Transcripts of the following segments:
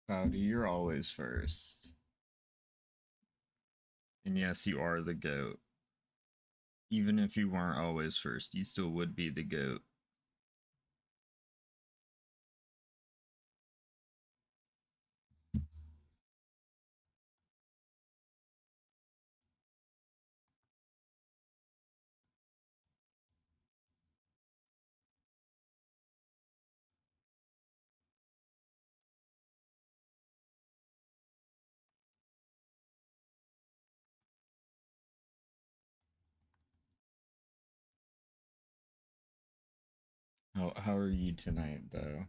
Cloudy, you're always first. And yes, you are the goat. Even if you weren't always first, you still would be the goat. How are you tonight, though?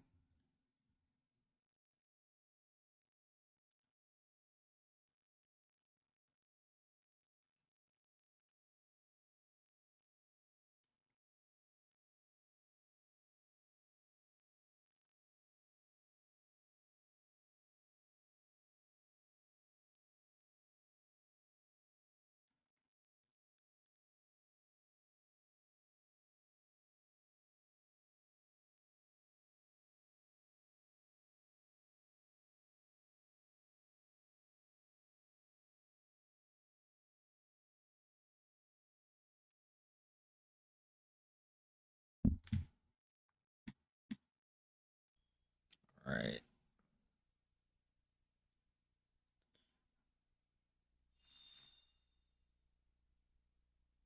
All right.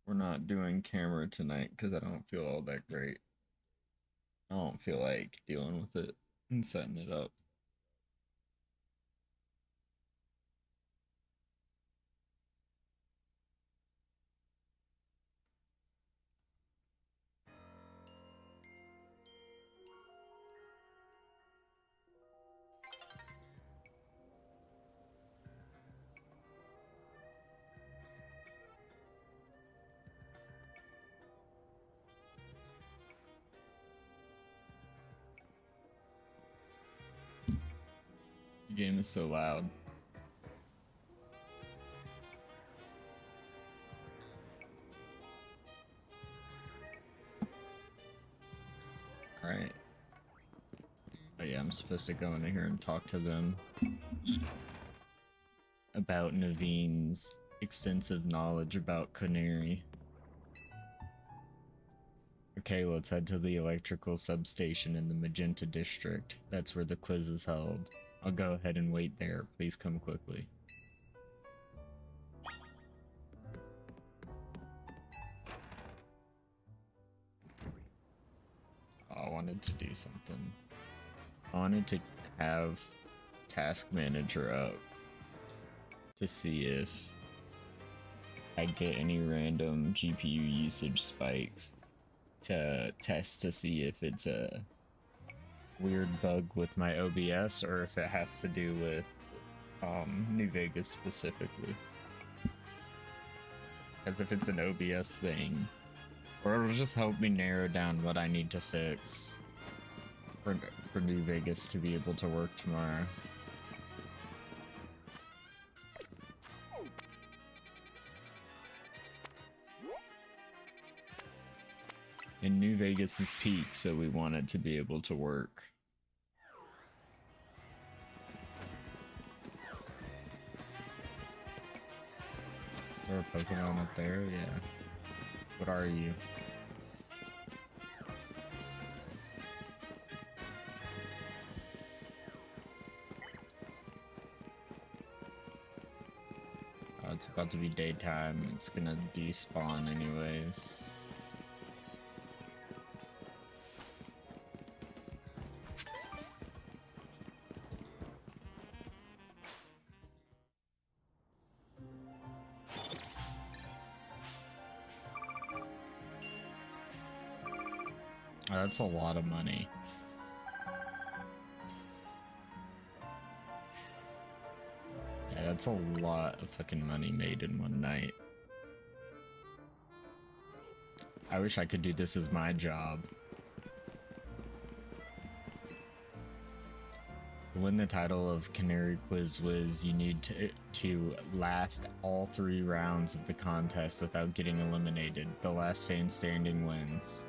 We're not doing camera tonight because I don't feel all that great. I don't feel like dealing with it and setting it up. The game is so loud. All right. Oh yeah, I'm supposed to go in here and talk to them about Naveen's extensive knowledge about Canari. Okay, let's head to the electrical substation in the Magenta district. That's where the quiz is held. I'll go ahead and wait there. Please come quickly. I wanted to do something. I wanted to have Task Manager up to see if I get any random GPU usage spikes to test to see if it's a weird bug with my OBS or if it has to do with New Vegas specifically. As if it's an OBS thing, or it'll just help me narrow down what I need to fix for New Vegas to be able to work tomorrow. And New Vegas is peak, so we want it to be able to work. Is there a Pokemon up there? Yeah. What are you? Oh, it's about to be daytime. It's gonna despawn anyways. Oh, that's a lot of money. Yeah, that's a lot of fucking money made in one night. I wish I could do this as my job. To win the title of Canary Quiz Wiz, you need to last all 3 rounds of the contest without getting eliminated. The last fan standing wins.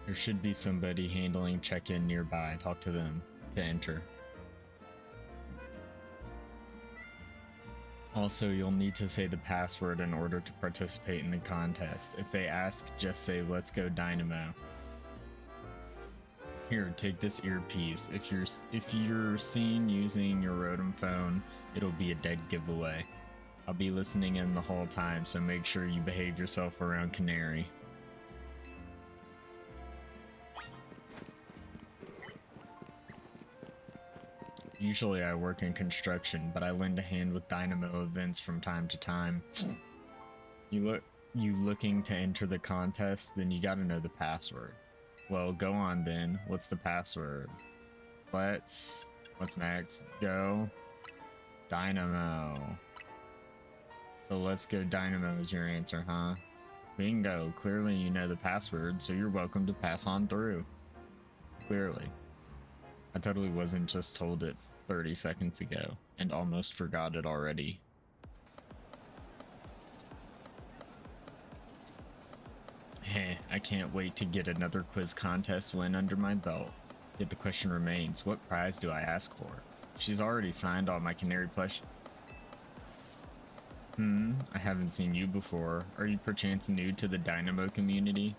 There should be somebody handling check-in nearby. Talk to them to enter. Also, you'll need to say the password in order to participate in the contest. If they ask, just say, "Let's go Dynamo." Here, take this earpiece. If you're seen using your Rotom phone, it'll be a dead giveaway. I'll be listening in the whole time, so make sure you behave yourself around Canari. Usually I work in construction, but I lend a hand with Dynamo events from time to time. You looking to enter the contest? Then you gotta know the password. Well, go on then. What's the password? What's next? Go Dynamo. So let's go Dynamo is your answer, huh? Bingo. Clearly you know the password, so you're welcome to pass on through. Clearly. I totally wasn't just told it 30 seconds ago and almost forgot it already. Heh, I can't wait to get another quiz contest win under my belt. Yet the question remains, what prize do I ask for? She's already signed all my Canari plush. I haven't seen you before. Are you perchance new to the Dynamo community?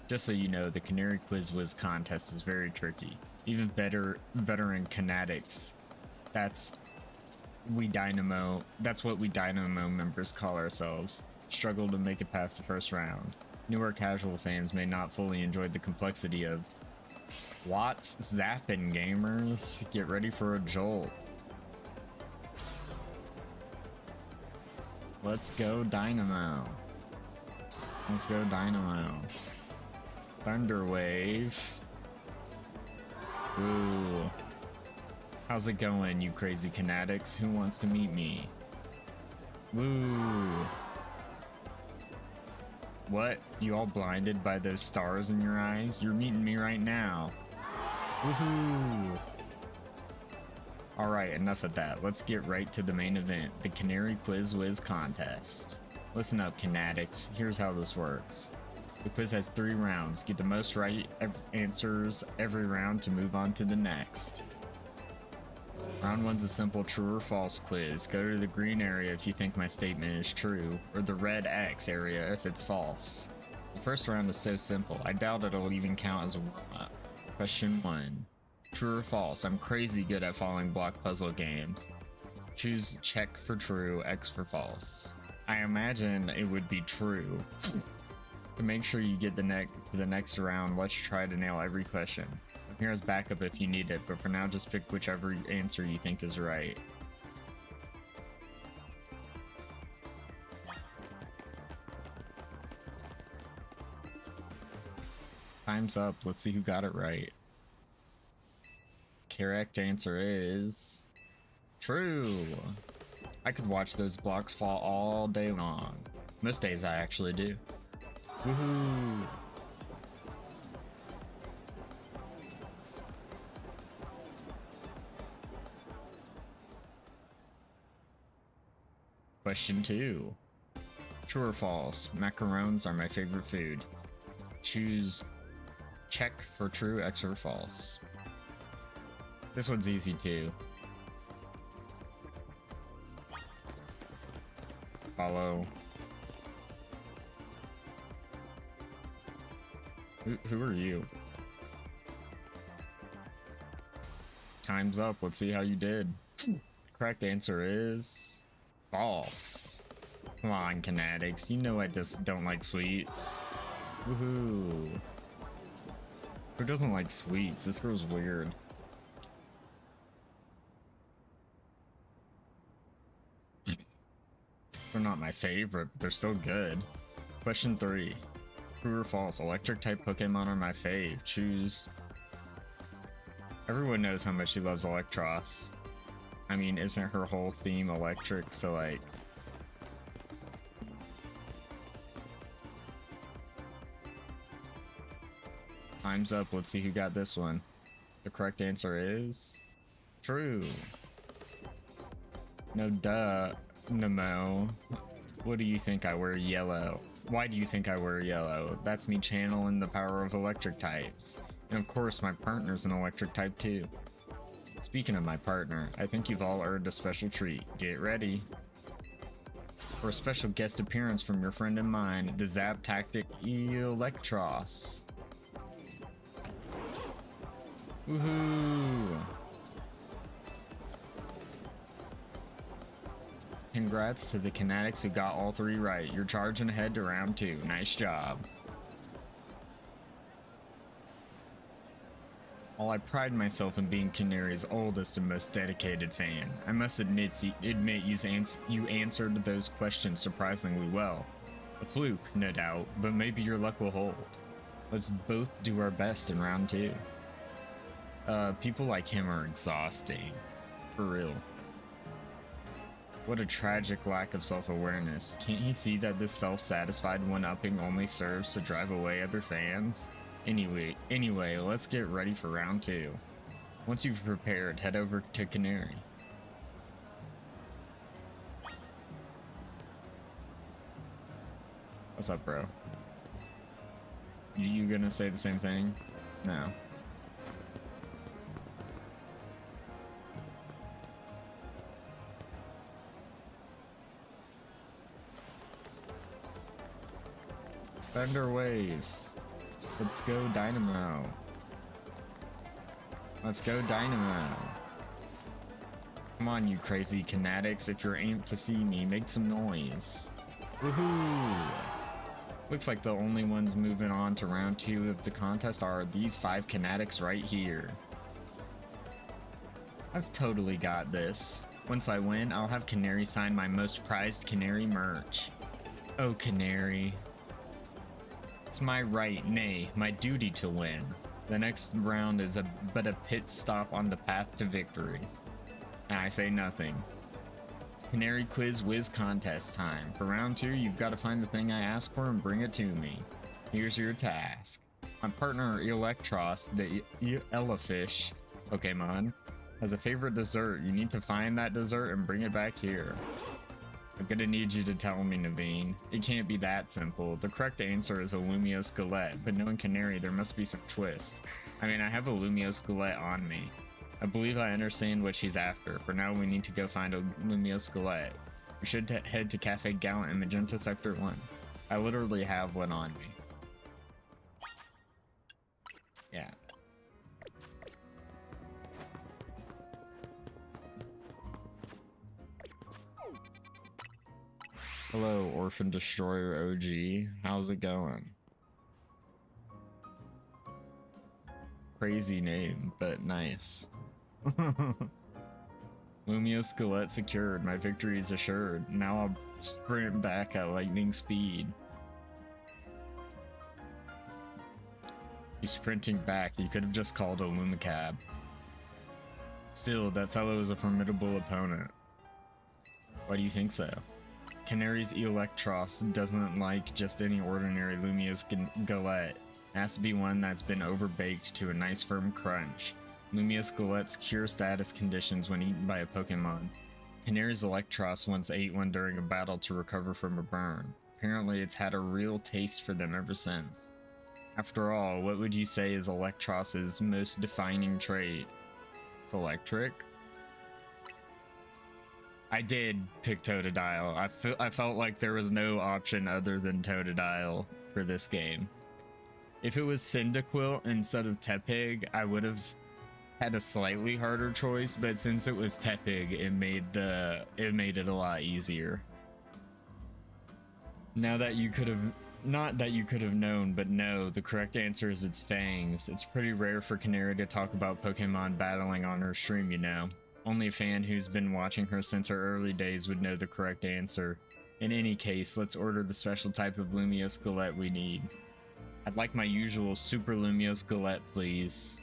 Just so you know, the Canari Quiz Wiz contest is very tricky. Even veteran Canatics. That's what we Dynamo members call ourselves. Struggle to make it past the first round. Newer casual fans may not fully enjoy the complexity of what's zappin', gamers. Get ready for a jolt. Let's go Dynamo. Let's go Dynamo. Thunder Wave. Ooh. How's it going, you crazy Canatics? Who wants to meet me? Woo. What? You all blinded by those stars in your eyes? You're meeting me right now. Woohoo! Alright, enough of that. Let's get right to the main event, the Canari Quiz Wiz contest. Listen up, Canatics. Here's how this works. The quiz has 3 rounds. Get the most right answers every round to move on to the next. Round 1's a simple true or false quiz. Go to the green area if you think my statement is true, or the red X area if it's false. The first round is so simple, I doubt it'll even count as a warm-up. Question 1. True or false? I'm crazy good at following block puzzle games. Choose check for true, X for false. I imagine it would be true. To make sure you get to the next round, let's try to nail every question. I'm here as backup if you need it, but for now just pick whichever answer you think is right. Time's up, let's see who got it right. Correct answer is true. I could watch those blocks fall all day long. Most days I actually do. Woohoo! Question 2. True or false? Macarons are my favorite food. Choose check for true, X or false. This one's easy too. Follow. Who are you? Time's up. Let's see how you did. Correct answer is false. Come on, Canatics. You know I just don't like sweets. Woohoo. Who doesn't like sweets? This girl's weird. They're not my favorite, but they're still good. Question 3. True or false? Electric type Pokemon are my fave. Choose. Everyone knows how much she loves Electros. I mean, isn't her whole theme electric? So like... Time's up. Let's see who got this one. The correct answer is... true. No duh. Nemo. What do you think? I wear yellow. Why do you think I wear yellow? That's me channeling the power of electric types. And of course, my partner's an electric type too. Speaking of my partner, I think you've all earned a special treat. Get ready for a special guest appearance from your friend and mine, the Zap Tactic Electros. Woohoo! Congrats to the Canatics who got all 3 right. You're charging ahead to round 2. Nice job. While I pride myself in being Canari's oldest and most dedicated fan, I must admit you answered those questions surprisingly well. A fluke, no doubt, but maybe your luck will hold. Let's both do our best in round 2. People like him are exhausting. For real. What a tragic lack of self-awareness. Can't he see that this self-satisfied one-upping only serves to drive away other fans? Anyway, let's get ready for round 2. Once you've prepared, head over to Canari. What's up, bro? You gonna say the same thing? No. Thunder Wave. Let's go Dynamo. Let's go Dynamo. Come on, you crazy Canatics. If you're amped to see me, make some noise. Woohoo! Looks like the only ones moving on to round 2 of the contest are these 5 Canatics right here. I've totally got this. Once I win, I'll have Canari sign my most prized Canari merch. Oh, Canari. It's my right, nay, my duty to win. The next round is but a pit stop on the path to victory. And I say nothing. It's Canari Quiz Whiz contest time. For round 2, you've got to find the thing I asked for and bring it to me. Here's your task. My partner Electros, the Elefish Pokemon, has a favorite dessert. You need to find that dessert and bring it back here. I'm gonna need you to tell me, Naveen. It can't be that simple. The correct answer is a Lumiose Galette, but knowing Canari, there must be some twist. I mean, I have a Lumiose Galette on me. I believe I understand what she's after. For now, we need to go find a Lumiose Galette. We should head to Cafe Gallant in Magenta Sector 1. I literally have one on me. Yeah. Hello, Orphan Destroyer OG. How's it going? Crazy name, but nice. Lumiose Galette secured. My victory is assured. Now I'll sprint back at lightning speed. He's sprinting back. You could have just called a Lumicab. Still, that fellow is a formidable opponent. Why do you think so? Canari's Electros doesn't like just any ordinary Lumiose Galette. It has to be one that's been overbaked to a nice firm crunch. Lumiose Galette's cure status conditions when eaten by a Pokemon. Canari's Electros once ate one during a battle to recover from a burn. Apparently it's had a real taste for them ever since. After all, what would you say is Electros's most defining trait? It's electric? I did pick Totodile. I felt like there was no option other than Totodile for this game. If it was Cyndaquil instead of Tepig, I would have had a slightly harder choice, but since it was Tepig, it made it a lot easier. Now that you could have, not that you could have known, but no, the correct answer is its fangs. It's pretty rare for Canari to talk about Pokemon battling on her stream, you know. Only a fan who's been watching her since her early days would know the correct answer. In any case, let's order the special type of Lumiose Galette we need. I'd like my usual Super Lumiose Galette, please.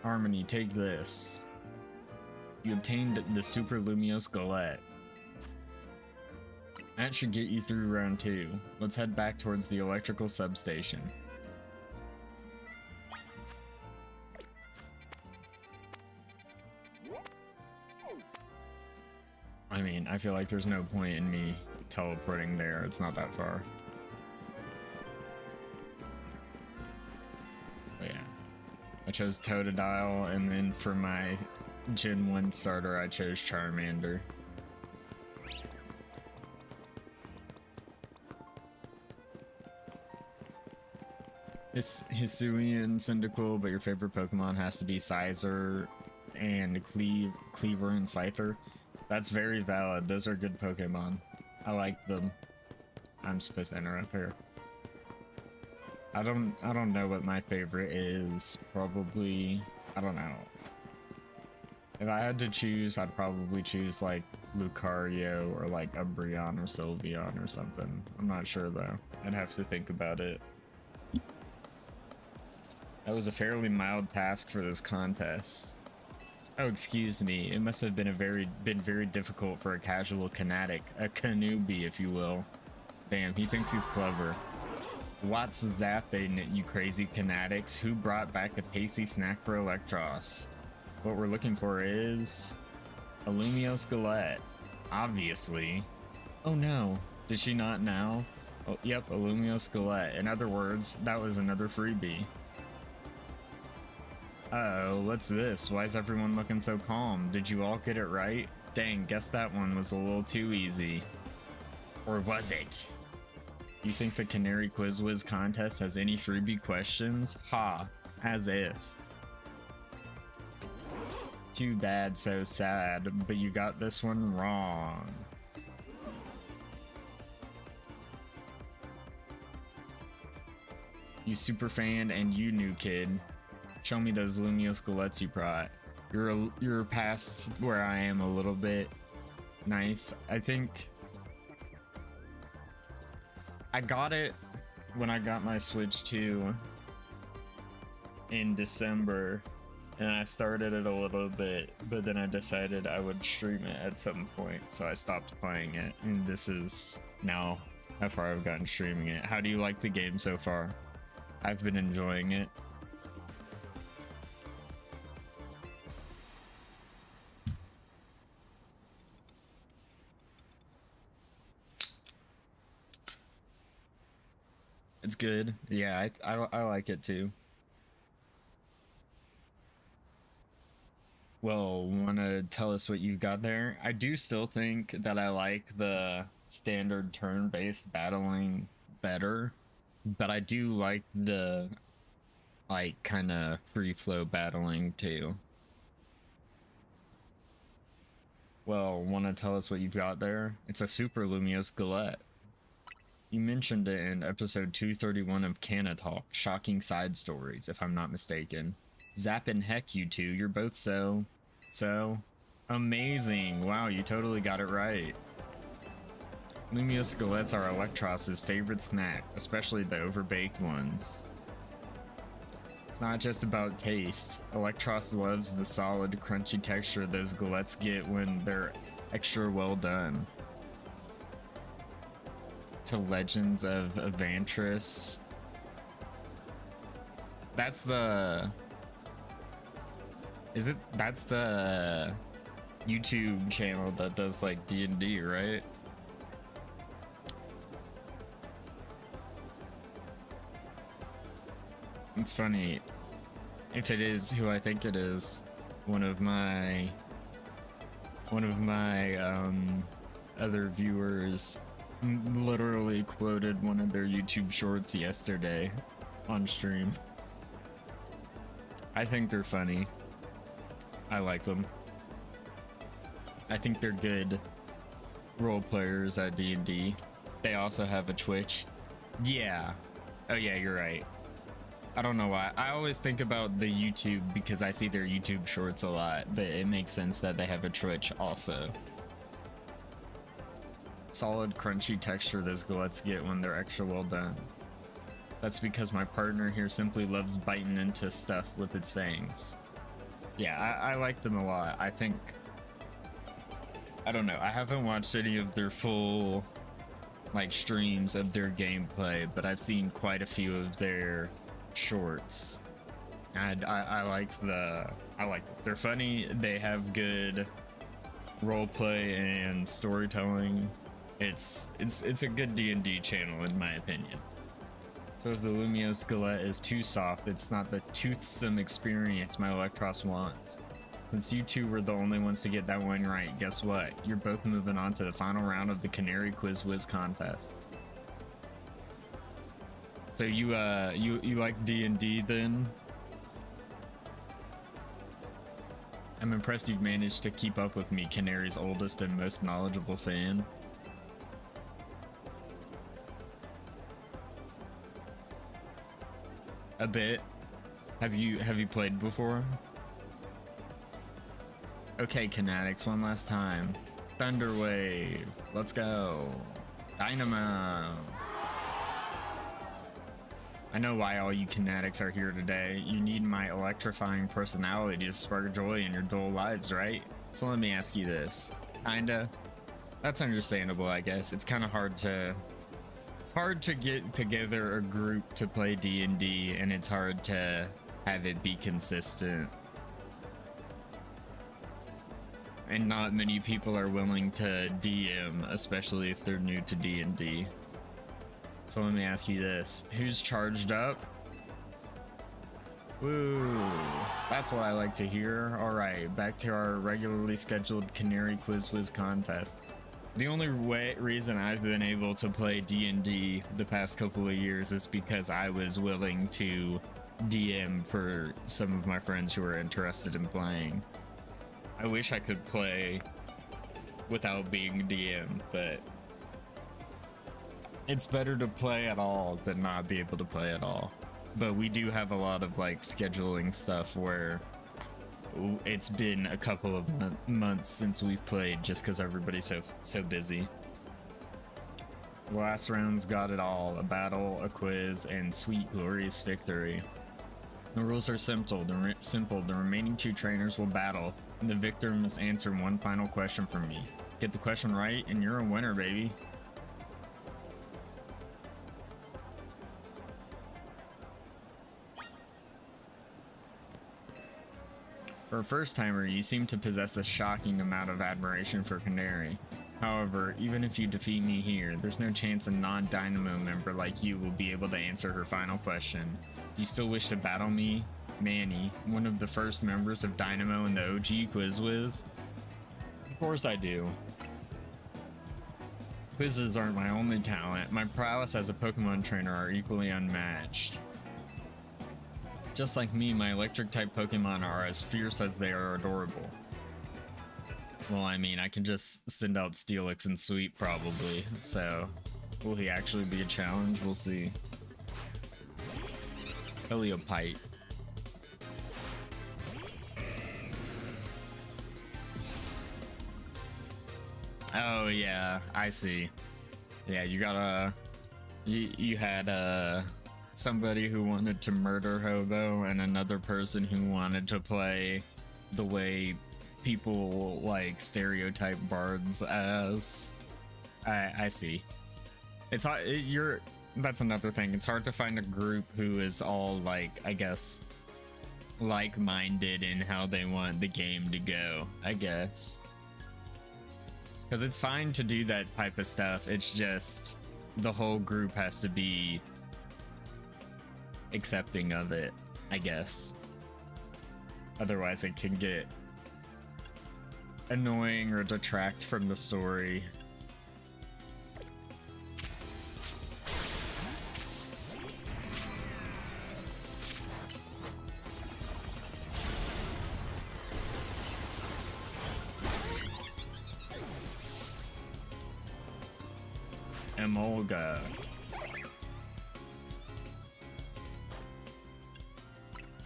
Harmony, take this. You obtained the Super Lumiose Galette. That should get you through round 2. Let's head back towards the electrical substation. I mean, I feel like there's no point in me teleporting there. It's not that far. But yeah. I chose Totodile, and then for my Gen 1 starter, I chose Charmander. It's Hisuian, Cyndaquil, but your favorite Pokemon has to be Sizer and Cleaver and Scyther. That's very valid. Those are good Pokemon. I like them. I'm supposed to interrupt here. I don't know what my favorite is. Probably, I don't know. If I had to choose, I'd probably choose like Lucario or like Umbreon or Sylveon or something. I'm not sure though. I'd have to think about it. That was a fairly mild task for this contest. Oh, excuse me. It must have been very difficult for a casual Canatic, a Canooby, if you will. Damn, he thinks he's clever. What's zapping, you crazy Canatics? Who brought back a tasty snack for Electros? What we're looking for is a Lumiosquelette, obviously. Oh no, did she not now? Oh, yep, a Lumiosquelette. In other words, that was another freebie. Uh-oh, what's this? Why is everyone looking so calm? Did you all get it right? Dang, guess that one was a little too easy. Or was it? You think the Canary Quiz Whiz contest has any freebie questions? Ha, as if. Too bad, so sad, but you got this one wrong. You super fan and you new kid. Show me those Lumiosquelettes you brought. You're past where I am a little bit. Nice. I think I got it when I got my Switch 2 in December, and I started it a little bit, but then I decided I would stream it at some point, so I stopped playing it, and this is now how far I've gotten streaming it. How do you like the game so far? I've been enjoying it. It's good. Yeah, I like it too. Well, wanna tell us what you got there? I do still think that I like the standard turn-based battling better, but I do like the like kind of free flow battling too. Well, wanna tell us what you've got there? It's a Super Lumiosquelette. You mentioned it in episode 231 of Canna Talk, shocking side stories, if I'm not mistaken. Zappin' heck, you two, you're both so amazing. Wow, you totally got it right. Lumiosquelettes are Electros's favorite snack, especially the overbaked ones. It's not just about taste. Electros loves the solid, crunchy texture those galettes get when they're extra well done. To Legends of Evantris. That's the... That's the YouTube channel that does like D&D, right? It's funny. If it is who I think it is, one of my other viewers literally quoted one of their YouTube shorts yesterday on stream. I think they're funny. I like them. I think they're good role players at D&D. They also have a Twitch. Yeah. Oh yeah, you're right. I don't know why. I always think about the YouTube because I see their YouTube shorts a lot, but it makes sense that they have a Twitch also. Solid, crunchy texture those galettes get when they're extra well done. That's because my partner here simply loves biting into stuff with its fangs. Yeah, I like them a lot. I think... I don't know. I haven't watched any of their full, like, streams of their gameplay, but I've seen quite a few of their shorts. I like them. They're funny. They have good roleplay and storytelling. It's a good D&D channel in my opinion. So if the Lumio Skelet is too soft, it's not the toothsome experience my Electros wants. Since you two were the only ones to get that one right, guess what? You're both moving on to the final round of the Canari Quiz Whiz contest. So you like D&D then? I'm impressed you've managed to keep up with me, Canari's oldest and most knowledgeable fan. A bit. Have you played before? Okay, Kinetics, one last time. Thunder Wave. Let's go. Dynamo. I know why all you Kinetics are here today. You need my electrifying personality to spark joy in your dull lives, right? So let me ask you this. Kinda? That's understandable, I guess. It's kind of hard to... It's hard to get together a group to play D&D, and it's hard to have it be consistent. And not many people are willing to DM, especially if they're new to D&D. So let me ask you this. Who's charged up? Woo! That's what I like to hear. Alright, back to our regularly scheduled Canari Quiz Whiz contest. The only reason I've been able to play D&D the past couple of years is because I was willing to DM for some of my friends who are interested in playing. I wish I could play without being DM, but it's better to play at all than not be able to play at all. But we do have a lot of like scheduling stuff where it's been a couple of months since we've played just because everybody's so busy. The last round's got it all: a battle, a quiz, and sweet glorious victory. The rules are simple. The remaining two trainers will battle, and the victor must answer one final question from me. Get the question right and you're a winner, baby. For a first-timer, you seem to possess a shocking amount of admiration for Canari. However, even if you defeat me here, there's no chance a non-Dynamo member like you will be able to answer her final question. Do you still wish to battle me, Manny, one of the first members of Dynamo in the OG Quiz Whiz? Of course I do. Quizzes aren't my only talent. My prowess as a Pokemon trainer are equally unmatched. Just like me, my electric-type Pokemon are as fierce as they are adorable. Well, I mean, I can just send out Steelix and Sweep, probably. So, will he actually be a challenge? We'll see. Heliopite. Oh, yeah, I see. Yeah, you gotta... You had, somebody who wanted to murder Hobo and another person who wanted to play the way people like stereotype bards as. I see. It's hard. That's another thing. It's hard to find a group who is all like, I guess, like-minded in how they want the game to go, I guess. Because it's fine to do that type of stuff. It's just the whole group has to be accepting of it, I guess. Otherwise it can get annoying or detract from the story. Emolga.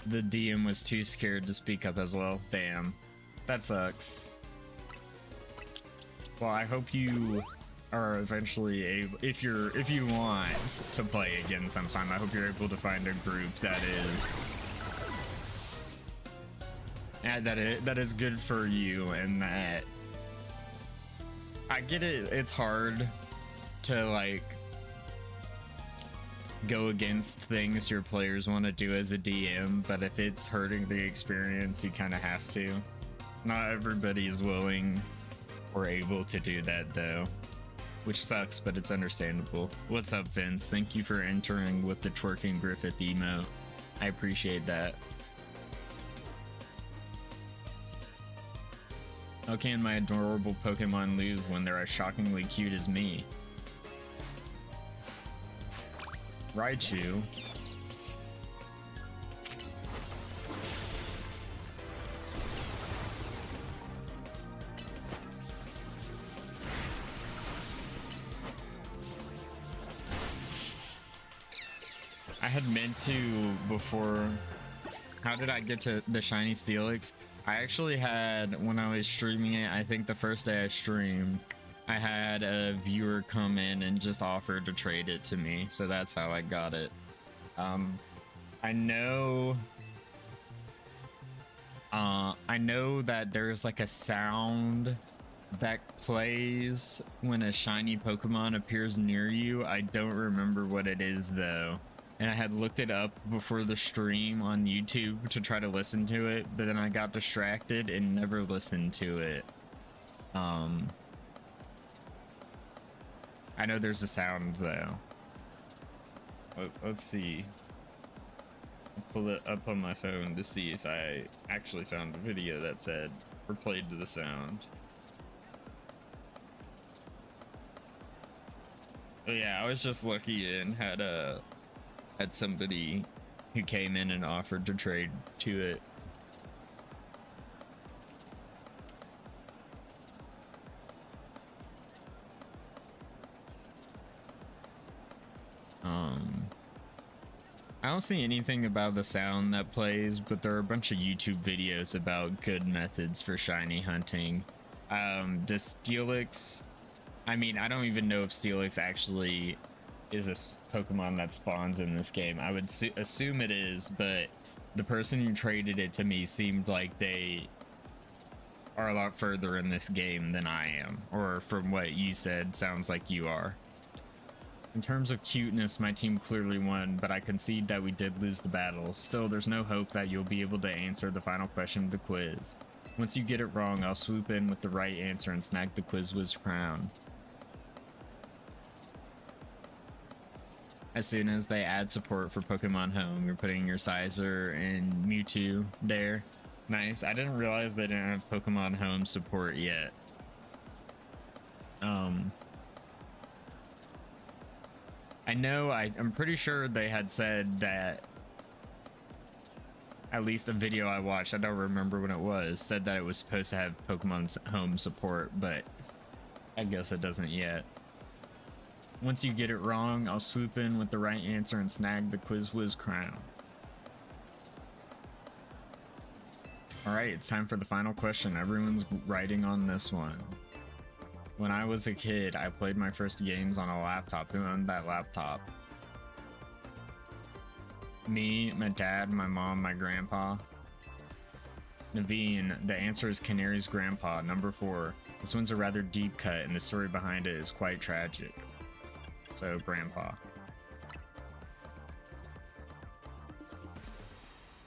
The DM was too scared to speak up as well. Damn. That sucks. Well, I hope you are eventually able, if you want to play again sometime, I hope you're able to find a group that is that is good for you, and that I get it. It's hard to like go against things your players want to do as a DM, but if it's hurting the experience, you kind of have to. Not everybody is willing were able to do that though, which sucks, but it's understandable. What's up, Vince? Thank you for entering with the twerking Griffith emote. I appreciate that. How can my adorable Pokemon lose when they're as shockingly cute as me? Raichu. I had meant to before. How did I get to the shiny Steelix? I actually had, when I was streaming it, I think the first day I streamed, I had a viewer come in and just offer to trade it to me, so that's how I got it. I know that there's like a sound that plays when a shiny Pokemon appears near you. I don't remember what it is though, and I had looked it up before the stream on YouTube to try to listen to it, but then I got distracted and never listened to it. I know there's a sound though. Let's see. I'll pull it up on my phone to see if I actually found a video that said or played to the sound. Oh yeah, I was just lucky and had somebody who came in and offered to trade to it. I don't see anything about the sound that plays, but there are a bunch of YouTube videos about good methods for shiny hunting. Does Steelix, I mean, I don't even know if Steelix actually is a Pokemon that spawns in this game. I would assume it is, but the person who traded it to me seemed like they are a lot further in this game than I am, or from what you said, sounds like you are. In terms of cuteness, my team clearly won, but I concede that we did lose the battle. Still, there's no hope that you'll be able to answer the final question of the quiz. Once you get it wrong, I'll swoop in with the right answer and snag the Quiz Wiz crown. As soon as they add support for Pokemon Home, you're putting your Sizer and Mewtwo there. Nice. I didn't realize they didn't have Pokemon Home support yet. I know, I'm pretty sure they had said that, at least a video I watched, I don't remember when it was, said that it was supposed to have Pokemon Home support, but I guess it doesn't yet. Once you get it wrong, I'll swoop in with the right answer and snag the Quiz Wiz crown. Alright, it's time for the final question. Everyone's writing on this one. When I was a kid, I played my first games on a laptop. Who owned that laptop? Me, my dad, my mom, my grandpa. Naveen, the answer is Canari's grandpa, number 4. This one's a rather deep cut, and the story behind it is quite tragic. So, grandpa.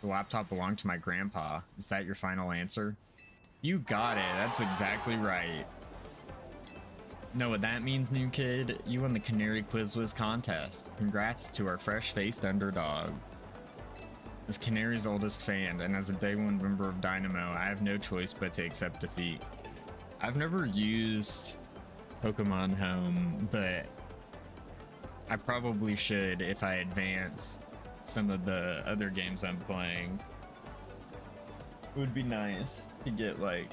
The laptop belonged to my grandpa. Is that your final answer? You got it. That's exactly right. Know what that means, new kid? You won the Canary Quiz Wiz contest. Congrats to our fresh-faced underdog. As Canary's oldest fan, and as a day one member of Dynamo, I have no choice but to accept defeat. I've never used Pokemon Home, but I probably should if I advance some of the other games I'm playing. It would be nice to get, like,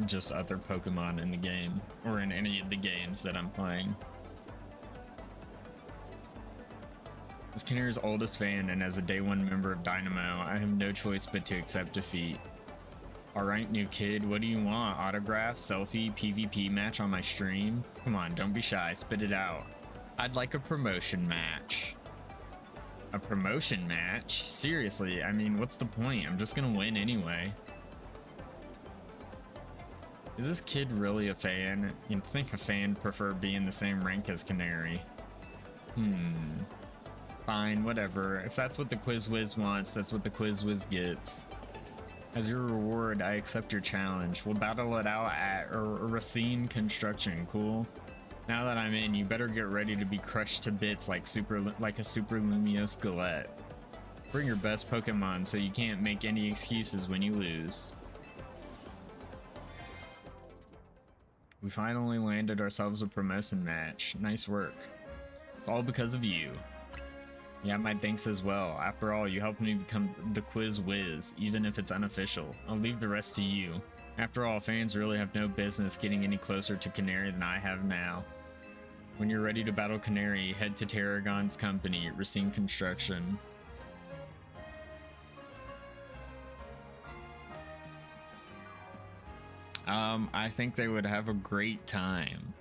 just other Pokemon in the game, or in any of the games that I'm playing. As Canary's oldest fan and as a day one member of Dynamo, I have no choice but to accept defeat. Alright, new kid, what do you want? Autograph, selfie, PvP match on my stream? Come on, don't be shy, spit it out. I'd like a promotion match. A promotion match? Seriously, I mean, what's the point? I'm just gonna win anyway. Is this kid really a fan? You'd think a fan preferred being the same rank as Canary. Fine, whatever. If that's what the Quiz Wiz wants, that's what the Quiz Wiz gets. As your reward, I accept your challenge. We'll battle it out at Racine Construction. Cool. Now that I'm in, you better get ready to be crushed to bits like a Super Lumio Skelet. Bring your best Pokemon so you can't make any excuses when you lose. We finally landed ourselves a promotion match. Nice work. It's all because of you. Yeah, my thanks as well. After all, you helped me become the Quiz Whiz, even if it's unofficial. I'll leave the rest to you. After all, fans really have no business getting any closer to Canari than I have now. When you're ready to battle Canari, head to Tarragon's company, Racine Construction. I think they would have a great time.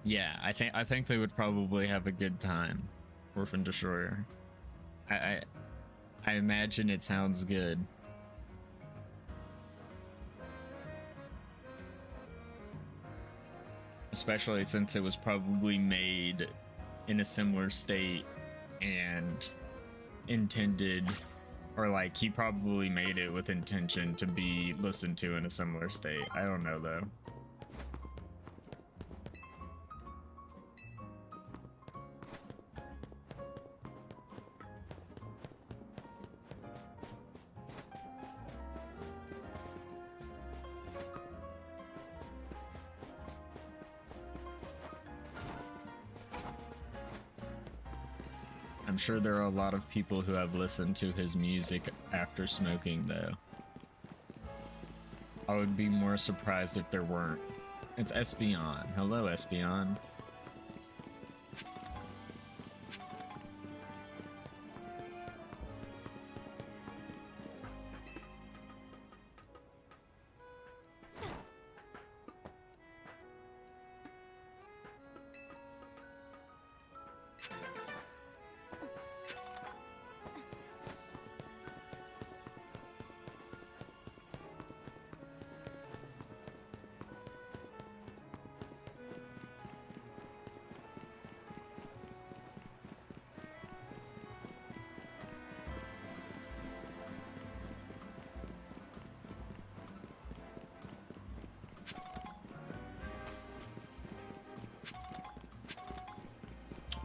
Yeah, I think they would probably have a good time. Orphan Destroyer. I imagine it sounds good. Especially since it was probably made in a similar state and intended, or like he probably made it with intention to be listened to in a similar state. I don't know though. I'm sure there are a lot of people who have listened to his music after smoking, though. I would be more surprised if there weren't. It's Espeon. Hello, Espeon.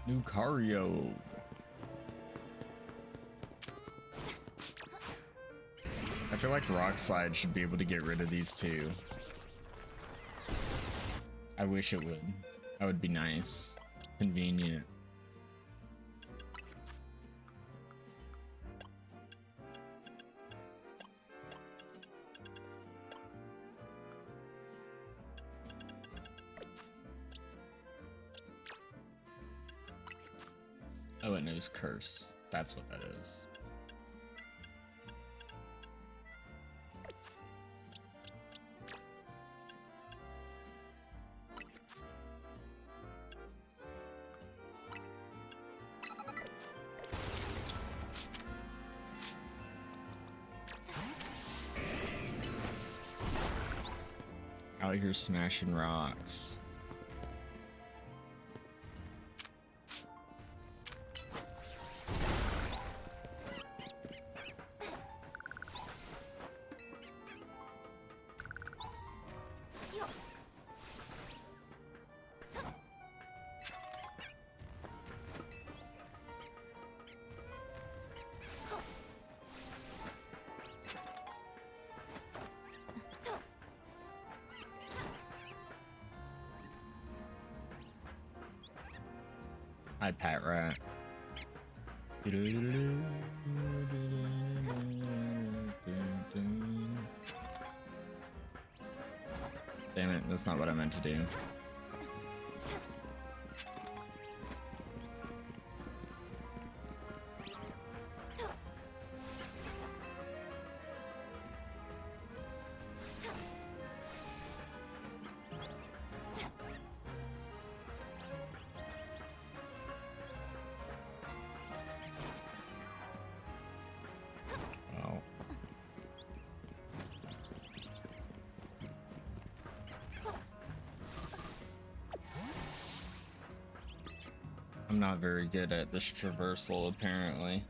Lucario. I feel like Rock Slide should be able to get rid of these two. I wish it would. That would be nice. Convenient. Oh, it knows Curse. That's what that is. Out here smashing rocks. Hi, Pat Rat. Damn it, that's not what I meant to do. I'm not very good at this traversal, apparently.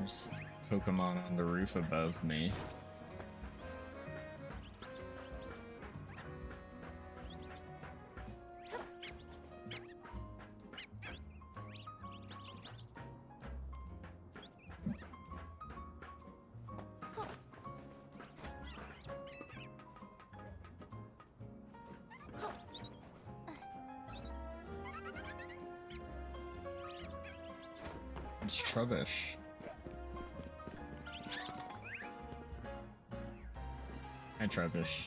There's Pokemon on the roof above me. It's Trubbish. Hi, Trubbish.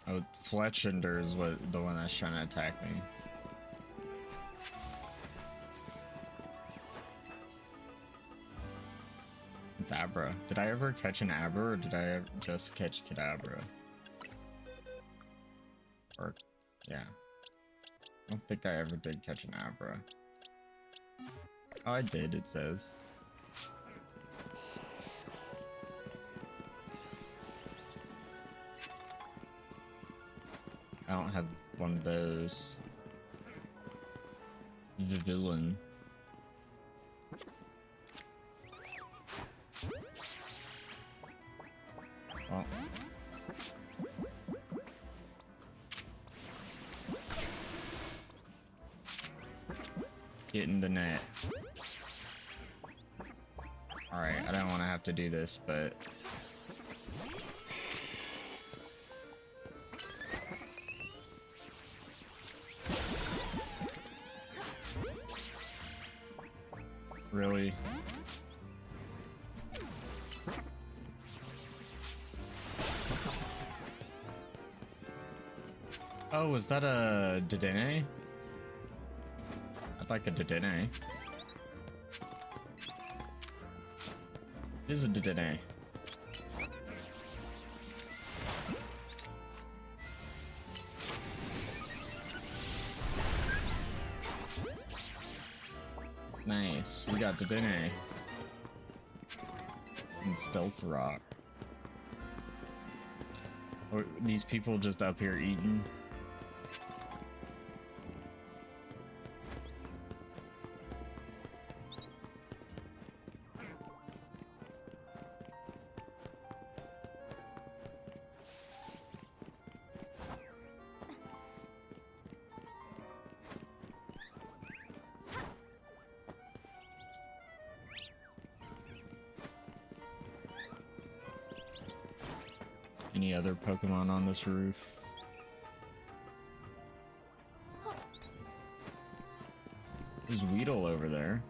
Oh, Fletchender is the one that's trying to attack me. It's Abra. Did I ever catch an Abra, or did I just catch Kadabra? Or, yeah. I don't think I ever did catch an Abra. Oh, I did, it says. I don't have one of those. The villain. Oh. Get in the net. Alright, I don't want to have to do this, but... Really? Oh, was that a Dedenne? I'd like a Dedenne. It is a Dedenne. Nice, we got Dedenne. And Stealth Rock. Or these people just up here eating. Any other Pokemon on this roof? There's Weedle over there.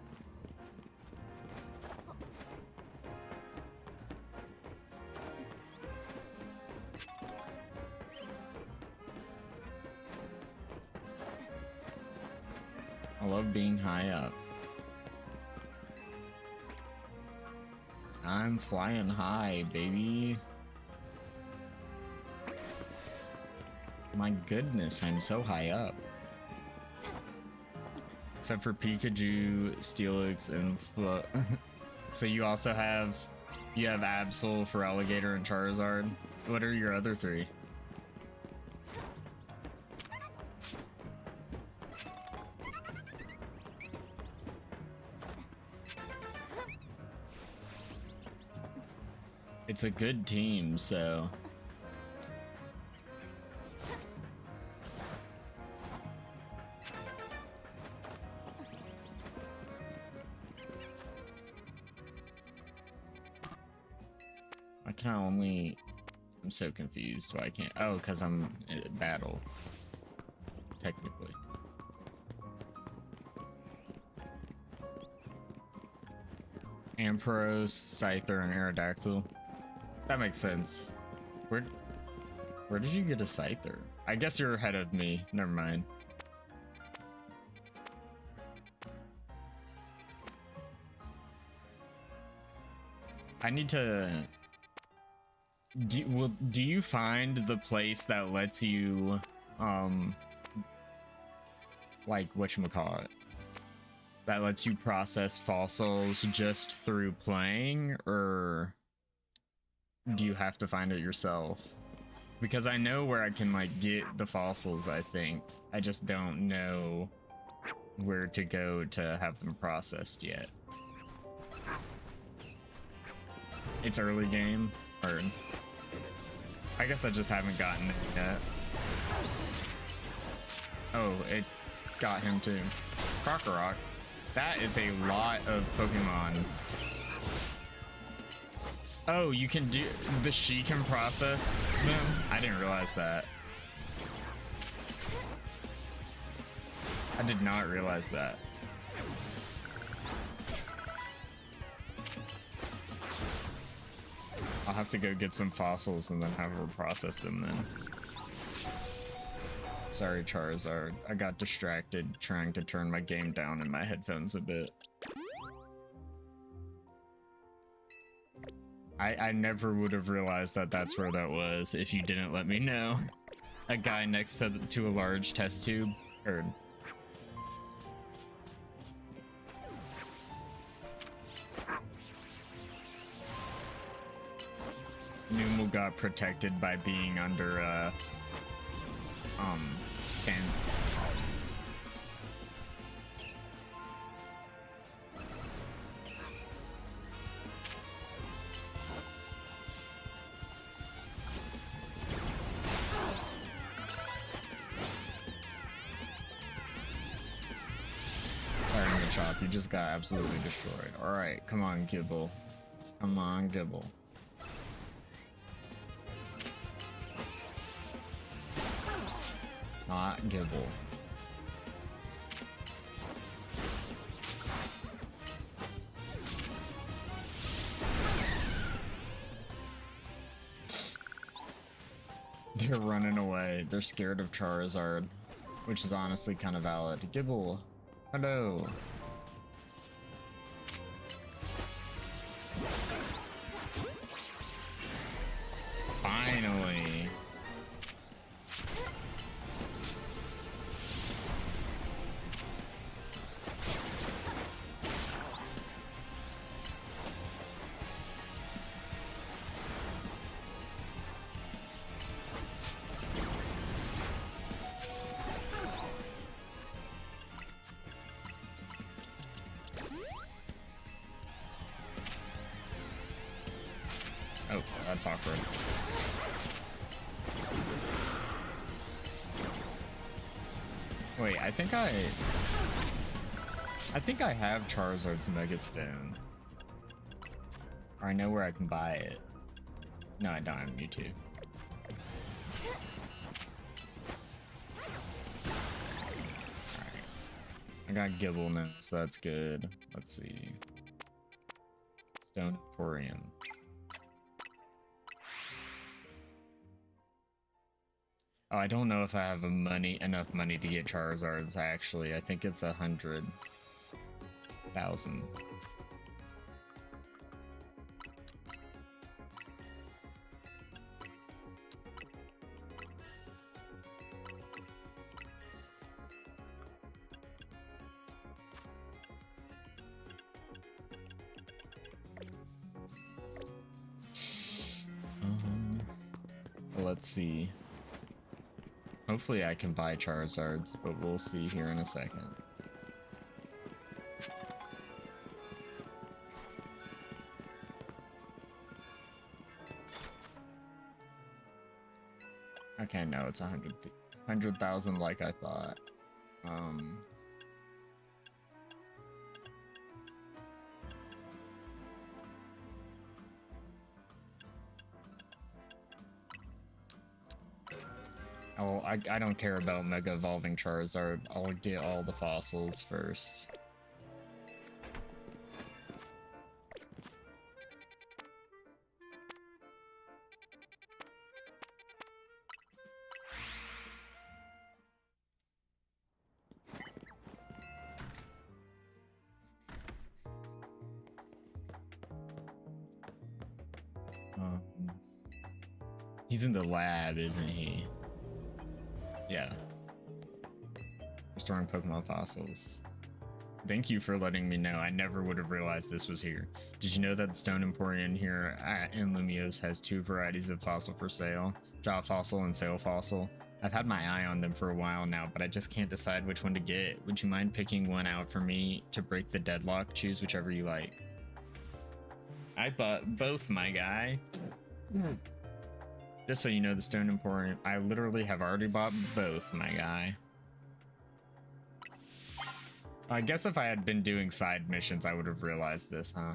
I love being high up. I'm flying high, baby. My goodness, I'm so high up. Except for Pikachu, Steelix, and So you also have... You have Absol, Feraligatr, and Charizard. What are your other three? It's a good team, so... I can only... I'm so confused why I can't... Oh, because I'm in battle. Technically. Ampharos, Scyther, and Aerodactyl. That makes sense. Where did you get a Scyther? I guess you're ahead of me. Never mind. I need to... Do you find the place that lets you, like, whatchamacallit? That lets you process fossils just through playing, or do you have to find it yourself? Because I know where I can, like, get the fossils, I think. I just don't know where to go to have them processed yet. It's early game, or I guess I just haven't gotten it yet. Oh, it got him too. Crocorock. That is a lot of Pokemon. Oh, you can do the she can process them? I didn't realize that. I did not realize that. I'll have to go get some fossils and then have her process them then. Sorry, Charizard. I got distracted trying to turn my game down in my headphones a bit. I never would have realized that that's where that was if you didn't let me know. A guy next to a large test tube. Or Numel got protected by being under 10. Sorry, Machop, you just got absolutely destroyed. Alright, come on, Gibble. Come on, Gibble. Not Gibble. They're running away. They're scared of Charizard, which is honestly kind of valid. Gibble, hello. Finally. Oh, that's awkward. Wait, I think I have Charizard's Mega Stone. Or I know where I can buy it. No, I don't have Mewtwo. Alright. I got Gibble now, so that's good. Let's see. Stone Emporium. Oh, I don't know if I have enough money to get Charizards, actually. I think it's 100,000. Let's see. Hopefully I can buy Charizards, but we'll see here in a second. Okay, no, it's 100,000 like I thought. Oh, I don't care about Mega Evolving Charizard. I'll get all the fossils first. He's in the lab, isn't he? Yeah. Restoring Pokemon fossils. Thank you for letting me know. I never would have realized this was here. Did you know that the Stone Emporium here in Lumiose has two varieties of fossil for sale? Jaw fossil and sail fossil. I've had my eye on them for a while now, but I just can't decide which one to get. Would you mind picking one out for me to break the deadlock? Choose whichever you like. I bought both, my guy. Just so you know, the Stone Emporium, I literally have already bought both, my guy. I guess if I had been doing side missions, I would have realized this, huh?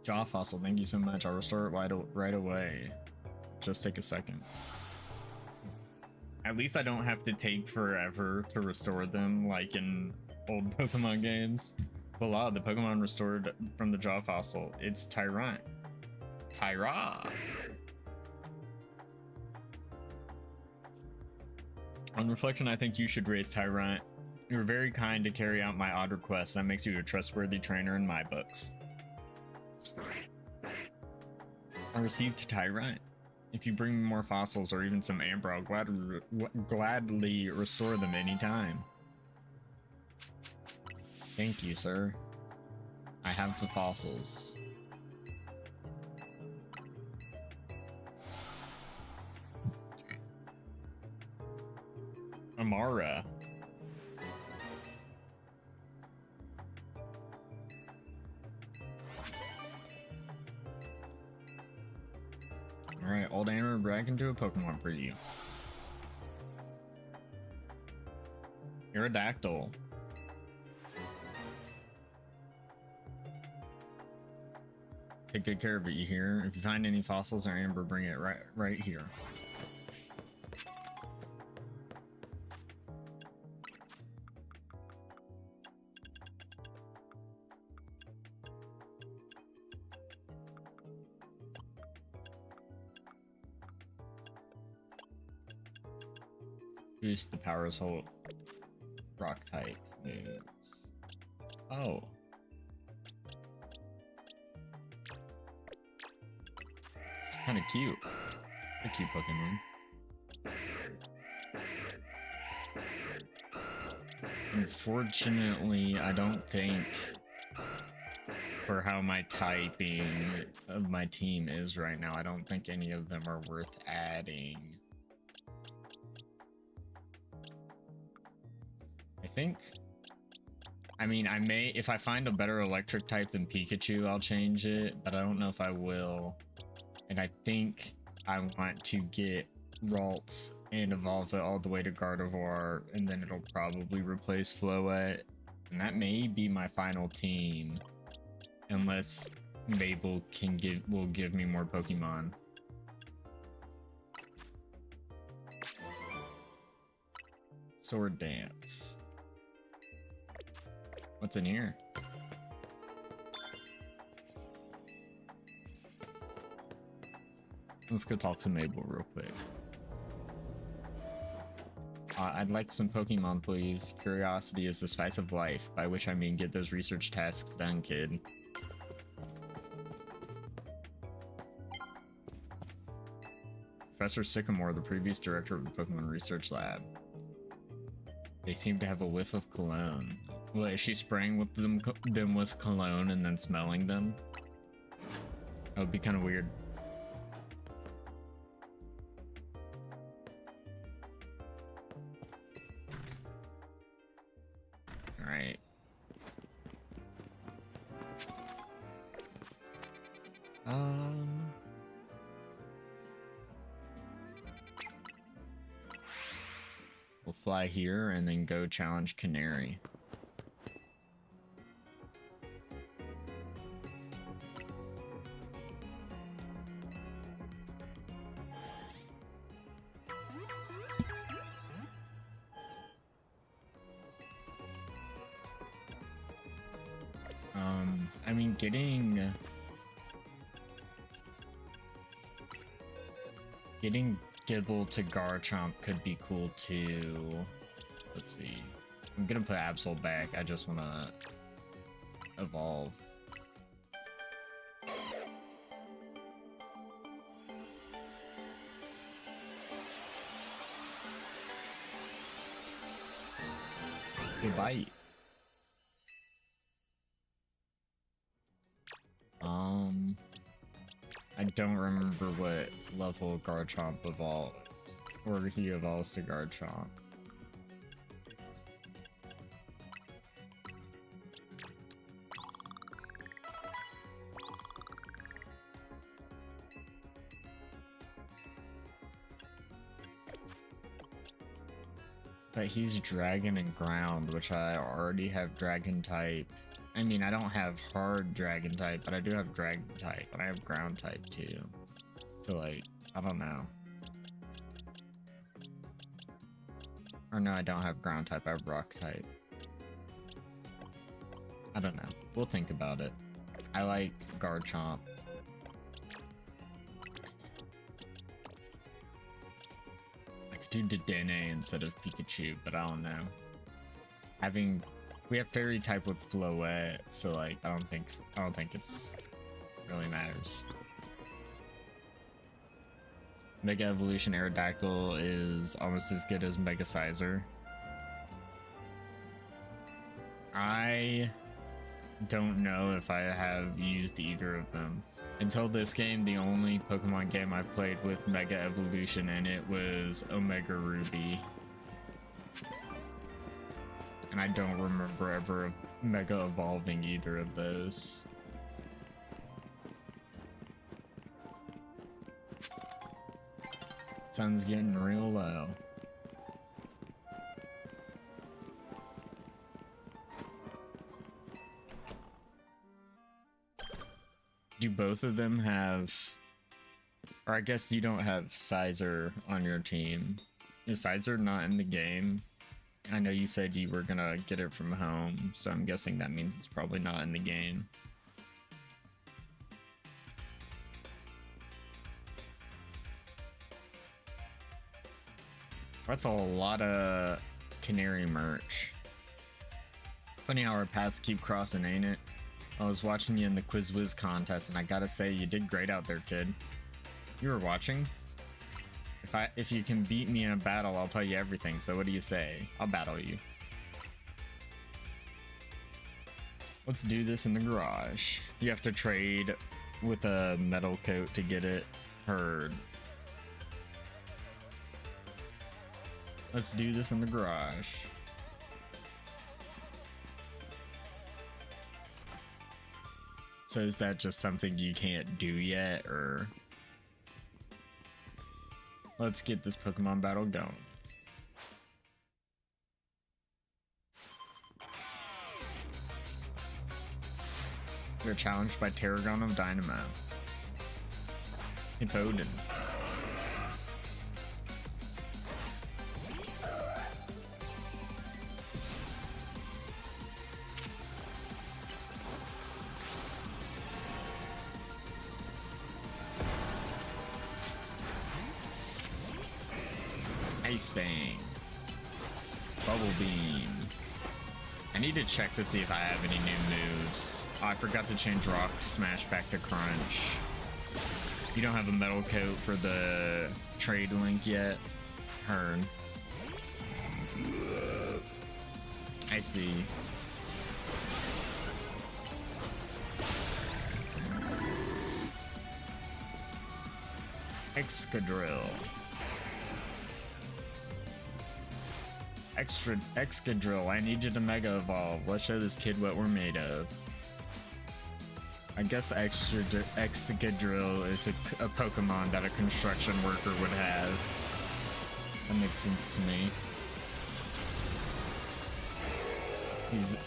Jaw fossil, thank you so much. I'll restore it right away. Just take a second. At least I don't have to take forever to restore them like in old Pokemon games. Voila, the Pokemon restored from the jaw fossil. It's Tyrant. Tyra! On reflection, I think you should raise Tyrant. You were very kind to carry out my odd request. That makes you a trustworthy trainer in my books. I received Tyrant. If you bring me more fossils or even some amber, I'll gladly restore them anytime. Thank you, sir. I have the fossils. Amara. Alright, old Anna, back into a Pokemon for you. Aerodactyl. Take good care of it, you hear? If you find any fossils or amber, bring it right here. Boost the power assault rock type moves. Oh. It's kind of cute. A cute Pokemon. Unfortunately, I don't think for how my typing of my team is right now, I don't think any of them are worth adding. I mean, I may, if I find a better electric type than Pikachu, I'll change it, but I don't know if I will. And I think I want to get Ralts and evolve it all the way to Gardevoir, and then it'll probably replace Floette. And that may be my final team, unless Mabel will give me more Pokemon. Sword Dance. What's in here? Let's go talk to Mabel real quick. I'd like some Pokemon, please. Curiosity is the spice of life, by which I mean get those research tasks done, kid. Professor Sycamore, the previous director of the Pokemon Research Lab. They seem to have a whiff of cologne. Well, is she spraying with them with cologne and then smelling them? That would be kind of weird. Alright. We'll fly here and then go challenge Canari. I mean, getting Gibble to Garchomp could be cool too. Let's see. I'm gonna put Absol back. I just wanna evolve. Good bite. I don't remember what level Garchomp evolves, or he evolves to Garchomp. But he's Dragon and Ground, which I already have Dragon type. I mean, I don't have hard Dragon type, but I do have Dragon type, and I have Ground type too. So, like, I don't know. Or no, I don't have Ground type, I have Rock type. I don't know. We'll think about it. I like Garchomp. I could do Dedenne instead of Pikachu, but I don't know. We have Fairy type with Floette, so like I don't think it's really matters. Mega Evolution Aerodactyl is almost as good as Mega Sizer. I don't know if I have used either of them. Until this game, the only Pokemon game I played with Mega Evolution in it was Omega Ruby. And I don't remember ever Mega Evolving either of those. Sun's getting real low. Do both of them have... Or I guess you don't have Sizer on your team. Is Sizer not in the game? I know you said you were gonna get it from home, so I'm guessing that means it's probably not in the game. That's a lot of Canari merch. Funny how our paths keep crossing, ain't it? I was watching you in the Quiz Whiz contest, and I gotta say, you did great out there, kid. You were watching? If you can beat me in a battle, I'll tell you everything, so what do you say? I'll battle you. Let's do this in the garage. You have to trade with a metal coat to get it. Heard. Let's do this in the garage. So is that just something you can't do yet, or... Let's get this Pokemon battle going. We're challenged by Tarragon of Dynamo. Hippowdon. Ice Fang. Bubble Beam. I need to check to see if I have any new moves. Oh, I forgot to change Rock Smash back to Crunch. You don't have a metal coat for the trade link yet? Heard. I see. Excadrill. Excadrill, I need you to Mega Evolve. Let's show this kid what we're made of. I guess Excadrill is a Pokemon that a construction worker would have. That makes sense to me.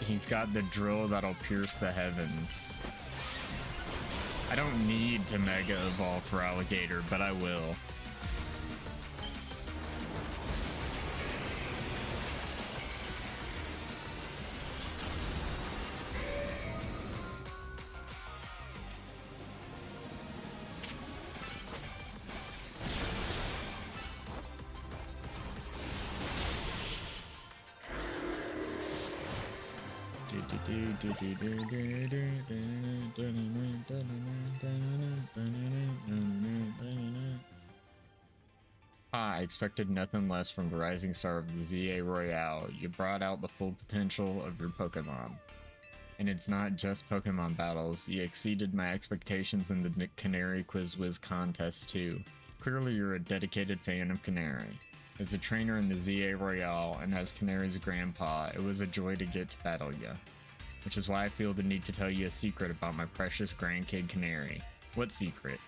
He's got the drill that'll pierce the heavens. I don't need to Mega Evolve for Alligator, but I will. I expected nothing less from the rising star of the ZA Royale. You brought out the full potential of your Pokemon. And it's not just Pokemon battles. You exceeded my expectations in the Canary Quiz Wiz contest too. Clearly you're a dedicated fan of Canary. As a trainer in the ZA Royale and as Canary's grandpa, it was a joy to get to battle ya. Which is why I feel the need to tell you a secret about my precious grandkid Canary. What secret?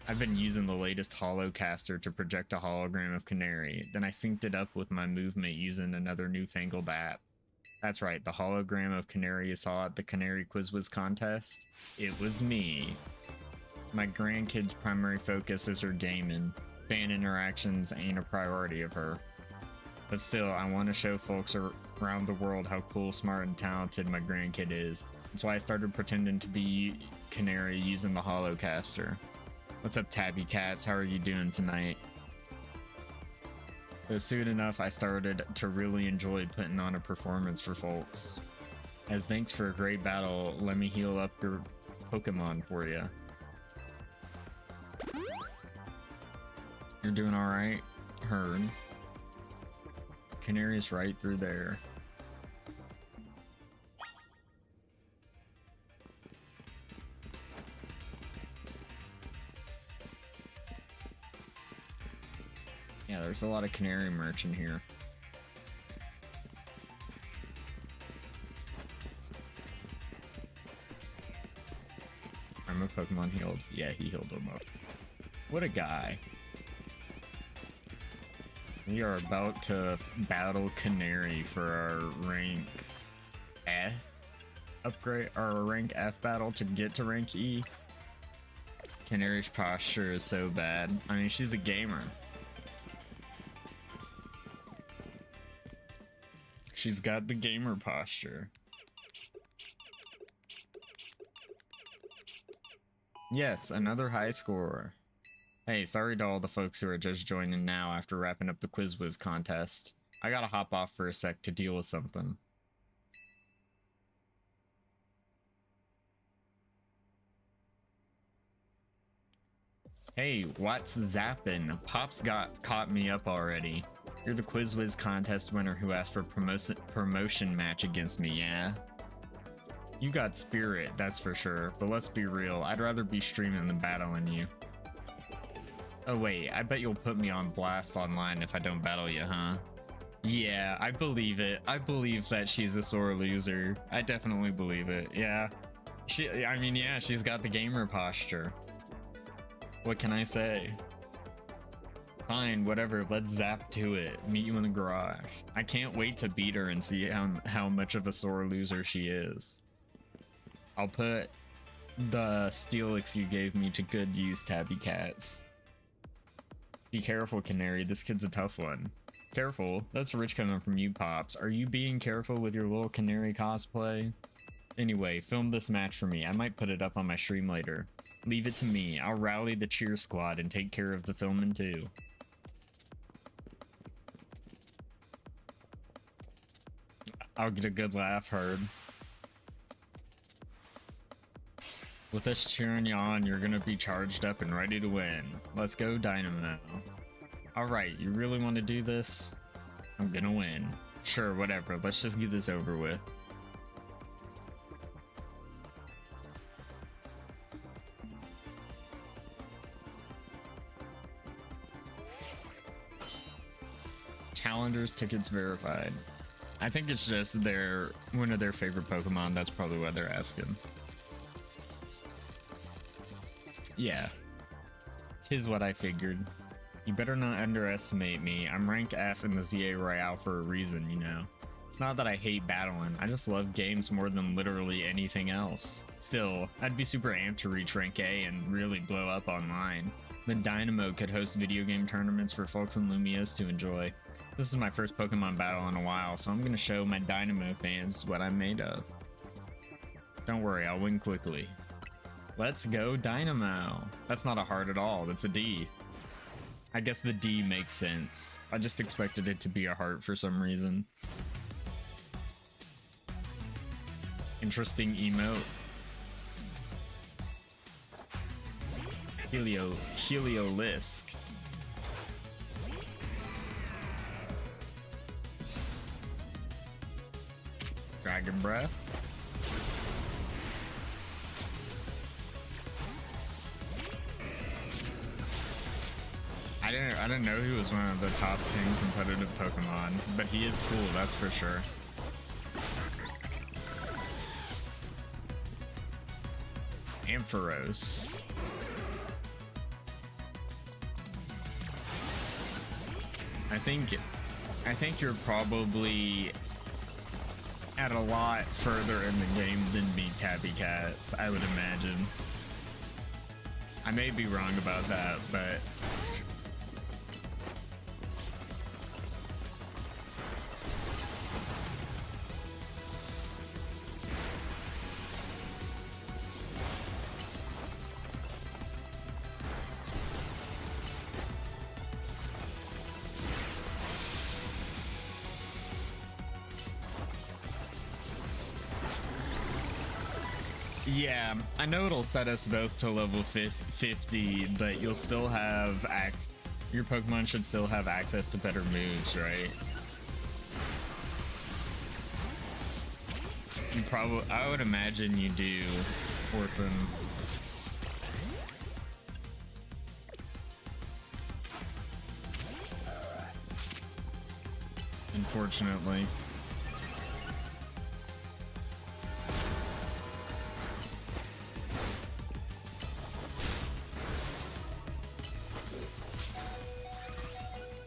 I've been using the latest holocaster to project a hologram of Canary, then I synced it up with my movement using another newfangled app. That's right, the hologram of Canary you saw at the Canary Quiz Wiz contest? It was me. My grandkid's primary focus is her gaming. Fan interactions ain't a priority of her. But still, I want to show folks around the world how cool, smart, and talented my grandkid is. That's why I started pretending to be Canary using the holocaster. What's up, Tabby Cats? How are you doing tonight? So soon enough, I started to really enjoy putting on a performance for folks. As thanks for a great battle, let me heal up your Pokemon for you. You're doing alright? Heard. Canary's right through there. Yeah, there's a lot of Canary merch in here. I'm a Pokemon healed. Yeah, he healed him up. What a guy. We are about to battle Canary for our rank F upgrade, our rank F battle to get to rank E. Canary's posture is so bad. I mean, she's a gamer. She's got the gamer posture. Yes, another high scorer. Hey, sorry to all the folks who are just joining now after wrapping up the Quiz Wiz contest. I gotta hop off for a sec to deal with something. Hey, what's zappin'? Pop's caught me up already. You're the Quiz Wiz contest winner who asked for promotion match against me, yeah? You got spirit, that's for sure, but let's be real, I'd rather be streaming than battling you. Oh wait, I bet you'll put me on blast online if I don't battle you, huh? Yeah, I believe it. I believe that she's a sore loser. I definitely believe it, yeah. I mean, yeah, she's got the gamer posture. What can I say? Fine, whatever, let's zap to it. Meet you in the garage. I can't wait to beat her and see how much of a sore loser she is. I'll put the Steelix you gave me to good use, Tabby Cats. Be careful, Canary, this kid's a tough one. Careful? That's rich coming from you, Pops. Are you being careful with your little Canary cosplay? Anyway, film this match for me. I might put it up on my stream later. Leave it to me. I'll rally the cheer squad and take care of the filming too. I'll get a good laugh heard. With us cheering you on, you're gonna be charged up and ready to win. Let's go, Dynamo. Alright, you really want to do this? I'm gonna win. Sure, whatever. Let's just get this over with. Challengers tickets verified. I think it's just one of their favorite Pokemon. That's probably why they're asking. Yeah. 'Tis what I figured. You better not underestimate me. I'm rank F in the ZA Royale for a reason, you know. It's not that I hate battling, I just love games more than literally anything else. Still, I'd be super amped to reach rank A and really blow up online. Then Dynamo could host video game tournaments for folks in Lumios to enjoy. This is my first Pokemon battle in a while, so I'm gonna show my Dynamo fans what I'm made of. Don't worry, I'll win quickly. Let's go, Dynamo. That's not a heart at all, that's a D. I guess the D makes sense. I just expected it to be a heart for some reason. Interesting emote. Heliolisk. Dragon Breath. I didn't know he was one of the top 10 competitive Pokemon, but he is cool, that's for sure. Ampharos. I think you're probably at a lot further in the game than me, Tabby Cats, I would imagine. I may be wrong about that, but yeah, I know it'll set us both to level 50, but you'll still have your Pokemon should still have access to better moves, right? I would imagine you do, Orphan. Unfortunately.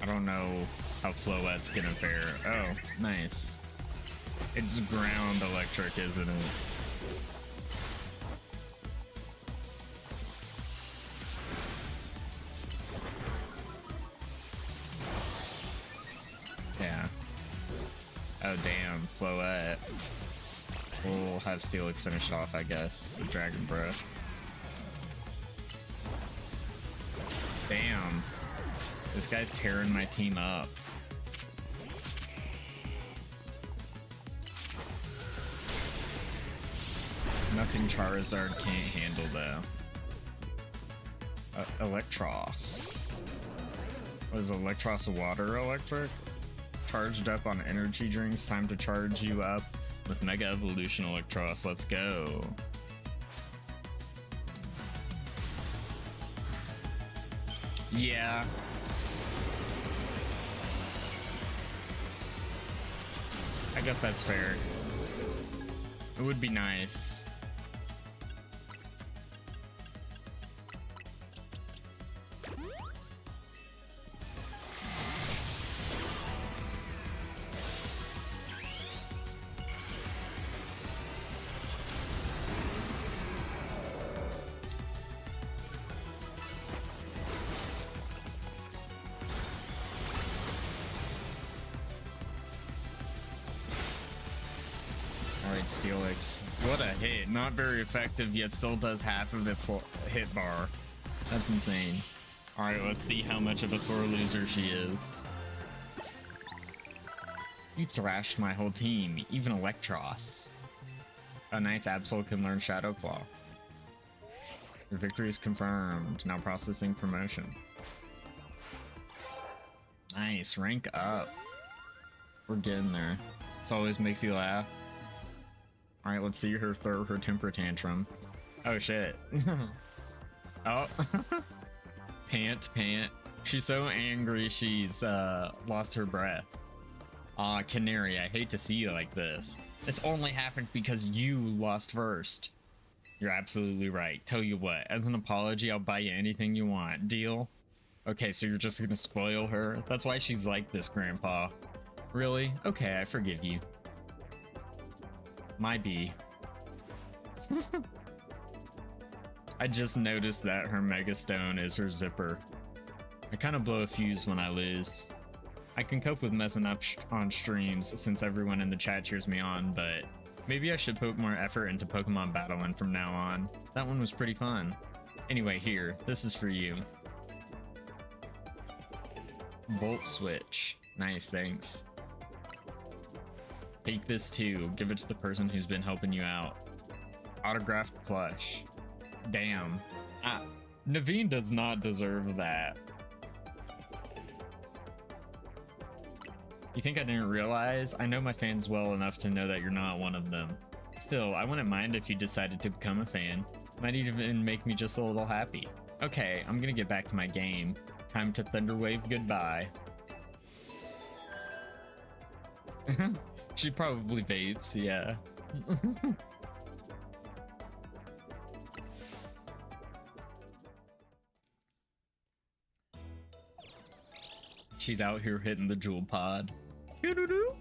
I don't know how Floette's gonna fare. Oh, nice. It's ground electric, isn't it? Yeah. Oh, damn, Floette. We'll have Steelix finish it off, I guess, with Dragon Breath. Damn. This guy's tearing my team up. Nothing Charizard can't handle, though. Electros. What is Electros water electric? Charged up on energy drinks. Time to charge you up with Mega Evolution Electros. Let's go. Yeah. I guess that's fair. It would be nice. Steelix. What a hit. Not very effective, yet still does half of its hit bar. That's insane. Alright, let's see how much of a sore loser she is. You thrashed my whole team, even Electros. A nice Absol can learn Shadow Claw. Your victory is confirmed. Now processing promotion. Nice, rank up. We're getting there. This always makes you laugh. Alright, let's see her throw her temper tantrum. Oh shit. Oh. Pant. She's so angry she's lost her breath. Aw, Canari, I hate to see you like this. It's only happened because you lost first. You're absolutely right. Tell you what, as an apology, I'll buy you anything you want. Deal? Okay, so you're just gonna spoil her? That's why she's like this, Grandpa. Really? Okay, I forgive you. My B. I just noticed that her Mega Stone is her zipper. I kind of blow a fuse when I lose. I can cope with messing up on streams since everyone in the chat cheers me on, but maybe I should put more effort into Pokemon battling from now on. That one was pretty fun. Anyway, here, this is for you. Volt Switch. Nice, thanks. Take this too. Give it to the person who's been helping you out. Autographed plush. Damn. Naveen does not deserve that. You think I didn't realize? I know my fans well enough to know that you're not one of them. Still, I wouldn't mind if you decided to become a fan. Might even make me just a little happy. Okay, I'm gonna get back to my game. Time to Thunderwave goodbye. She probably vapes, yeah. She's out here hitting the jewel pod. You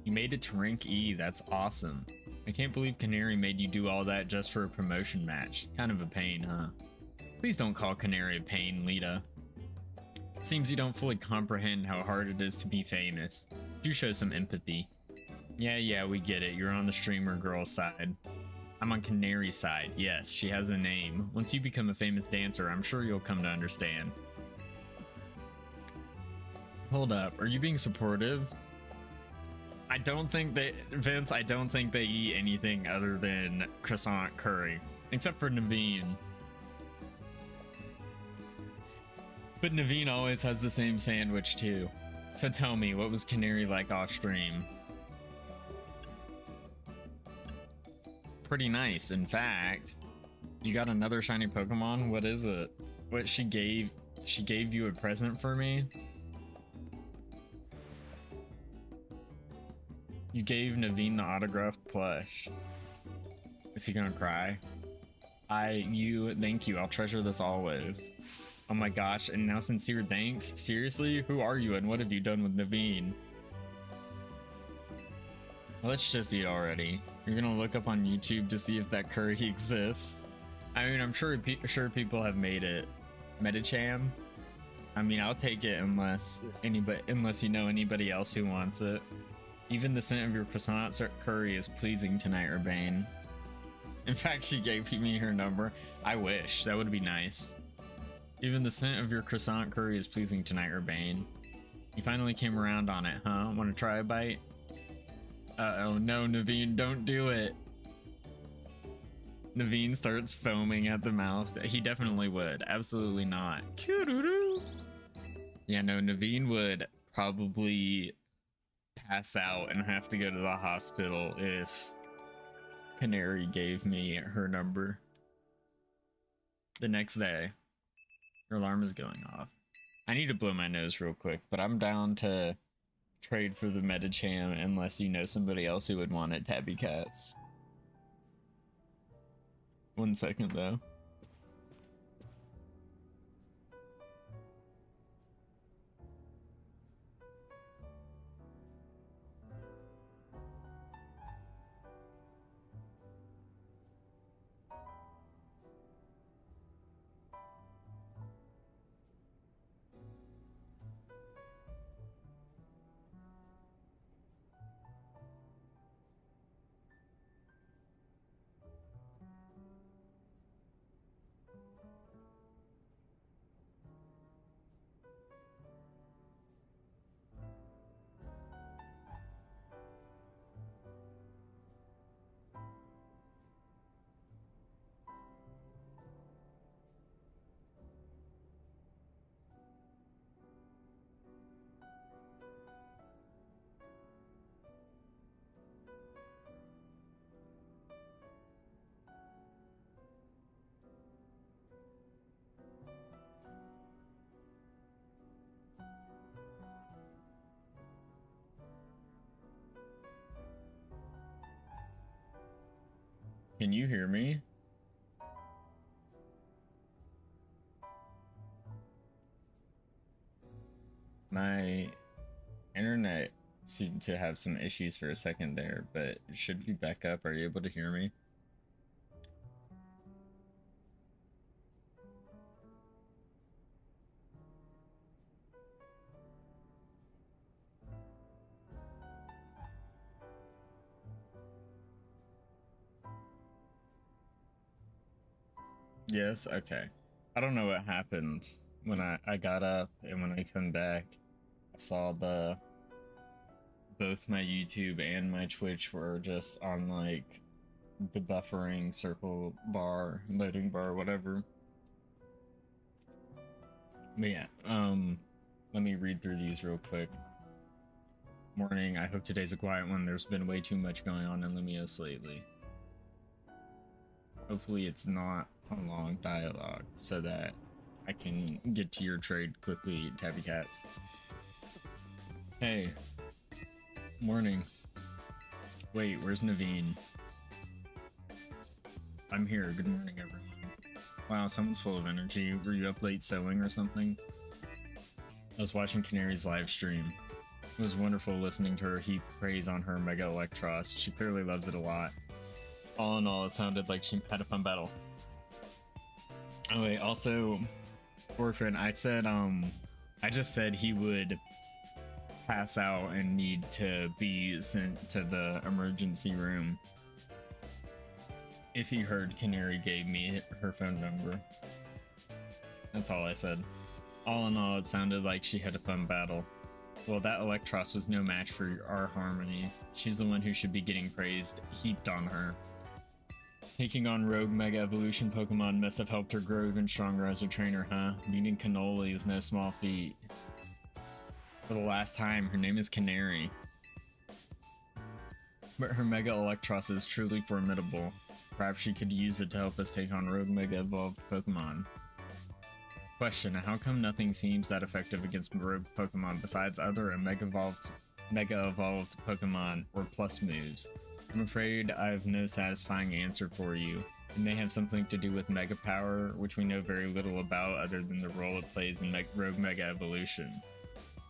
made it to rank E, that's awesome. I can't believe Canari made you do all that just for a promotion match. Kind of a pain, huh? Please don't call Canari a pain, Lita. It seems you don't fully comprehend how hard it is to be famous. Do show some empathy. Yeah, we get it. You're on the streamer girl side. I'm on Canari's side. Yes, she has a name. Once you become a famous dancer, I'm sure you'll come to understand. Hold up, are you being supportive? I don't think they, Vince, I don't think they eat anything other than croissant curry. Except for Naveen. But Naveen always has the same sandwich too. So tell me, what was Canari like off stream? Pretty nice. In fact, you got another shiny Pokemon? What is it? What she gave you a present for me? You gave Naveen the autographed plush. Is he gonna cry? Thank you. I'll treasure this always. Oh my gosh, and now sincere thanks? Seriously? Who are you and what have you done with Naveen? Let's just eat already. You're gonna look up on YouTube to see if that curry exists. I mean, I'm sure people have made it. Metacham? I mean, I'll take it unless you know anybody else who wants it. Even the scent of your croissant curry is pleasing tonight, Urbane. In fact, she gave me her number. I wish. That would be nice. Even the scent of your croissant curry is pleasing tonight, Urbane. You finally came around on it, huh? Want to try a bite? Uh-oh, no, Naveen, don't do it. Naveen starts foaming at the mouth. He definitely would. Absolutely not. Yeah, no, Naveen would probably pass out and have to go to the hospital if Canari gave me her number. The next day, her alarm is going off. I need to blow my nose real quick, but I'm down to trade for the Metacham unless you know somebody else who would want it, Tabby Cats. 1 second though. Can you hear me? My internet seemed to have some issues for a second there, but it should be back up. Are you able to hear me? Yes, okay. I don't know what happened when I got up, and when I come back, I saw both my YouTube and my Twitch were just on like the buffering circle bar, loading bar, whatever. But yeah, let me read through these real quick. Morning, I hope today's a quiet one. There's been way too much going on in Lumios lately. Hopefully it's not a long dialogue so that I can get to your trade quickly, Tabby Cats. Hey. Morning. Wait, where's Naveen? I'm here. Good morning, everyone. Wow, someone's full of energy. Were you up late sewing or something? I was watching Canari's live stream. It was wonderful listening to her heap praise on her Mega Electros. She clearly loves it a lot. All in all, it sounded like she had a fun battle. Oh wait, also, Orphan, I just said he would pass out and need to be sent to the emergency room if he heard Canari gave me her phone number. That's all I said. All in all, it sounded like she had a fun battle. Well, that Electros was no match for our Harmony. She's the one who should be getting praised, heaped on her. Taking on Rogue Mega Evolution Pokemon must have helped her grow even stronger as a trainer, huh? Beating Cannoli is no small feat. For the last time, her name is Canari. But her Mega Electros is truly formidable. Perhaps she could use it to help us take on Rogue Mega Evolved Pokemon. Question, how come nothing seems that effective against Rogue Pokemon besides other Mega Evolved Pokemon or Plus moves? I'm afraid I have no satisfying answer for you. It may have something to do with Mega Power, which we know very little about other than the role it plays in Rogue Mega Evolution.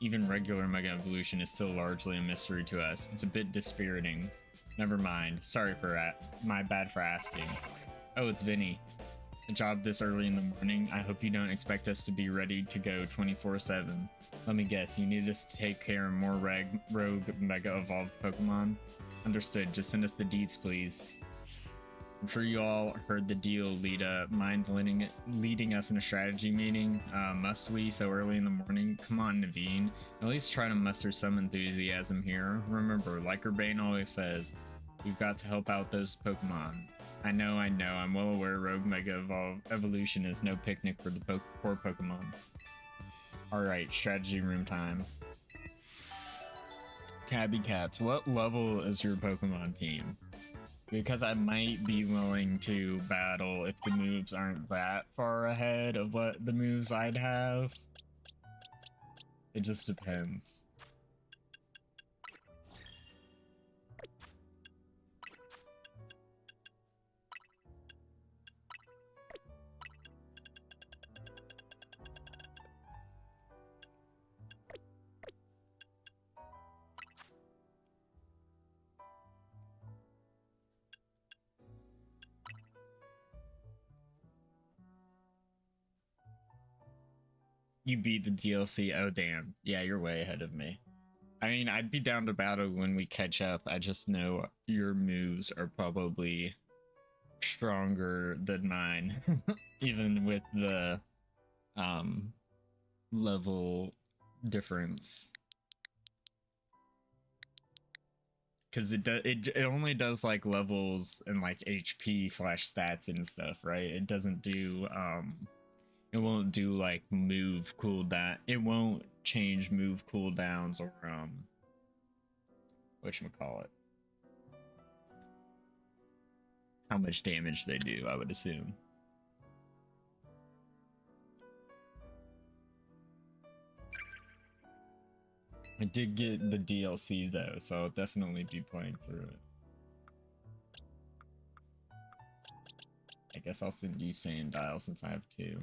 Even regular Mega Evolution is still largely a mystery to us. It's a bit dispiriting. Never mind. Sorry for my bad for asking. Oh, it's Vinny. A job this early in the morning? I hope you don't expect us to be ready to go 24/7. Let me guess, you need us to take care of more Rogue Mega Evolved Pokemon? Understood, just send us the deets, please. I'm sure you all heard the deal, Lita. Mind leading us in a strategy meeting? Must we so early in the morning? Come on, Naveen. At least try to muster some enthusiasm here. Remember, like Urbane always says, we've got to help out those Pokemon. I know, I'm well aware Rogue Mega Evolution is no picnic for the poor Pokemon. Alright, strategy room time. Tabby Cats, what level is your Pokemon team? Because I might be willing to battle if the moves aren't that far ahead of what the moves I'd have. It just depends. You beat the DLC? Oh damn. Yeah, you're way ahead of me. I mean, I'd be down to battle when we catch up. I just know your moves are probably stronger than mine. Even with the level difference. Because it only does like levels and like HP slash stats and stuff, right? It doesn't do it won't do like move cooldown. It won't change move cooldowns or whatchamacallit. How much damage they do, I would assume. I did get the DLC though, so I'll definitely be playing through it. I guess I'll send you Sandile since I have two.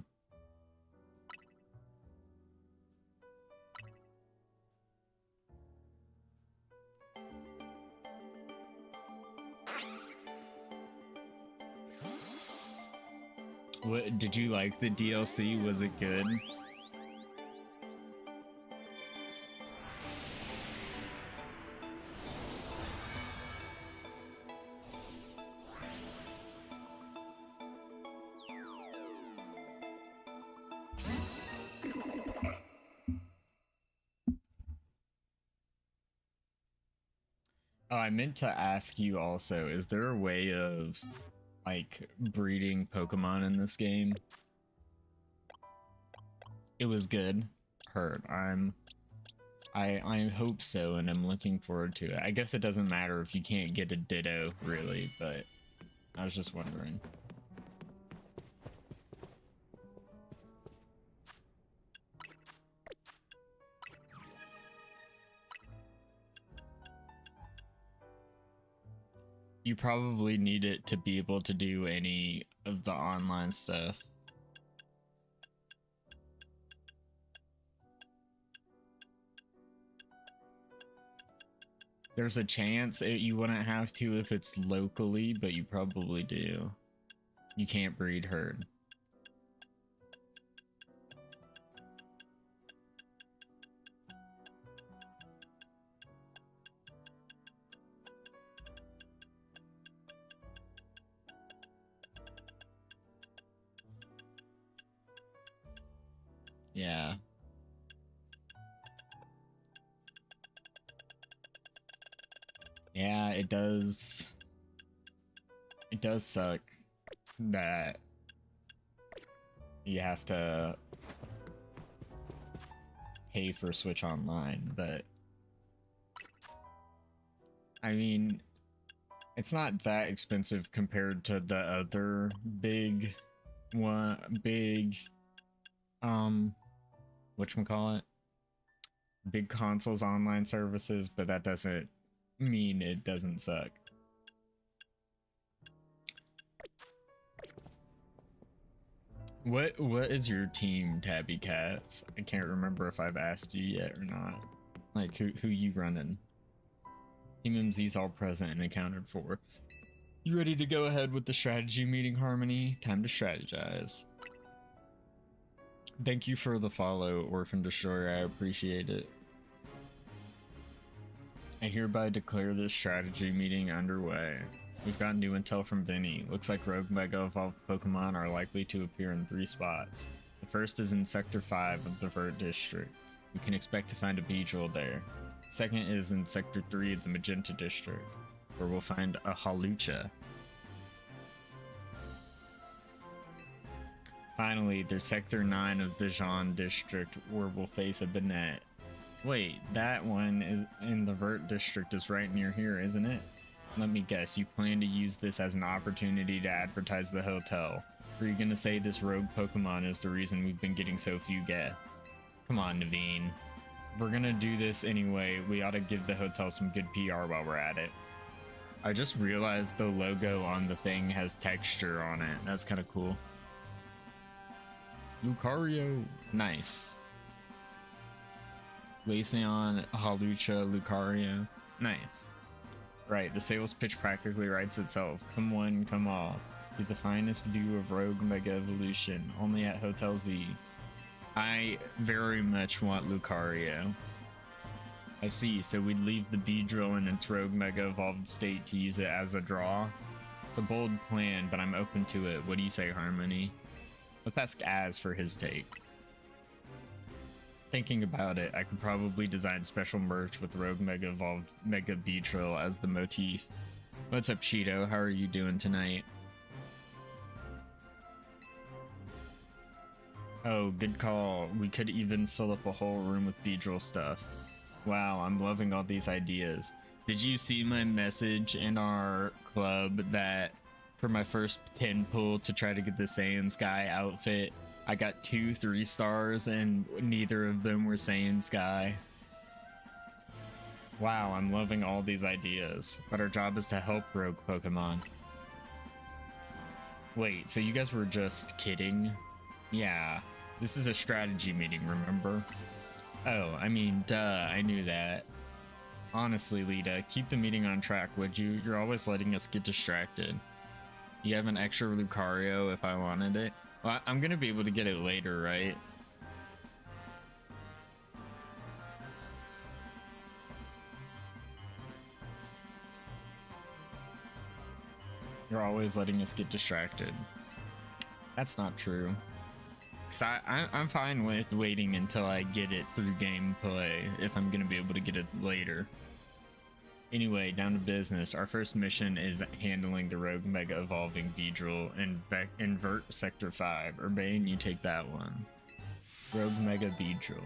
What did you like the DLC? Was it good? Oh, I meant to ask you also, is there a way of like breeding Pokemon in this game? It was good. Heard. I hope so, and I'm looking forward to it. I guess it doesn't matter if you can't get a Ditto, really, but I was just wondering. You probably need it to be able to do any of the online stuff. There's a chance you wouldn't have to if it's locally, but you probably do. You can't breed herd. Yeah. Yeah, it does. It does suck that you have to pay for Switch Online, but I mean, it's not that expensive compared to the other big whatchamacallit? Big consoles online services, but that doesn't mean it doesn't suck. What is your team, Tabby Cats? I can't remember if I've asked you yet or not. Like who you running? Team MZ's all present and accounted for. You ready to go ahead with the strategy meeting, Harmony? Time to strategize. Thank you for the follow, Orphan Destroyer. I appreciate it. I hereby declare this strategy meeting underway. We've got new intel from Vinny. Looks like rogue Mega Evolved Pokemon are likely to appear in 3 spots. The first is in Sector 5 of the Vert District. We can expect to find a Beedrill there. The second is in Sector 3 of the Magenta District, where we'll find a Hawlucha. Finally, there's Sector 9 of the Jean District, where we'll face a Banette. Wait, that one is in the Vert District is right near here, isn't it? Let me guess, you plan to use this as an opportunity to advertise the hotel. Or are you gonna say this rogue Pokemon is the reason we've been getting so few guests? Come on, Naveen. If we're gonna do this anyway, we ought to give the hotel some good PR while we're at it. I just realized the logo on the thing has texture on it. That's kind of cool. Lucario. Nice. Glaceon, Hawlucha, Lucario. Nice. Right, the sales pitch practically writes itself. Come one, come all. Be the finest view of Rogue Mega Evolution, only at Hotel Z. I very much want Lucario. I see, so we'd leave the Beedrill in its Rogue Mega Evolved state to use it as a draw? It's a bold plan, but I'm open to it. What do you say, Harmony? Let's ask Az for his take. Thinking about it, I could probably design special merch with Rogue Mega Evolved Mega Beedrill as the motif. What's up, Cheeto? How are you doing tonight? Oh, good call. We could even fill up a whole room with Beedrill stuff. Wow, I'm loving all these ideas. Did you see my message in our club that for my first 10 pull to try to get the Saiyan Sky outfit, I got 2 3-stars and neither of them were Saiyan Sky? Wow, I'm loving all these ideas, but our job is to help rogue Pokemon. Wait, so you guys were just kidding? Yeah, this is a strategy meeting, remember? Oh, I mean, duh, I knew that. Honestly, Lita, keep the meeting on track, would you? You're always letting us get distracted. You have an extra Lucario if I wanted it? Well, I'm gonna be able to get it later, right? You're always letting us get distracted. That's not true. Cause I'm fine with waiting until I get it through gameplay if I'm gonna be able to get it later. Anyway, down to business. Our first mission is handling the Rogue Mega Evolving Beedrill and invert Sector 5. Urbane, you take that one. Rogue Mega Beedrill.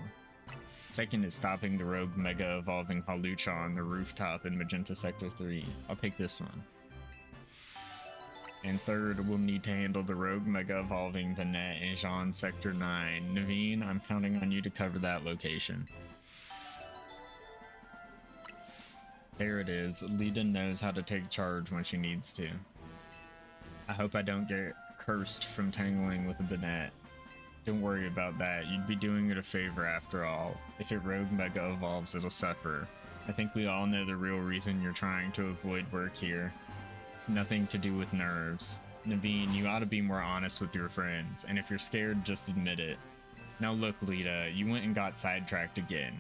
Second is stopping the Rogue Mega Evolving Hawlucha on the rooftop in Magenta Sector 3. I'll take this one. And third, we'll need to handle the Rogue Mega Evolving Banette in Jean Sector 9. Naveen, I'm counting on you to cover that location. There it is. Lita knows how to take charge when she needs to. I hope I don't get cursed from tangling with a Banette. Don't worry about that. You'd be doing it a favor after all. If it rogue mega evolves, it'll suffer. I think we all know the real reason you're trying to avoid work here. It's nothing to do with nerves. Naveen, you ought to be more honest with your friends, and if you're scared, just admit it. Now look, Lita, you went and got sidetracked again.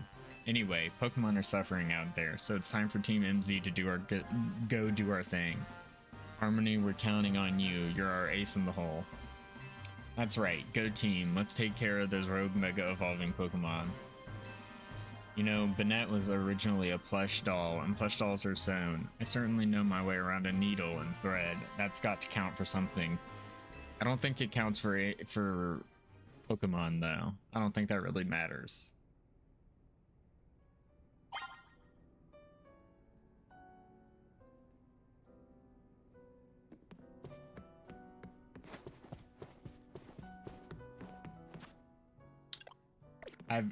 Anyway, Pokemon are suffering out there, so it's time for Team MZ to go do our thing. Harmony, we're counting on you. You're our ace in the hole. That's right, go team. Let's take care of those rogue mega evolving Pokemon. You know, Banette was originally a plush doll, and plush dolls are sewn. I certainly know my way around a needle and thread. That's got to count for something. I don't think it counts for Pokemon, though. I don't think that really matters.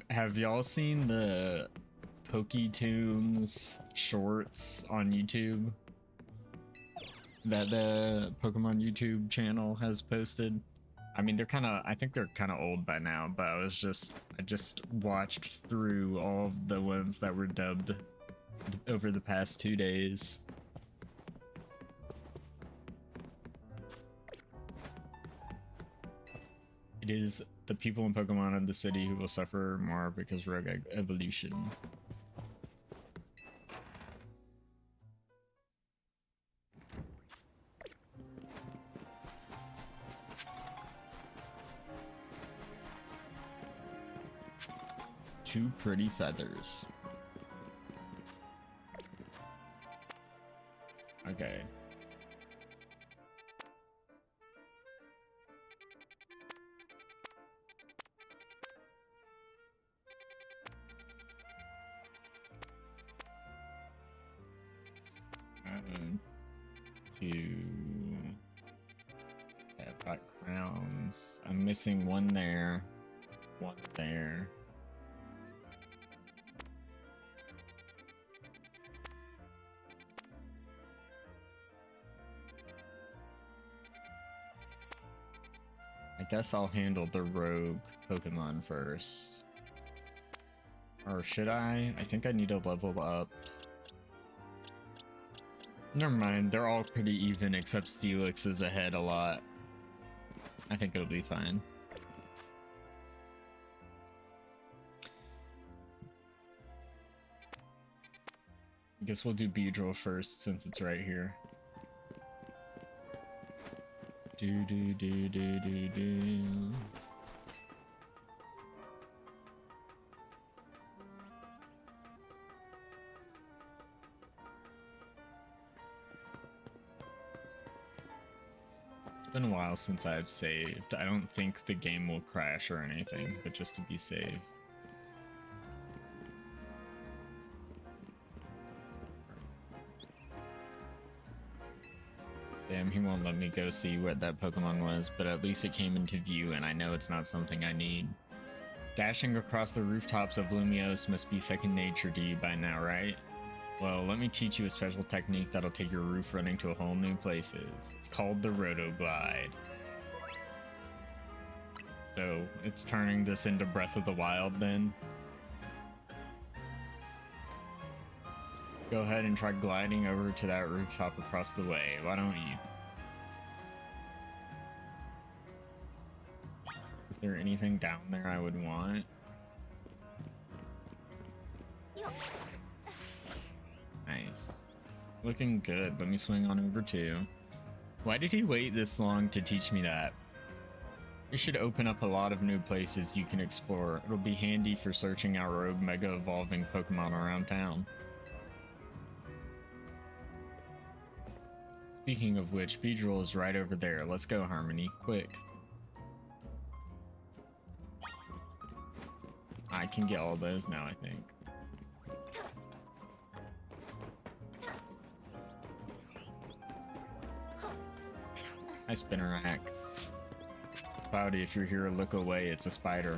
Have y'all seen the PokeTunes shorts on YouTube that the Pokemon YouTube channel has posted? I mean, I think they're kind of old by now, but I just watched through all of the ones that were dubbed over the past 2 days. It is the people in Pokemon in the city who will suffer more because rogue evolution. Two pretty feathers. Okay. Okay, I've got crowns. I'm missing one there, one there. I guess I'll handle the rogue Pokemon first. Or should I? I think I need to level up. Never mind, they're all pretty even except Steelix is ahead a lot. I think it'll be fine. I guess we'll do Beedrill first since it's right here. Do do do do do do. It's been a while since I've saved. I don't think the game will crash or anything, but just to be safe. Damn, he won't let me go see what that Pokemon was, but at least it came into view and I know it's not something I need. Dashing across the rooftops of Lumiose must be second nature to you by now, right? Well, let me teach you a special technique that'll take your roof running to a whole new places. It's called the Rotoglide. So, it's turning this into Breath of the Wild then? Go ahead and try gliding over to that rooftop across the way. Why don't you? Is there anything down there I would want? Nice. Looking good. Let me swing on over too. Why did he wait this long to teach me that? It should open up a lot of new places you can explore. It'll be handy for searching out rogue mega evolving Pokemon around town. Speaking of which, Beedrill is right over there. Let's go, Harmony. Quick. I can get all those now, I think. Hi, Spinnerack. Cloudy, if you're here, look away. It's a spider.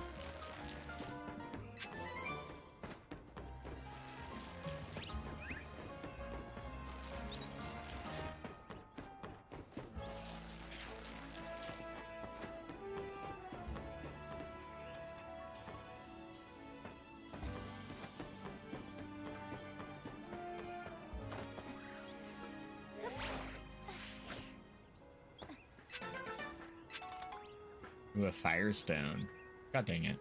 Ooh, a firestone. God dang it.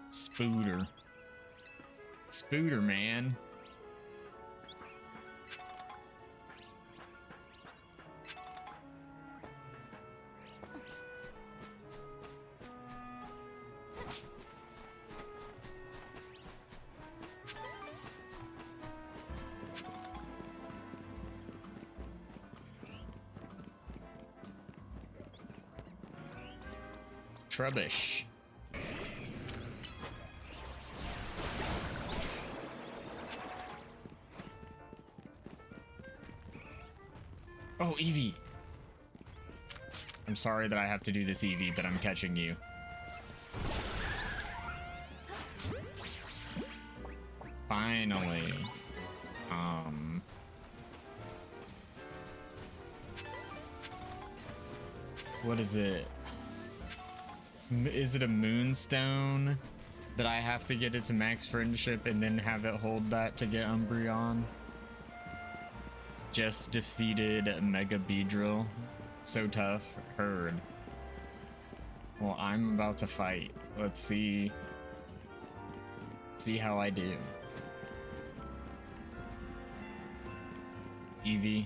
Spooter. Spooter, man. Trubbish. Oh, Eevee. I'm sorry that I have to do this, Eevee, but I'm catching you. Finally. What is it? Is it a moonstone that I have to get it to max friendship and then have it hold that to get Umbreon? Just defeated Mega Beedrill. So tough. Heard. Well, I'm about to fight. Let's see. See how I do. Eevee.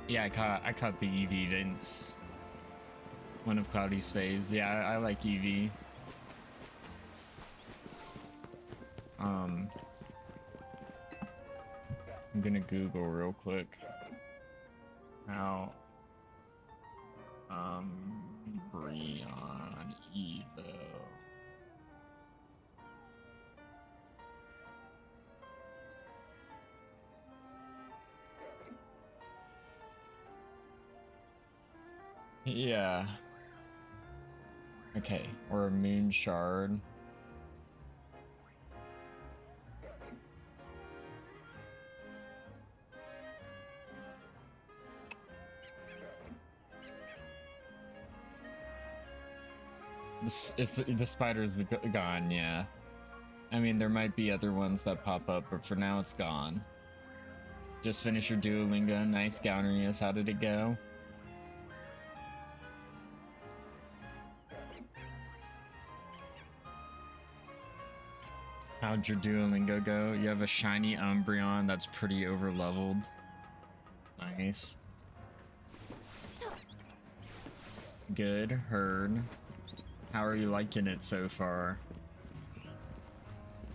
Yeah, I caught the Eevee, Vince. One of Cloudy's faves. Yeah, I like Eevee. I'm gonna Google real quick how Umbreon Evo. Yeah. Okay, or a moon shard. This is the spider's gone, yeah. I mean, there might be other ones that pop up, but for now it's gone. Just finished your Duolingo. Nice, Gaunarius. How did it go? How'd your Duolingo go? You have a shiny Umbreon that's pretty overleveled. Nice. Good, heard. How are you liking it so far?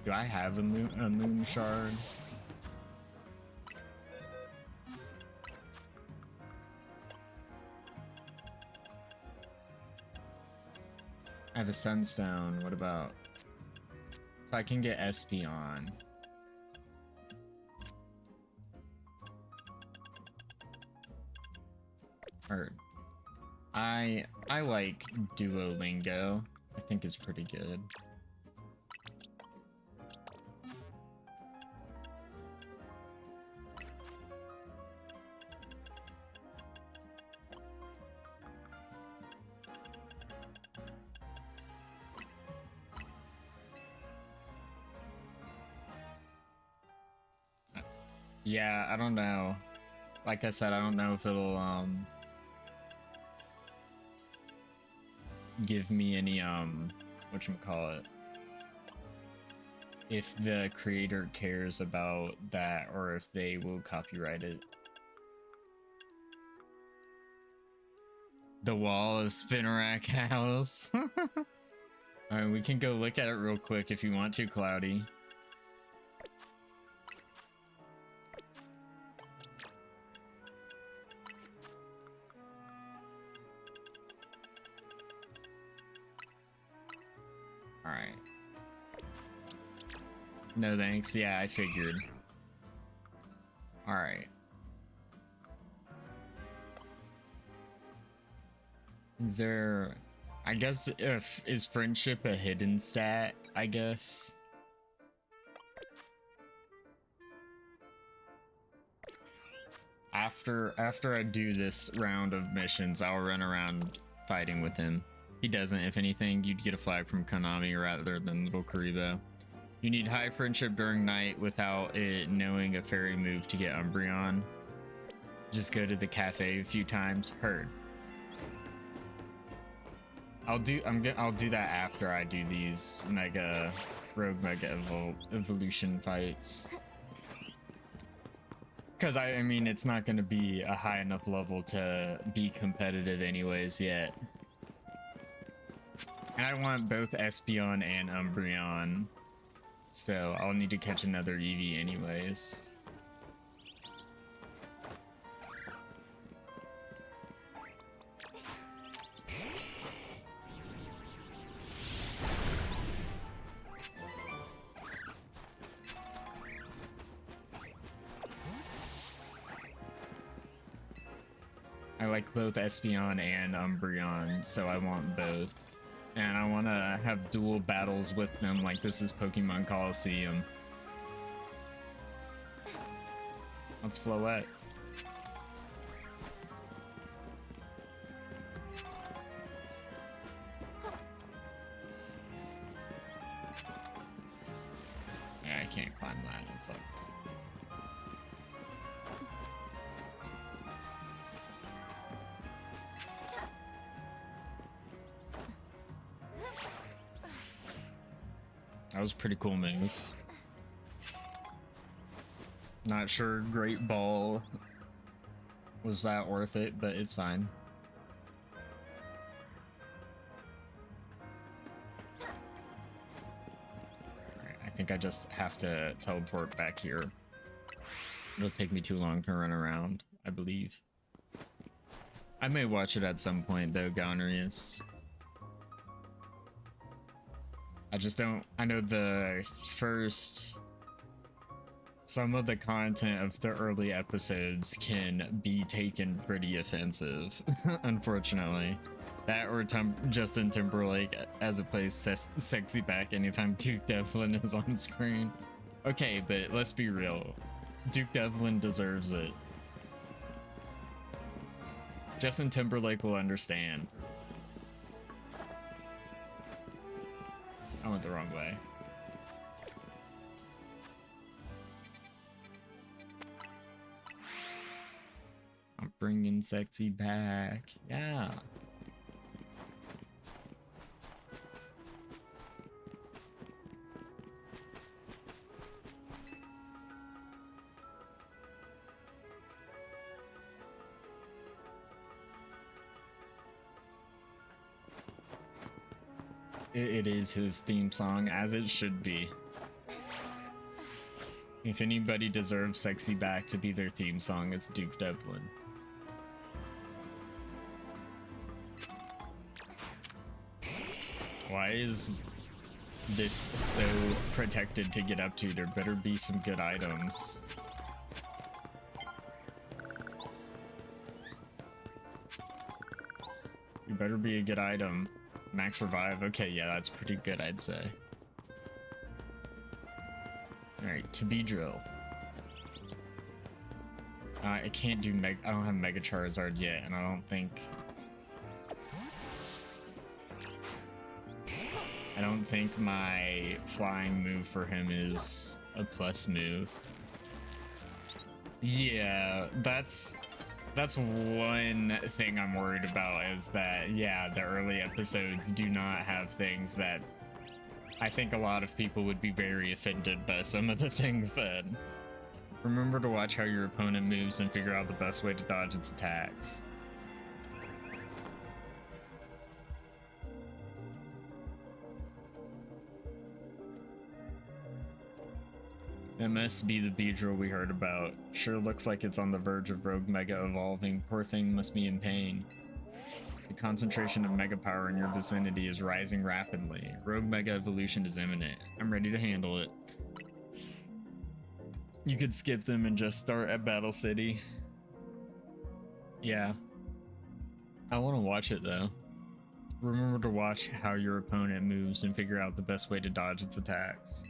Do I have a moon shard? I have a sunstone. What about? So I can get Espeon. Heard. I like Duolingo. I think it's pretty good. Yeah, I don't know. Like I said, I don't know if it'll give me any whatchamacallit, if the creator cares about that or if they will copyright it. The wall of Spinnerack House. Alright, we can go look at it real quick if you want to, Cloudy. Alright. No thanks. Yeah, I figured. Alright. Is there... I guess is friendship a hidden stat, I guess? After I do this round of missions, I'll run around fighting with him. He doesn't. If anything, you'd get a flag from Canari rather than Little Karibo. You need high friendship during night without it knowing a fairy move to get Umbreon. Just go to the cafe a few times. Heard. I'll do that after I do these rogue mega evolution fights. Because I mean, it's not going to be a high enough level to be competitive anyways yet. And I want both Espeon and Umbreon, so I'll need to catch another Eevee anyways. I like both Espeon and Umbreon, so I want both. And I want to have dual battles with them like this is Pokemon Coliseum. Let's Floette. Yeah, I can't climb that, it sucks. That was a pretty cool move. Not sure Great Ball was that worth it, but it's fine. Alright, I think I just have to teleport back here. It'll take me too long to run around, I believe. I may watch it at some point though, Gonarius. I just don't, I know some of the content of the early episodes can be taken pretty offensive, unfortunately. That or Justin Timberlake as it plays sexy back anytime Duke Devlin is on screen. Okay, but let's be real. Duke Devlin deserves it. Justin Timberlake will understand. I went the wrong way. I'm bringing sexy back. Yeah. It is his theme song, as it should be. If anybody deserves Sexy Back to be their theme song, it's Duke Devlin. Why is this so protected to get up to? There better be some good items. You better be a good item. Max Revive, okay, yeah, that's pretty good, I'd say. Alright, to be drill. I can't do I don't have Mega Charizard yet, and I don't think my flying move for him is a plus move. Yeah, that's one thing I'm worried about, is that, yeah, the early episodes do not have things that I think a lot of people would be very offended by some of the things said. Remember to watch how your opponent moves and figure out the best way to dodge its attacks. It must be the Beedrill we heard about. Sure looks like it's on the verge of Rogue Mega evolving. Poor thing must be in pain. The concentration of Mega power in your vicinity is rising rapidly. Rogue Mega evolution is imminent. I'm ready to handle it. You could skip them and just start at Battle City. Yeah. I want to watch it though. Remember to watch how your opponent moves and figure out the best way to dodge its attacks.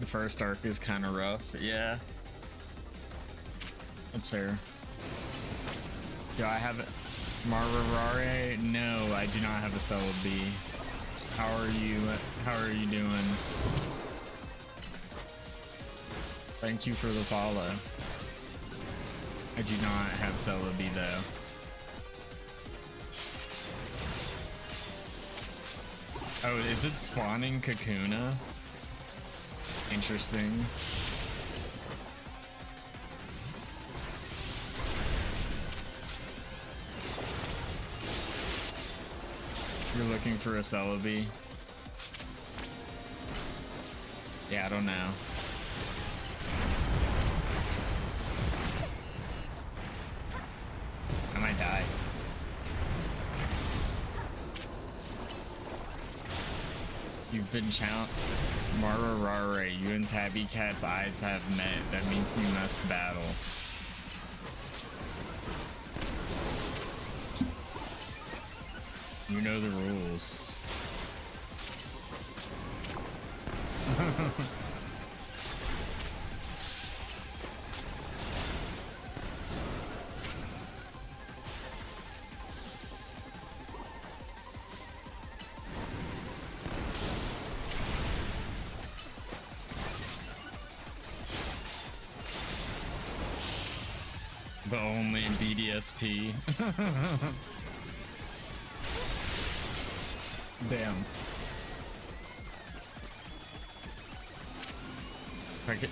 The first arc is kind of rough. Yeah, that's fair. Do I have Mararare? No, I do not have a Celebi. How are you? How are you doing? Thank you for the follow. I do not have Celebi though. Oh, is it spawning Kakuna? Interesting. You're looking for a Celebi? Yeah, I don't know. I might die. You've been challenged. Mararare, you and Tabby Cat's eyes have met. That means you must battle. You know the rules. But only in BDSP. Damn.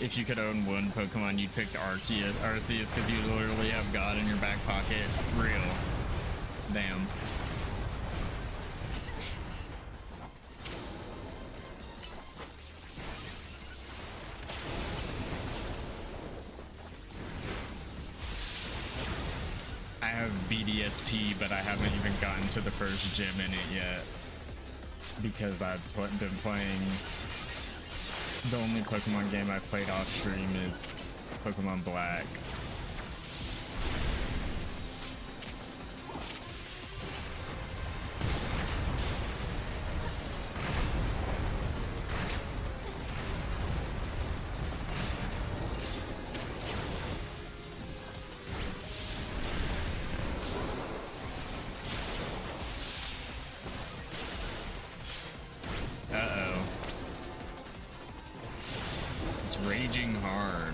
If you could own one Pokemon, you'd pick Arceus because you literally have God in your back pocket. Real. Damn. I have BDSP, but I haven't even gotten to the first gym in it yet. Because I've been playing... The only Pokemon game I've played off stream is Pokemon Black. Raging hard.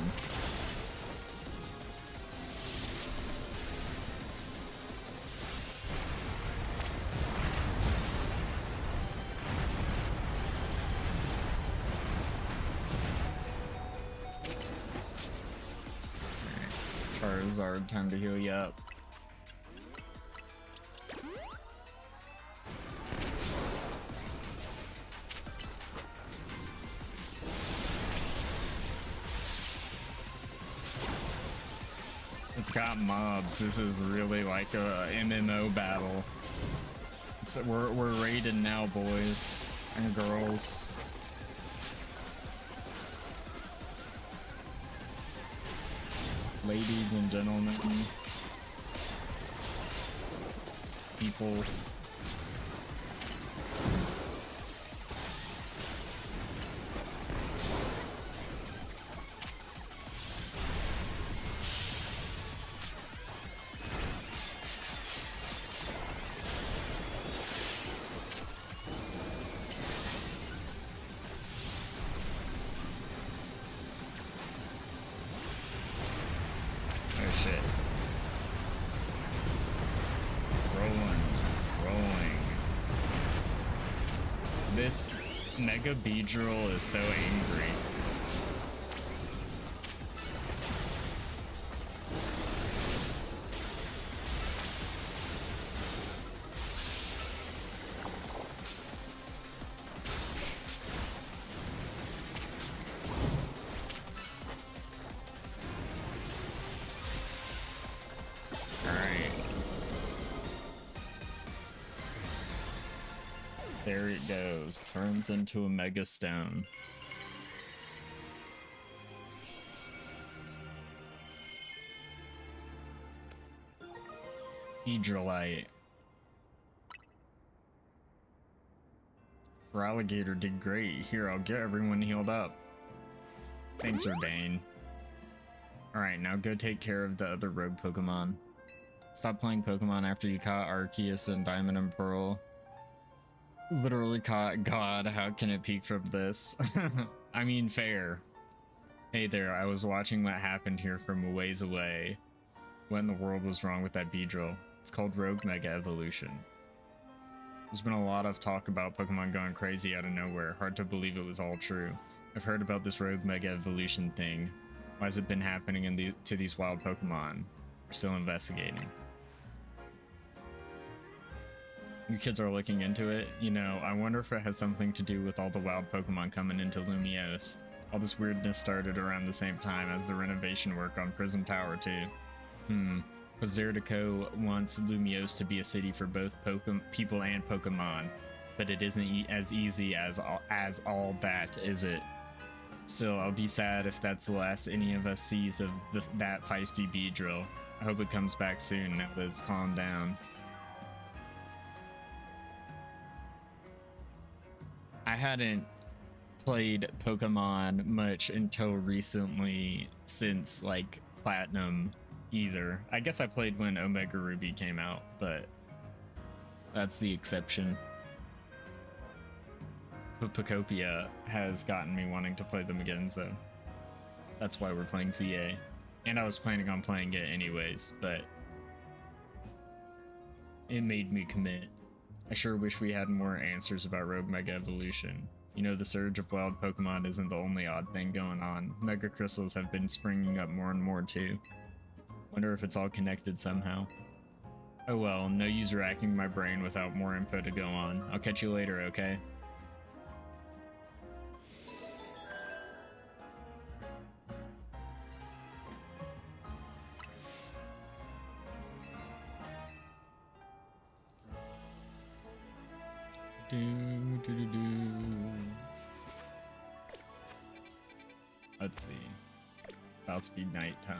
Charizard, time to heal you up. It's got mobs. This is really like a MMO battle. So we're raiding now, boys and girls. Ladies and gentlemen. People. This Mega Beedrill is so angry. There it goes. Turns into a Mega Stone. Hedrolite. For Alligator did great. Here, I'll get everyone healed up. Thanks, Urbane. Alright, now go take care of the other rogue Pokemon. Stop playing Pokemon after you caught Arceus and Diamond and Pearl. Literally caught God, how can it peak from this? I mean, fair. Hey there, I was watching what happened here from a ways away. What in the world was wrong with that Beedrill? It's called Rogue Mega Evolution. There's been a lot of talk about Pokemon going crazy out of nowhere. Hard to believe it was all true. I've heard about this Rogue Mega Evolution thing. Why has it been happening to these wild Pokemon? We're still investigating. You kids are looking into it? You know, I wonder if it has something to do with all the wild Pokemon coming into Lumiose. All this weirdness started around the same time as the renovation work on Prism Tower too. Zertico wants Lumiose to be a city for both people and Pokemon, but it isn't as easy as all that, is it? Still, I'll be sad if that's the last any of us sees of that feisty Beedrill. I hope it comes back soon now that it's calmed down. I hadn't played Pokemon much until recently, since like Platinum either. I guess I played when Omega Ruby came out, but that's the exception. But Pokopia has gotten me wanting to play them again, so that's why we're playing ZA. And I was planning on playing it anyways, but it made me commit. I sure wish we had more answers about Rogue Mega Evolution. You know, the surge of wild Pokemon isn't the only odd thing going on. Mega Crystals have been springing up more and more too. Wonder if it's all connected somehow. Oh well, no use racking my brain without more info to go on. I'll catch you later, okay? Let's see. It's about to be nighttime.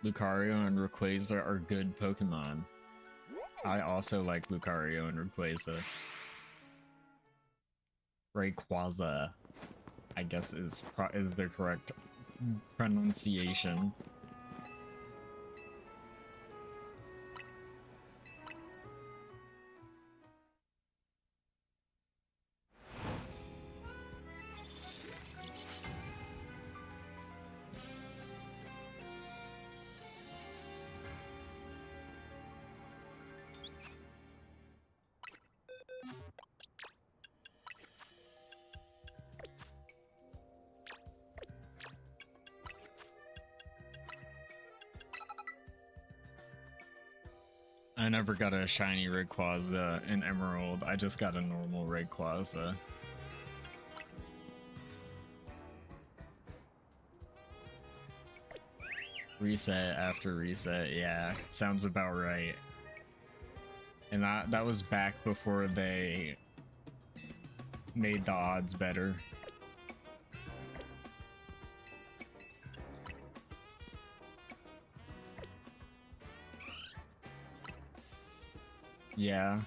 Lucario and Rayquaza are good Pokemon. I also like Lucario and Rayquaza. Rayquaza, I guess is the correct pronunciation. I never got a shiny Rayquaza in Emerald. I just got a normal Rayquaza. Reset after reset, yeah, sounds about right. And that was back before they made the odds better. Yeah.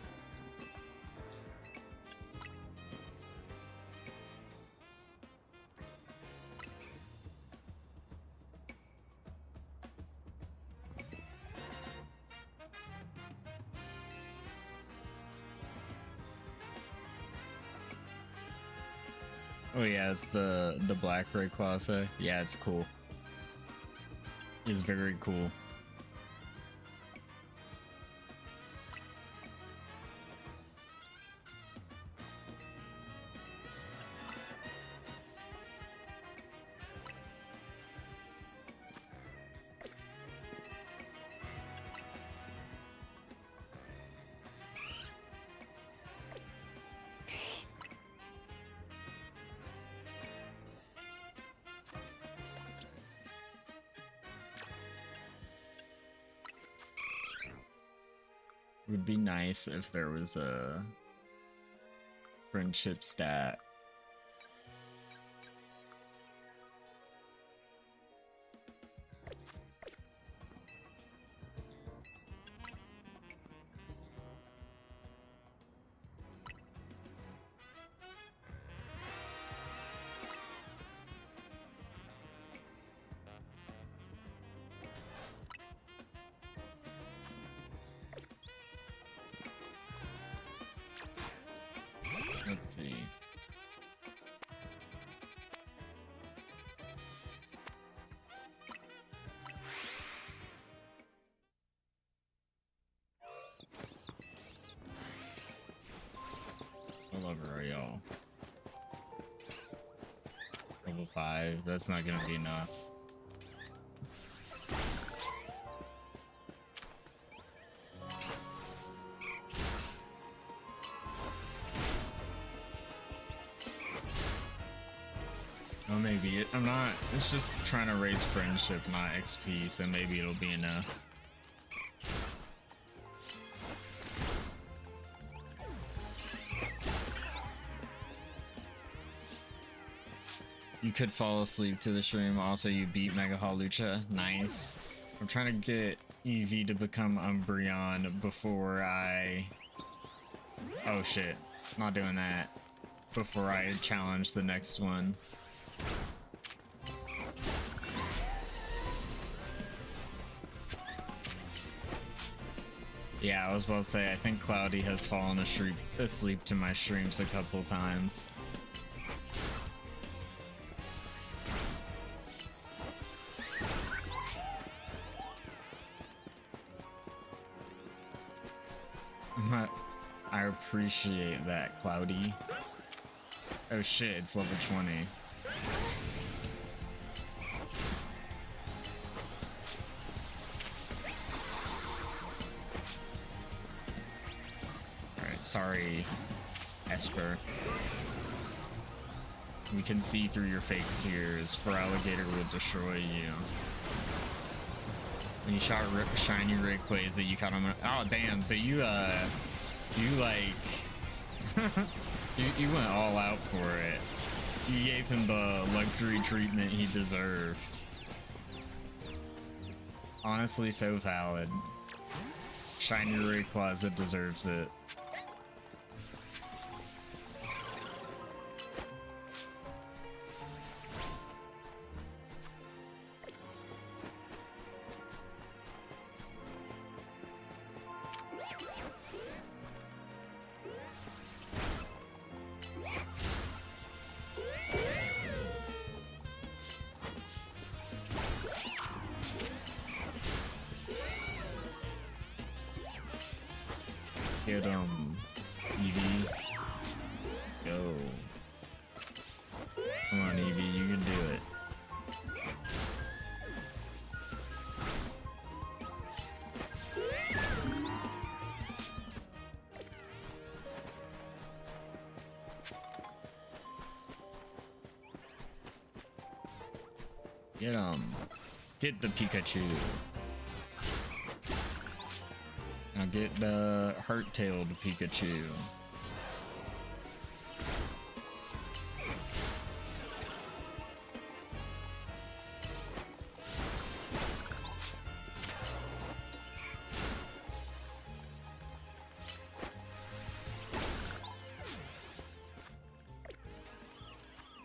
Oh yeah, it's the black Rayquaza. Yeah, it's cool. It's very cool. Would be nice if there was a friendship stat. Let's see. What level are y'all? Level 5. That's not gonna be enough. Oh, maybe I'm not. It's just trying to raise friendship, not XP, so maybe it'll be enough. You could fall asleep to the stream. Also, you beat Mega Halucha. Nice. I'm trying to get Eevee to become Umbreon before I... Oh shit. Not doing that. Before I challenge the next one. Yeah, I was about to say, I think Cloudy has fallen asleep to my streams a couple times. I appreciate that, Cloudy. Oh shit, it's level 20. Alright, sorry, Esper. We can see through your fake tears. Feraligatr will destroy you. When you shot Shiny Rayquaza, you caught him. Oh damn! So you like, you went all out for it. You gave him the luxury treatment he deserved. Honestly, so valid. Shiny Rayquaza deserves it. Get Eevee. Let's go. Come on, Eevee, you can do it. Get Get the Pikachu. Now get the hurt-tailed Pikachu.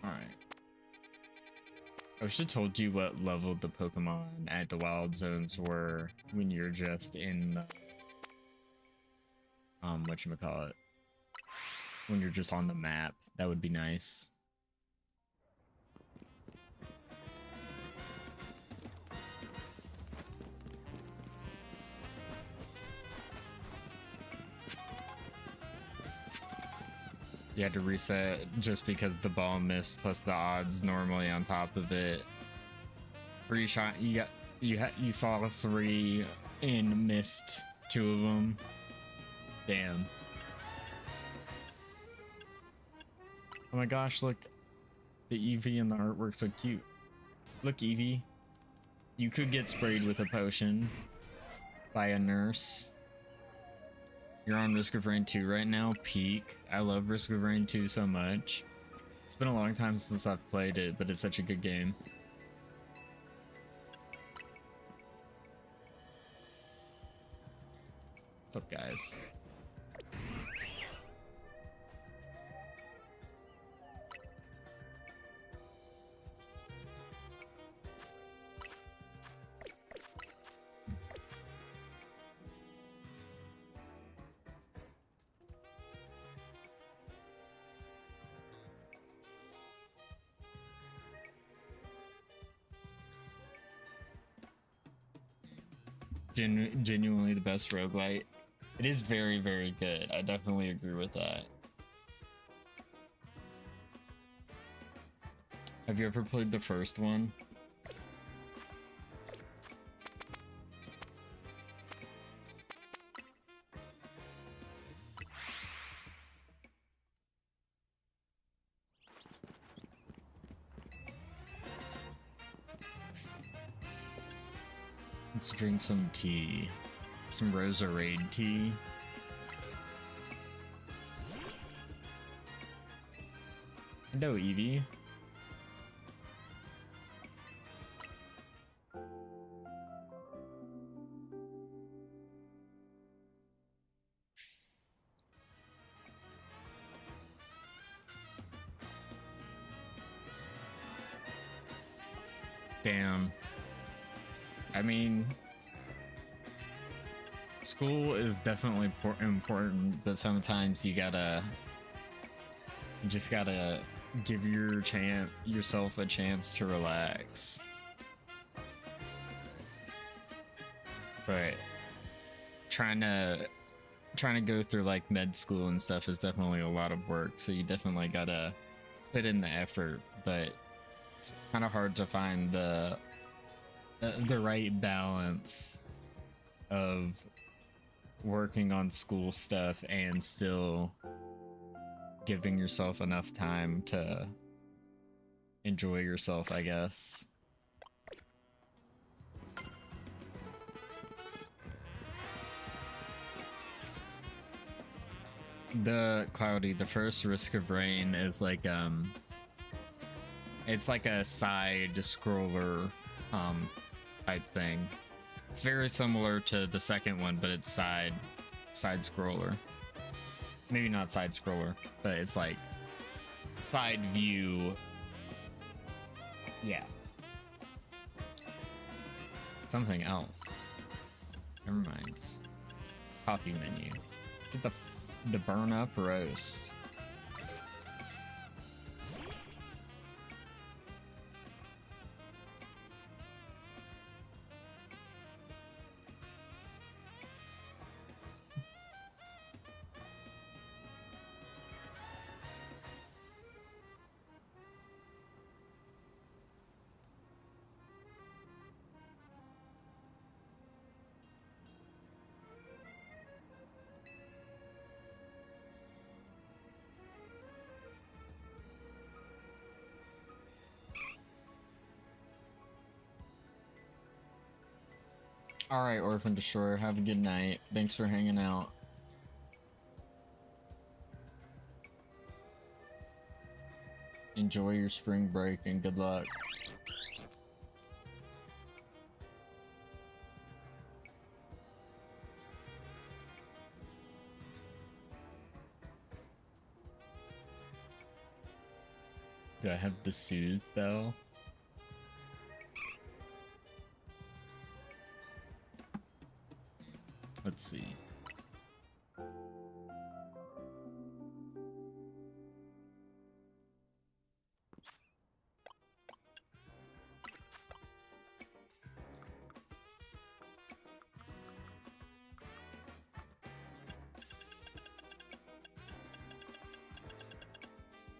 Alright. I should have told you what level the Pokemon at the Wild Zones were when you're just in the whatchamacallit, when you're just on the map. That would be nice. You had to reset just because the ball missed, plus the odds normally on top of it. Free shot, you saw 3 and missed 2 of them. Damn. Oh my gosh, look. The Eevee and the artwork's so cute. Look, Eevee. You could get sprayed with a potion by a nurse. You're on Risk of Rain 2 right now. Peak. I love Risk of Rain 2 so much. It's been a long time since I've played it, but it's such a good game. What's up, guys? genuinely the best roguelite. It is very, very good. I definitely agree with that. Have you ever played the first one? Let's drink some tea. Some Roserade tea. Hello, Evie. Damn. I mean, school is definitely important, but sometimes you just gotta give yourself a chance to relax. But trying to go through like med school and stuff is definitely a lot of work, so you definitely gotta put in the effort, but it's kind of hard to find the right balance of working on school stuff and still giving yourself enough time to enjoy yourself, I guess. The first Risk of Rain is like it's like a side scroller type thing. It's very similar to the second one, but it's side scroller. Maybe not side scroller, but it's like side view. Yeah. Something else. Never mind. Coffee menu. Get the burn up roast. Alright, Orphan Destroyer, have a good night. Thanks for hanging out. Enjoy your spring break and good luck. Do I have the soothe bell? Let's see.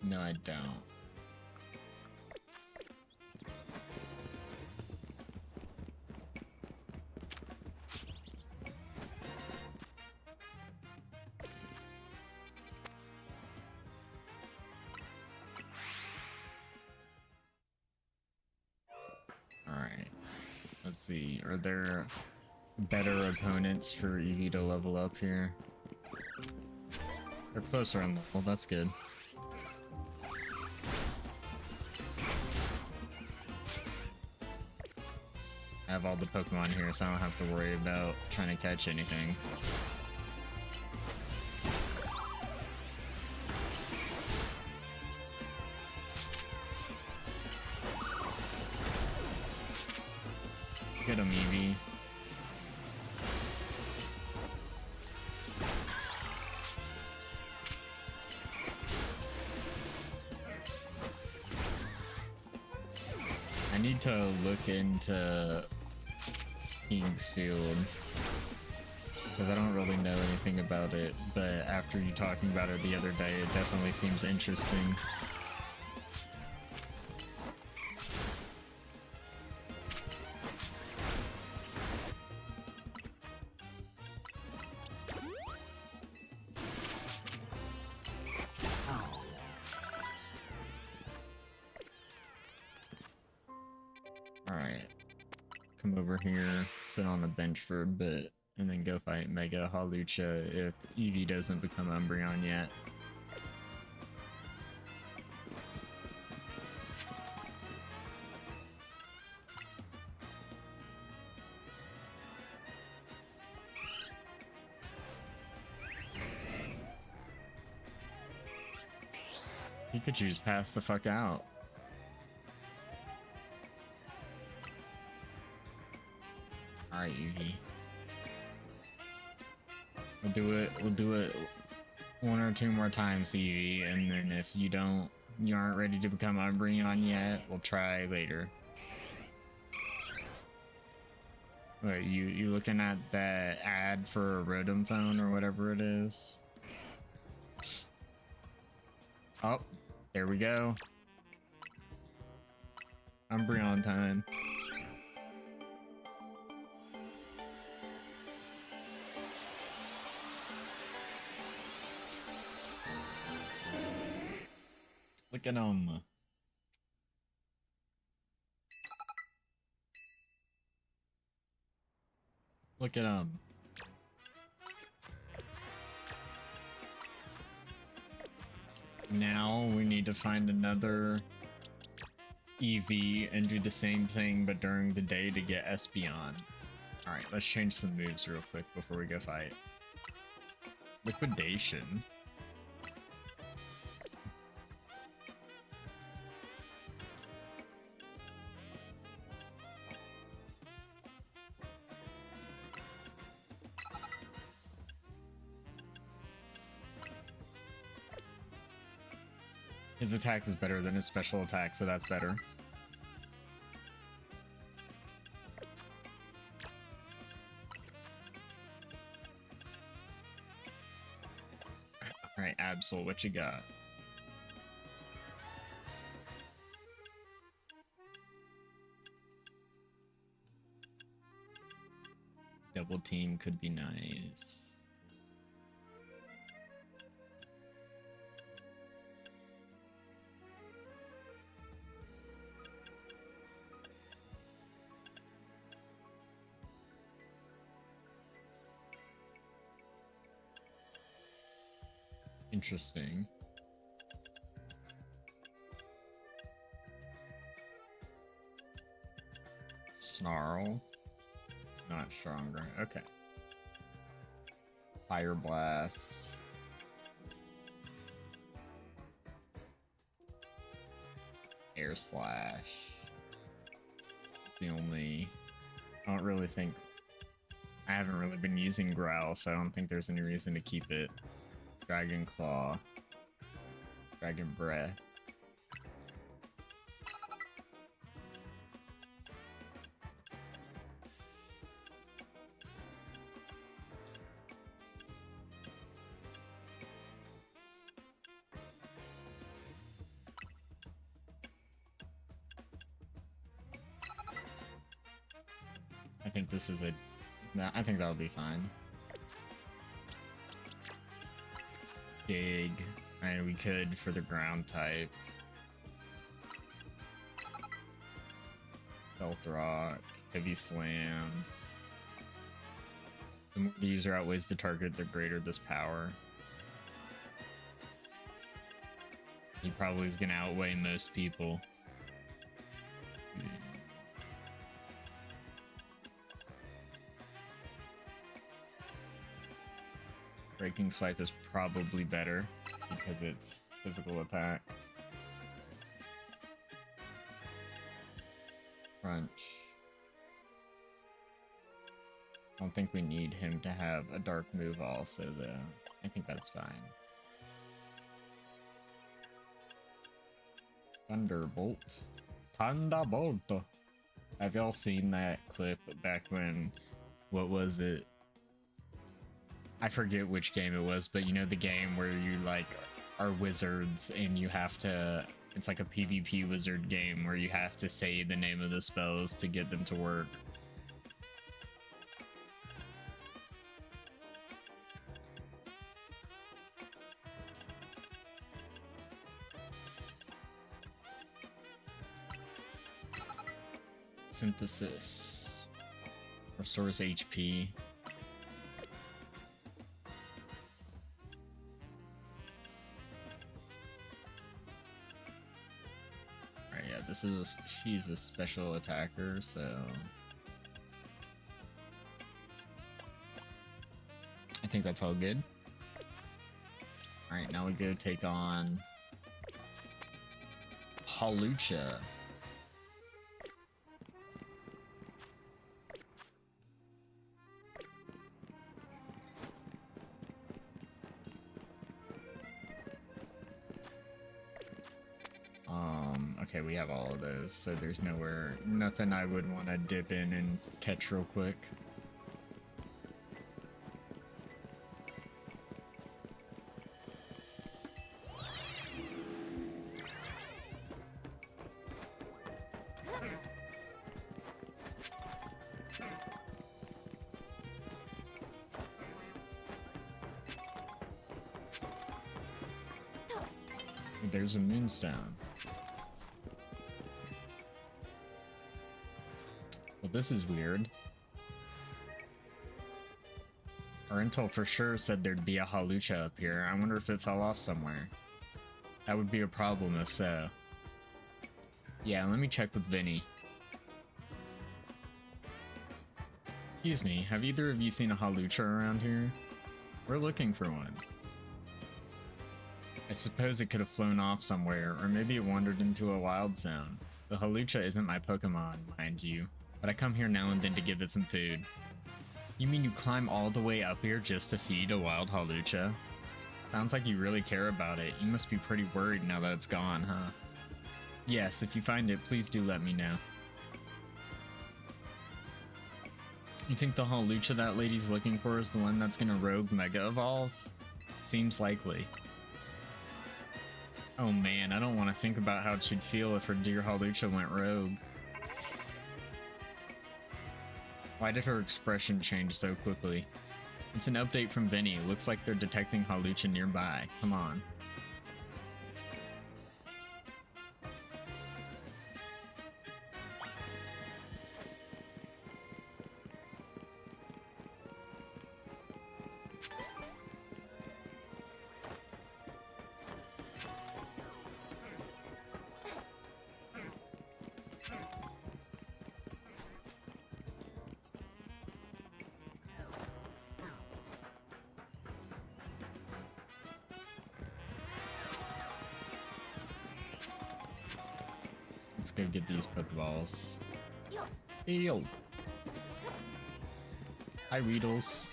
No, I don't. Let's see, are there better opponents for Eevee to level up here? They're closer on level, that's good. I have all the Pokemon here, so I don't have to worry about trying to catch anything. Get him, Eevee. I need to look into Kingsfield. Because I don't really know anything about it, but after you talking about it the other day, it definitely seems interesting. Alright. Come over here, sit on a bench for a bit, and then go fight Mega Halucha if Eevee doesn't become Umbreon yet. Pikachu's passed the fuck out. Alright, Eevee. We'll do it one or two more times, Eevee, and then if you aren't ready to become Umbreon yet, we'll try later. Wait, you looking at that ad for a Rotom phone or whatever it is? Oh, there we go. Umbreon time. Look at him. Look at him. Now we need to find another EV and do the same thing but during the day to get Espeon. Alright, let's change some moves real quick before we go fight. Liquidation. His attack is better than his special attack, so that's better. Alright, Absol, what you got? Double team could be nice. Interesting. Snarl. Not stronger. Okay. Fire Blast. Air Slash. The only... I don't really think... I haven't really been using Growl, so I don't think there's any reason to keep it. Dragon Claw. Dragon Breath. I think this is a... No, I think that'll be fine. Dig. Alright, we could for the ground type. Stealth Rock. Heavy Slam. The more the user outweighs the target, the greater this power. He probably is going to outweigh most people. Breaking Swipe is probably better because it's physical attack. Crunch. I don't think we need him to have a dark move also though. I think that's fine. Thunderbolt. Thunderbolt. Have y'all seen that clip back when, what was it? I forget which game it was, but you know the game where you like are wizards and you have to, it's like a PvP wizard game where you have to say the name of the spells to get them to work. Synthesis. Restores HP. Alright, yeah, this is she's a special attacker, so I think that's all good. Alright, now we go take on Halucha. Okay, we have all of those, so there's nothing I would want to dip in and catch real quick. There's a moonstone. Well, this is weird. Our intel for sure said there'd be a Halucha up here. I wonder if it fell off somewhere. That would be a problem if so. Yeah, let me check with Vinny. Excuse me, have either of you seen a Halucha around here? We're looking for one. I suppose it could have flown off somewhere, or maybe it wandered into a wild zone. The Halucha isn't my Pokemon, mind you, but I come here now and then to give it some food. You mean you climb all the way up here just to feed a wild Halucha? Sounds like you really care about it. You must be pretty worried now that it's gone, huh? Yes, if you find it, please do let me know. You think the Halucha that lady's looking for is the one that's gonna rogue Mega Evolve? Seems likely. Oh man, I don't want to think about how she'd feel if her dear Halucha went rogue. Why did her expression change so quickly? It's an update from Vinny. Looks like they're detecting Halucha nearby. Come on. Let's go get these Pokeballs. Yo. Hi, Weedles.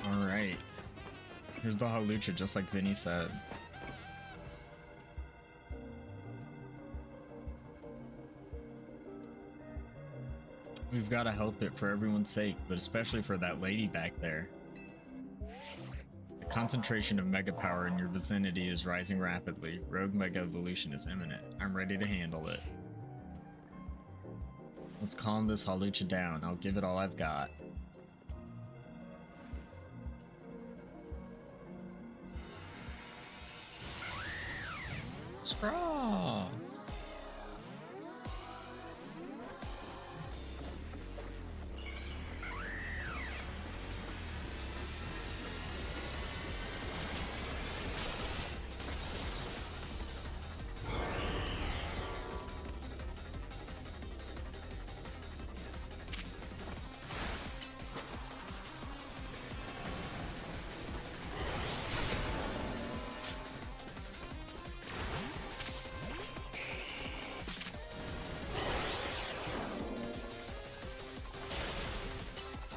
All right. Here's the Halucha, just like Vinny said. We've got to help it for everyone's sake, but especially for that lady back there. The concentration of Mega Power in your vicinity is rising rapidly. Rogue Mega Evolution is imminent. I'm ready to handle it. Let's calm this Halucha down. I'll give it all I've got. Straw!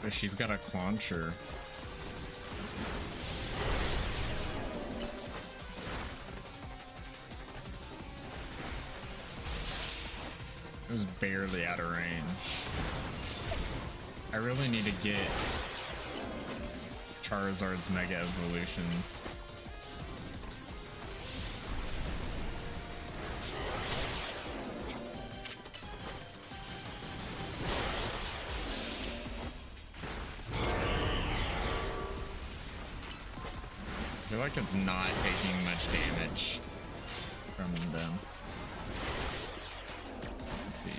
But she's got a clauncher. It was barely out of range. I really need to get Charizard's Mega Evolutions. I feel like it's not taking much damage from them. Let's see.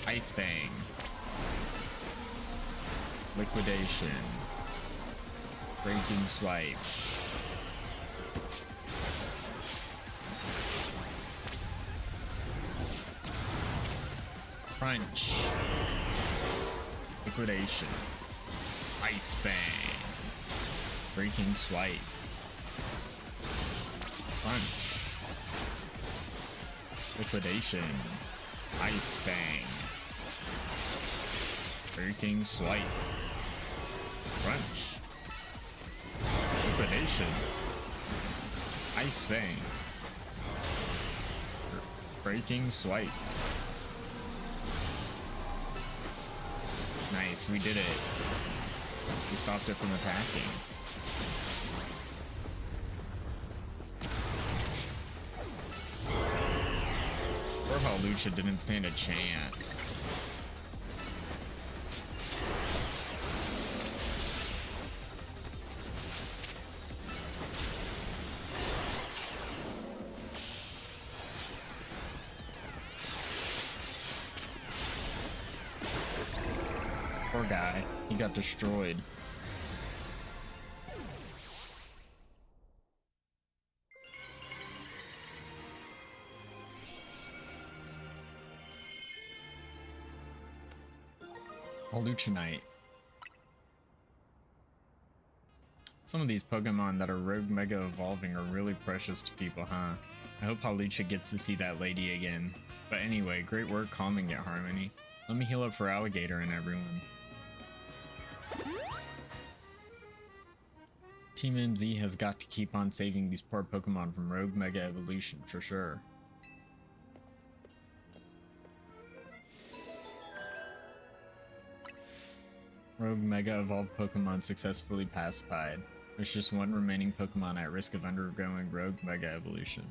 Ice Fang. Liquidation. Breaking Swipe. Crunch. Liquidation. Ice Fang. Breaking Swipe. Crunch. Liquidation. Ice Fang. Breaking Swipe. Crunch. Liquidation. Ice Fang. Breaking Swipe. Nice, we did it. We stopped it from attacking. Poor Hawlucha didn't stand a chance. Poor guy, he got destroyed. Hawlucha. Some of these Pokemon that are Rogue Mega Evolving are really precious to people, huh? I hope Hawlucha gets to see that lady again. But anyway, great work calming it, Harmony. Let me heal up for Alligator and everyone. Team MZ has got to keep on saving these poor Pokemon from Rogue Mega Evolution for sure. Rogue Mega Evolved Pokemon successfully pacified. There's just one remaining Pokemon at risk of undergoing Rogue Mega Evolution.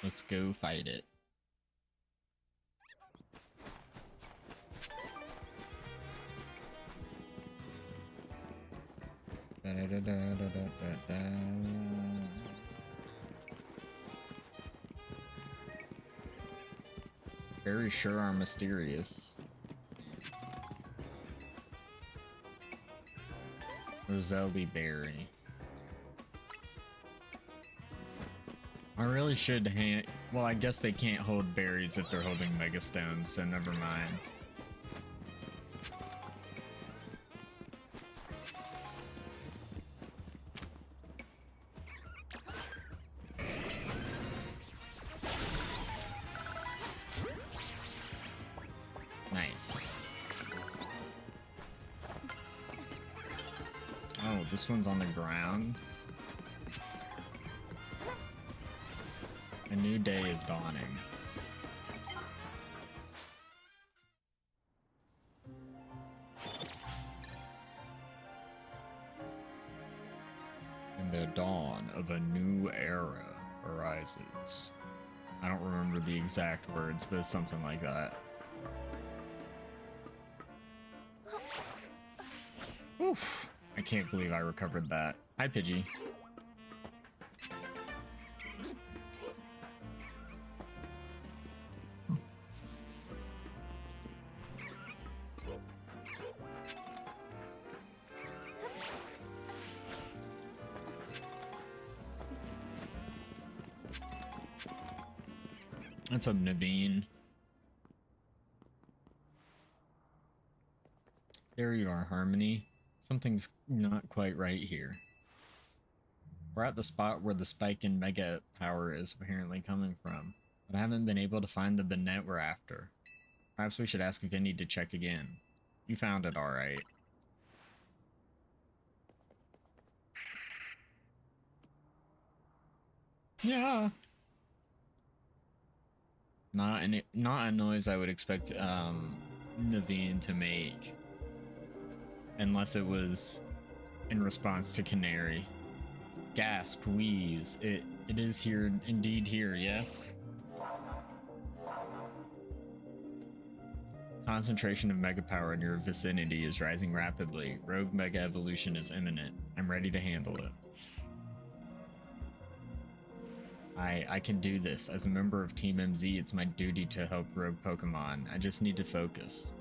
Let's go fight it. Very sure are mysterious. Roselli Berry. I really should well, I guess they can't hold berries if they're holding Mega Stones, so never mind. Nice. Oh, this one's on the ground. A new day is dawning. And the dawn of a new era arises. I don't remember the exact words, but it's something like that. Oof! I can't believe I recovered that. Hi, Pidgey. What's up, Naveen? There you are, Harmony. Something's not quite right here. We're at the spot where the spike in mega power is apparently coming from, but I haven't been able to find the Bennett we're after. Perhaps we should ask Vinny to check again. You found it alright. Yeah. Not a noise I would expect Naveen to make, unless it was in response to Canari. Gasp, wheeze. It is here, indeed here, yes? Concentration of mega power in your vicinity is rising rapidly. Rogue mega evolution is imminent. I'm ready to handle it. I can do this. As a member of Team MZ, it's my duty to help rogue Pokemon. I just need to focus.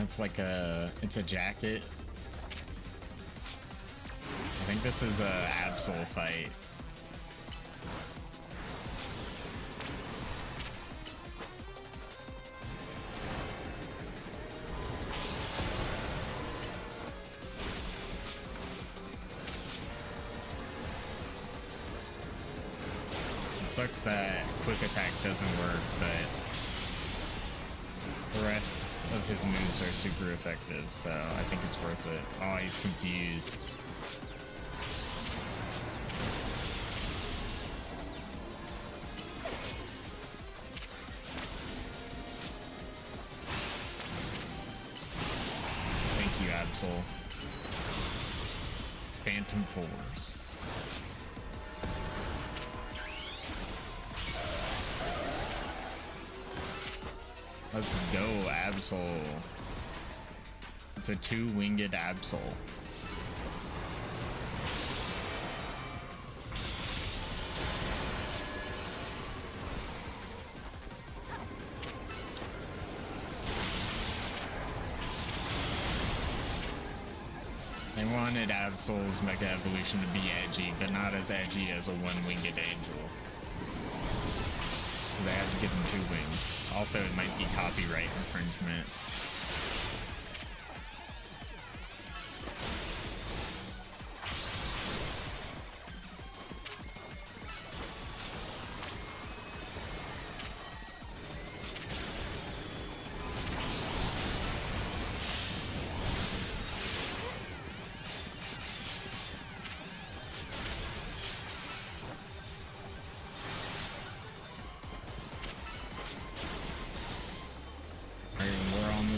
It's like it's a jacket. I think this is a Absol fight. It sucks that quick attack doesn't work, but the rest of his moves are super effective, so I think it's worth it. Oh, he's confused. Thank you, Absol. Phantom Force. Let's go, Absol. It's a two-winged Absol. They wanted Absol's Mega Evolution to be edgy, but not as edgy as a one-winged angel. So they had to give him two wings. Also, it might be copyright infringement.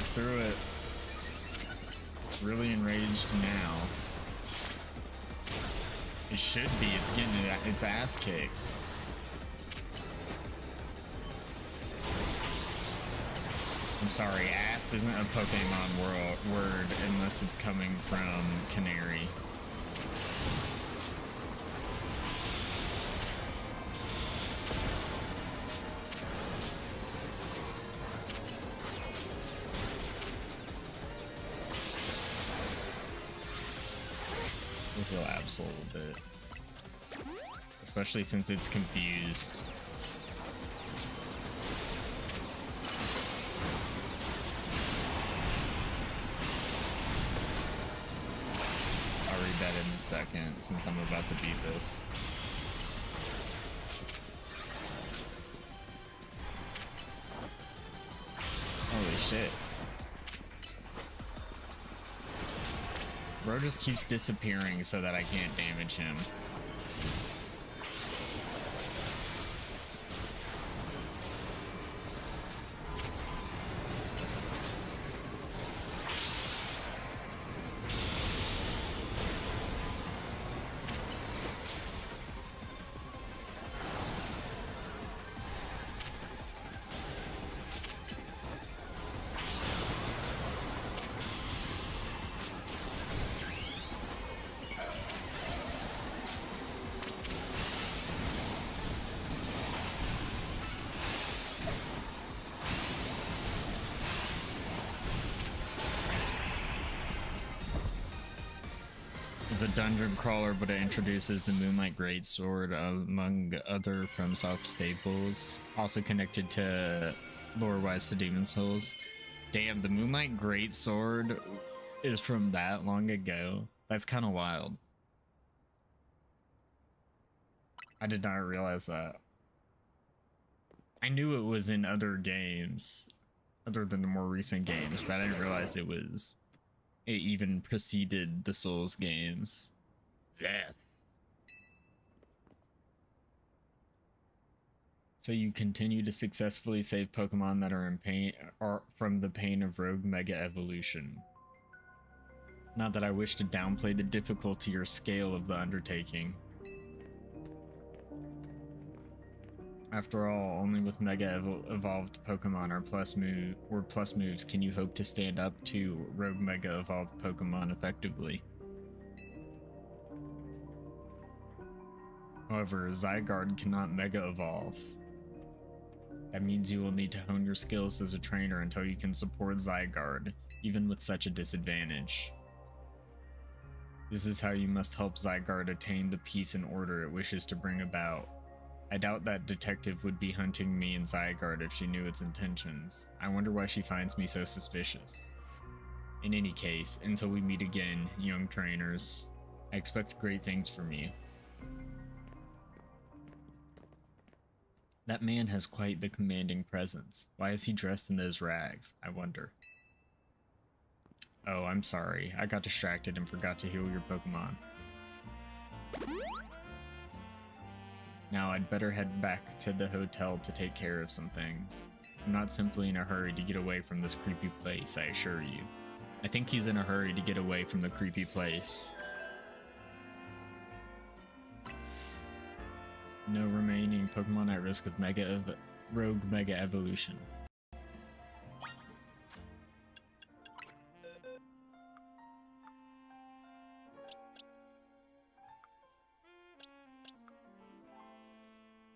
Through it. It's really enraged now. It should be. It's getting its ass kicked. I'm sorry, ass isn't a Pokemon word unless it's coming from Canari. Feel Absol a little bit, especially since it's confused. I'll read that in a second since I'm about to beat this. Holy shit. Bro just keeps disappearing so that I can't damage him. is a dungeon crawler, but it introduces the Moonlight Greatsword, among other FromSoft staples, also connected to lore-wise to Demon Souls. Damn, the Moonlight Greatsword is from that long ago. That's kind of wild. I did not realize that. I knew it was in other games, other than the more recent games, but I didn't realize it even preceded the Souls games. Death. So you continue to successfully save Pokemon that are in pain, or from the pain of Rogue Mega Evolution. Not that I wish to downplay the difficulty or scale of the undertaking. After all, only with Mega Evolved Pokemon or plus moves can you hope to stand up to Rogue Mega Evolved Pokemon effectively. However, Zygarde cannot Mega Evolve. That means you will need to hone your skills as a trainer until you can support Zygarde, even with such a disadvantage. This is how you must help Zygarde attain the peace and order it wishes to bring about. I doubt that detective would be hunting me and Zygarde if she knew its intentions. I wonder why she finds me so suspicious. In any case, until we meet again, young trainers, I expect great things from you. That man has quite the commanding presence. Why is he dressed in those rags, I wonder? Oh, I'm sorry. I got distracted and forgot to heal your Pokemon. Now I'd better head back to the hotel to take care of some things. I'm not simply in a hurry to get away from this creepy place, I assure you. I think he's in a hurry to get away from the creepy place. No remaining Pokemon at risk of Rogue Mega Evolution.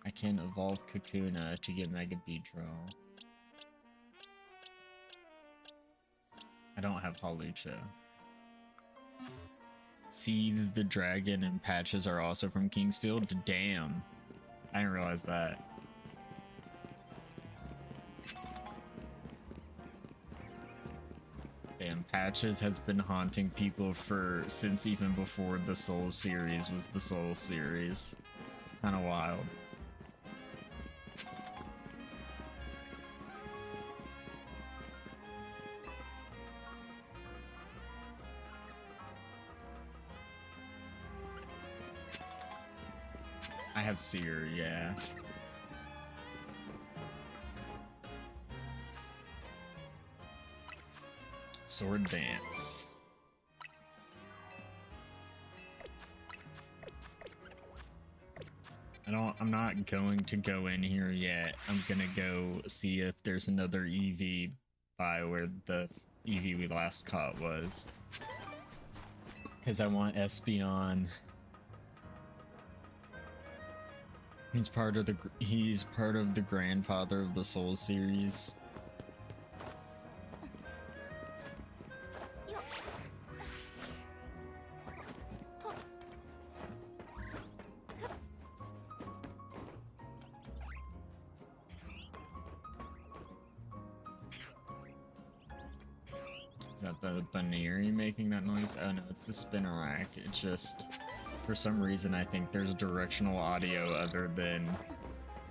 I can evolve Kakuna to get Mega Beedrill. I don't have Hawlucha. Seed the Dragon and Patches are also from Kingsfield? Damn. I didn't realize that. Damn, Patches has been haunting people since even before the Soul series was the Soul series. It's kind of wild. I have Seer, yeah. Sword Dance. I'm not going to go in here yet. I'm gonna go see if there's another EV by where the EV we last caught was. Because I want Espeon. He's part of the grandfather of the Soul series. Is that the Baneri making that noise? Oh no, it's the Spinarak. It's just, for some reason, I think there's directional audio other than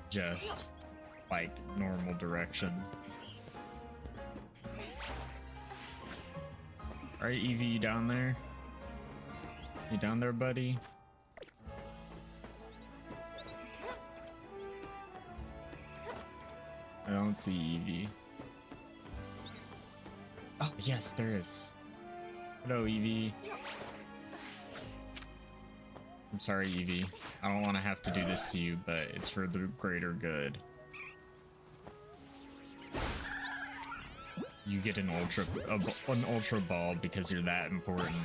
just, like, normal direction. Alright, Eevee, you down there? You down there, buddy? I don't see Eevee. Oh, yes, there is. Hello, Eevee. I'm sorry, Eevee. I don't want to have to do this to you, but it's for the greater good. You get an ultra ball because you're that important.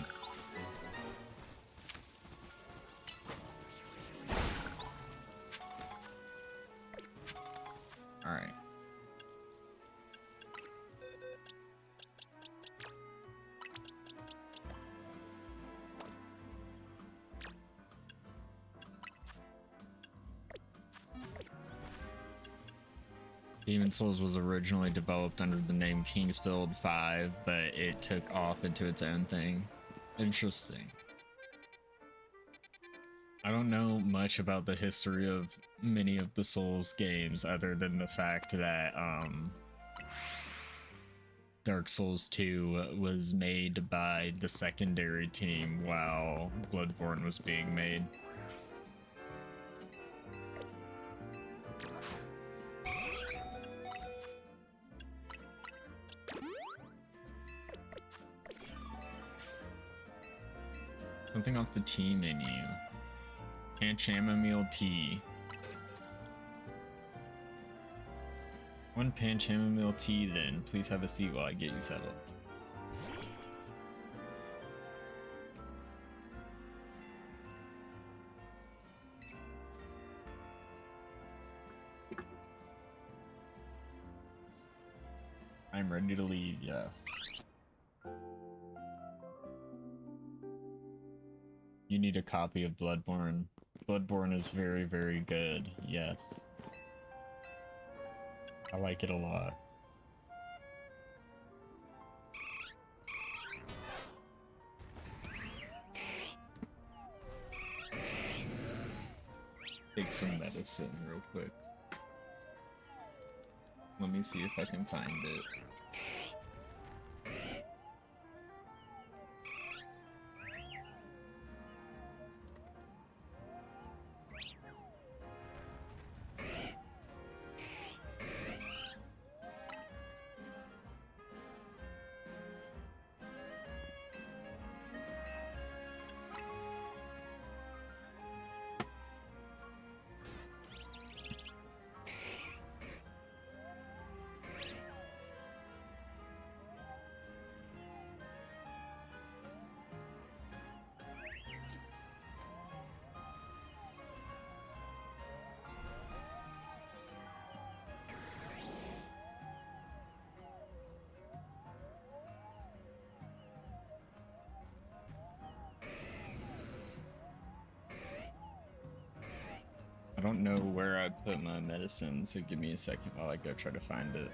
All right. Demon Souls was originally developed under the name Kingsfield 5, but it took off into its own thing. Interesting. I don't know much about the history of many of the Souls games other than the fact that Dark Souls 2 was made by the secondary team while Bloodborne was being made. Something off the tea menu. Chamomile tea. One chamomile tea then. Please have a seat while I get you settled. I'm ready to leave, yes. You need a copy of Bloodborne. Bloodborne is very, very good, yes. I like it a lot. Take some medicine real quick. Let me see if I can find it. I don't know where I put my medicine, so give me a second while I go try to find it.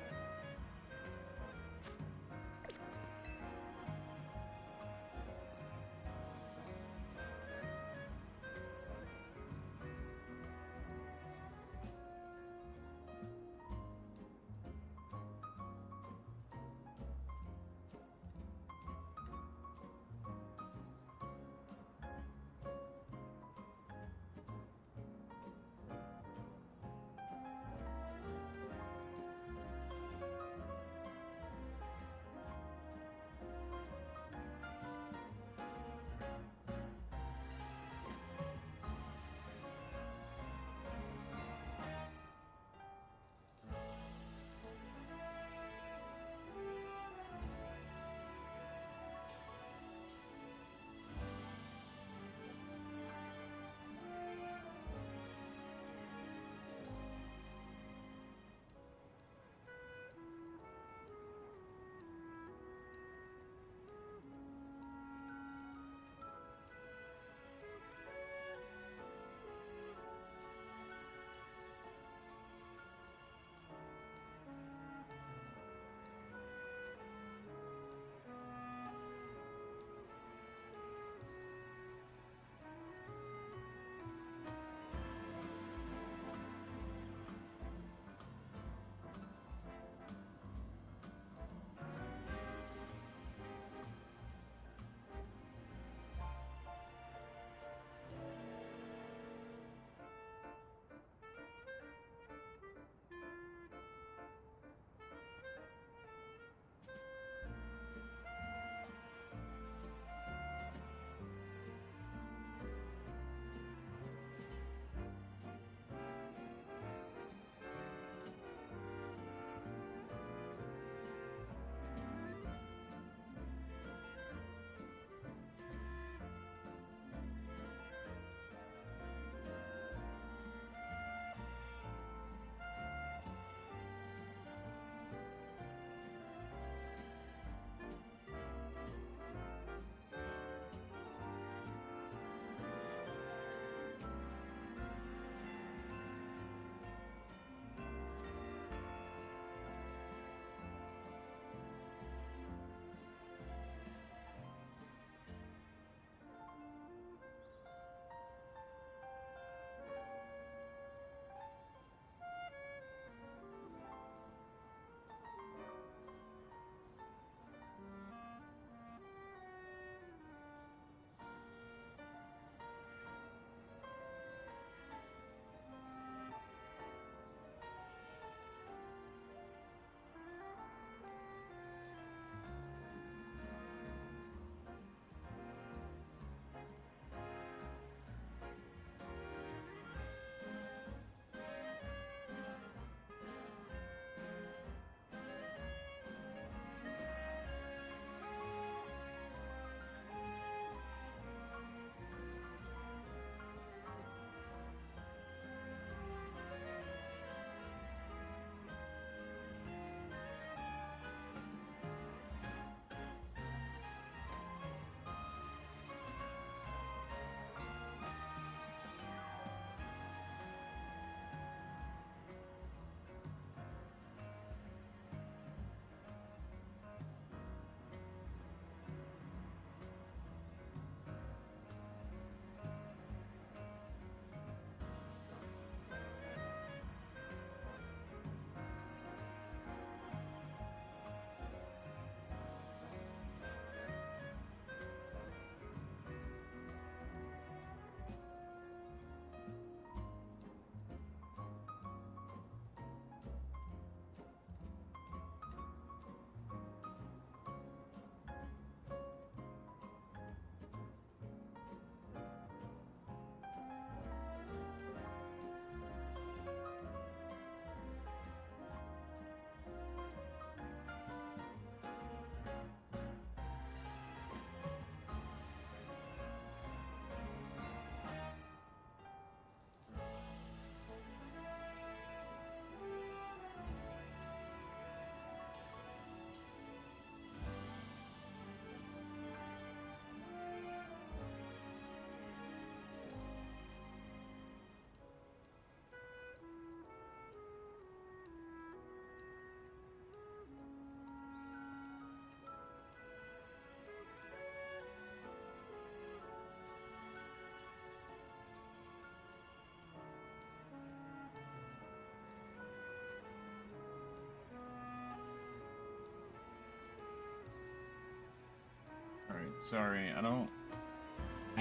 Alright, sorry, I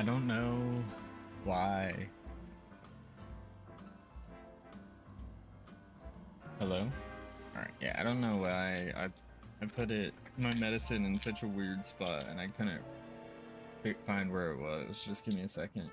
don't know why. Hello? Alright, yeah, I don't know why I put my medicine in such a weird spot and I couldn't find where it was. Just give me a second.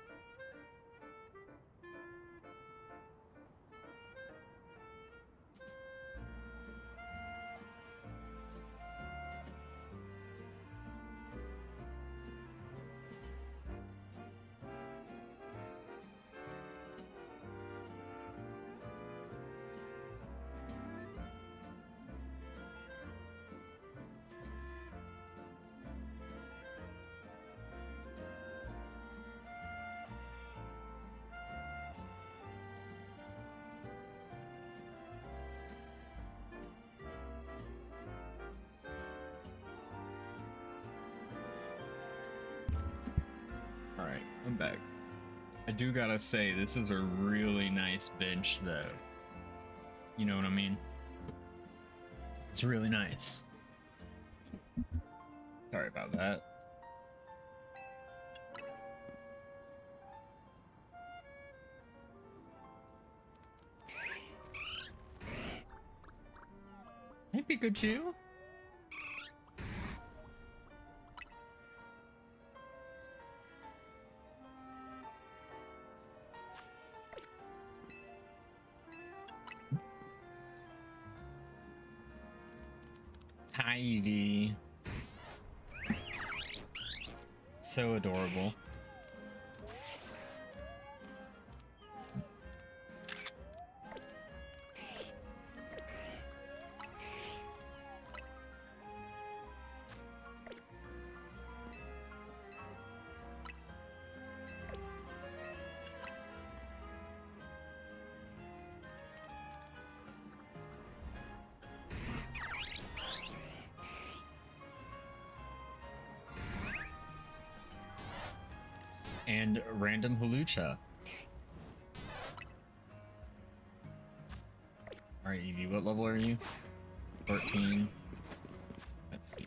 Alright, I'm back. I do gotta say, this is a really nice bench, though. You know what I mean? It's really nice. Sorry about that. Hey, Pikachu! Hi, Eevee. So adorable. And random Hulucha. Alright, Eevee, what level are you? 14. Let's see.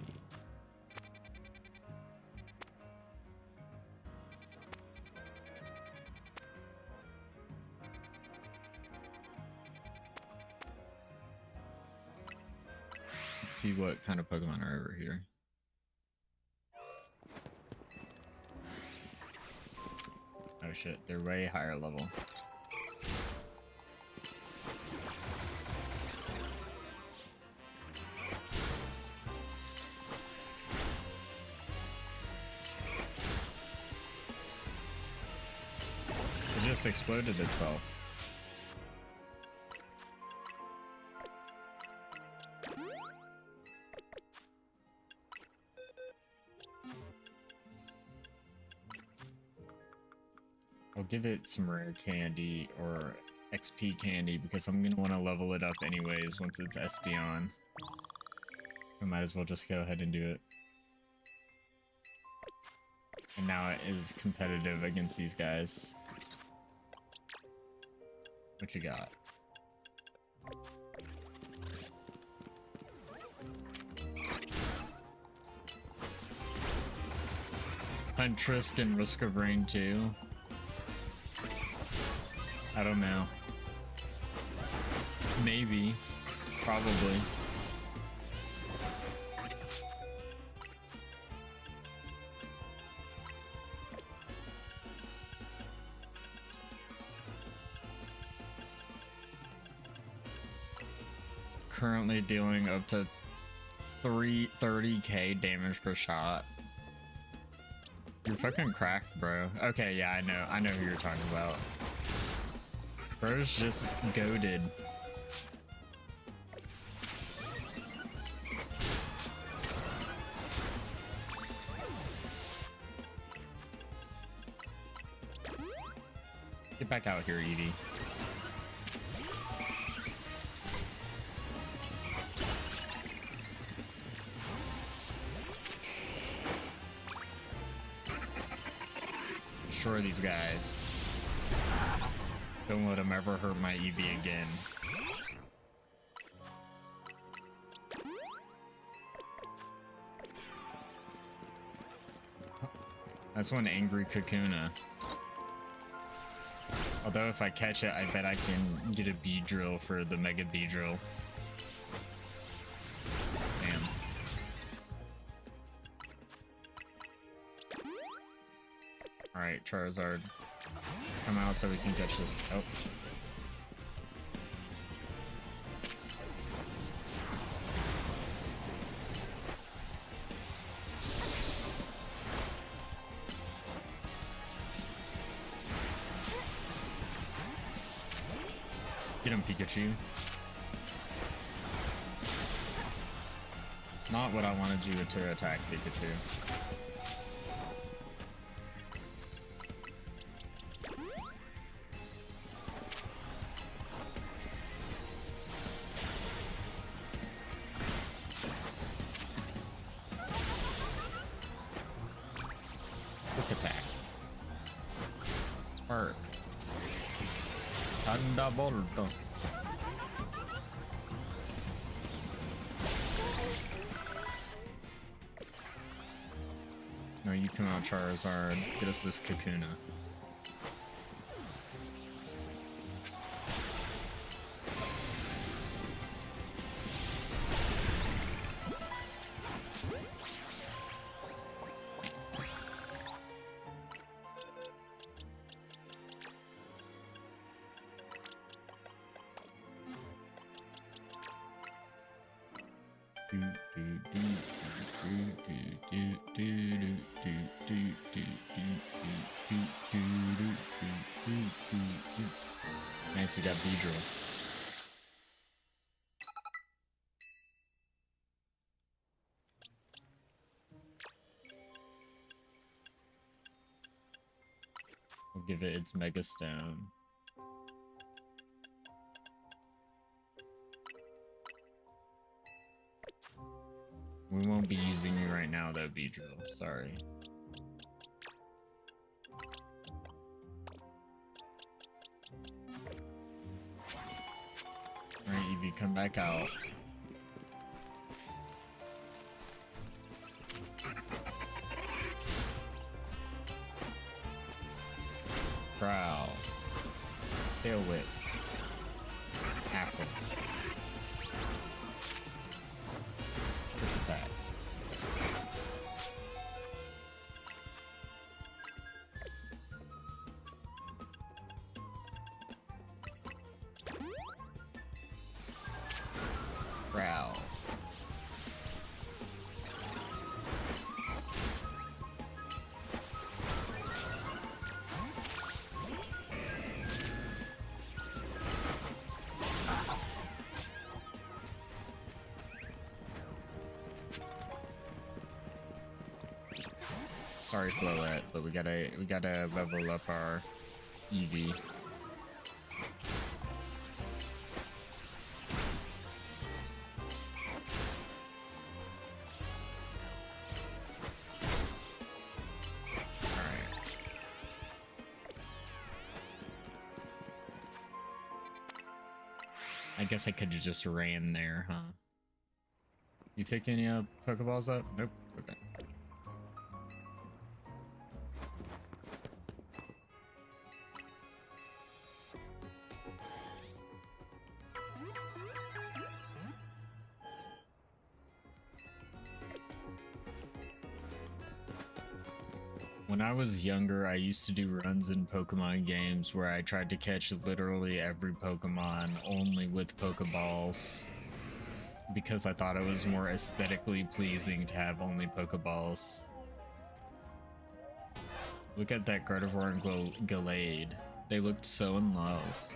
Let's see what kind of Pokemon are over here. Oh shit, they're way higher level. It just exploded itself. I'll give it some rare candy or XP candy because I'm gonna want to level it up anyways once it's Espeon. So might as well just go ahead and do it. And now it is competitive against these guys. What you got? Huntress and Risk of Rain too. I don't know. Maybe. Probably. Currently dealing up to 330k damage per shot. You're fucking cracked, bro. Okay, yeah, I know who you're talking about. Bro's just goated. Get back out here, Eevee. Destroy these guys. Don't let him ever hurt my Eevee again. That's one angry Kakuna. Although if I catch it, I bet I can get a Beedrill for the Mega Beedrill. Damn. Alright, Charizard. Come out so we can catch this. Oh. Get him, Pikachu. Not what I wanted you to attack, Pikachu. Quick attack. Spark. Thunderbolt. No, you come out, Charizard. Get us this Kakuna. Nice, we got Beedrill. We'll give it its Mega Stone. We won't be using you right now though, Beedrill. Sorry. Alright, Eevee, come back out. Growl. Tail Whip. Apple. Quick attack. Growl. Sorry, Floette, but we gotta level up our Eevee. I guess I could have just ran there, huh? You pick any Pokeballs up? Nope. Okay. When I was younger, I used to do runs in Pokemon games where I tried to catch literally every Pokemon only with Pokeballs because I thought it was more aesthetically pleasing to have only Pokeballs. Look at that Gardevoir and Gallade. They looked so in love.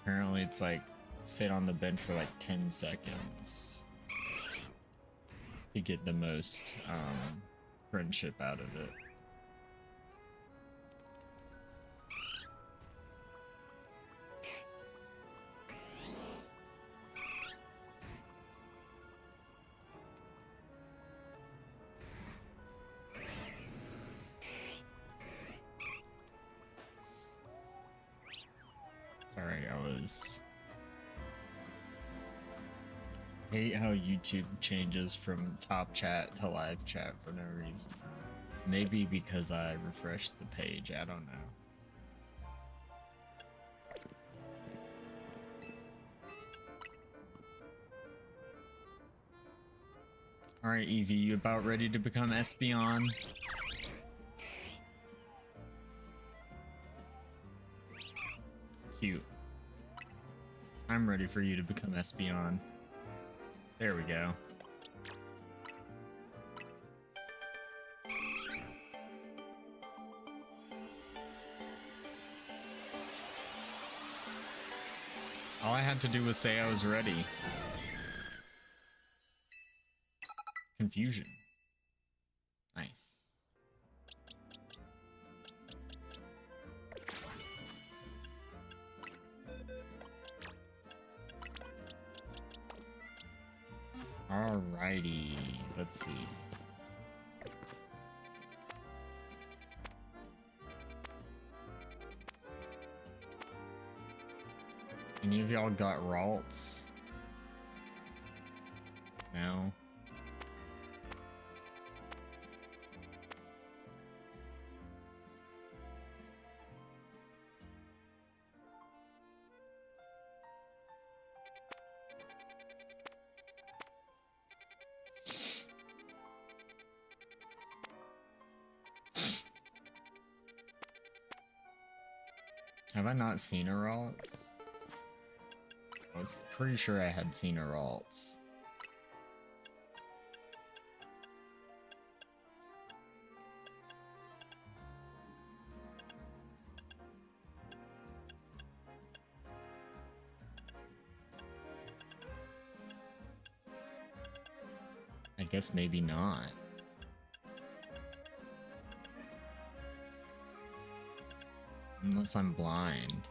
Apparently it's like sit on the bench for like 10 seconds to get the most friendship out of it. Sorry, hate how YouTube changes from top chat to live chat for no reason. Maybe because I refreshed the page, I don't know. Alright, Evie, you about ready to become Espeon? Cute. I'm ready for you to become Espeon. There we go. All I had to do was say I was ready. Confusion. Nice. Alrighty, let's see. Any of y'all got Ralts? No? Have I not seen a Ralts? I was pretty sure I had seen a Ralts. I guess maybe not. Unless I'm blind.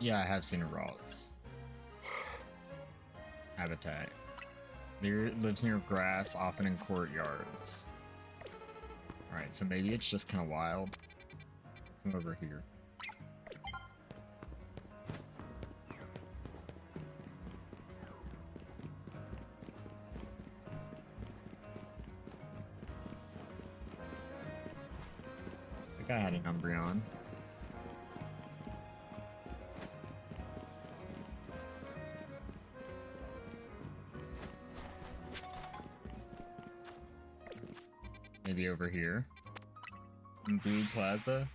Yeah, I have seen a Ralts. Habitat. It lives near grass, often in courtyards. Alright, so maybe it's just kind of wild. Come over here. I think I had an Umbreon. Maybe over here. In Blue Plaza.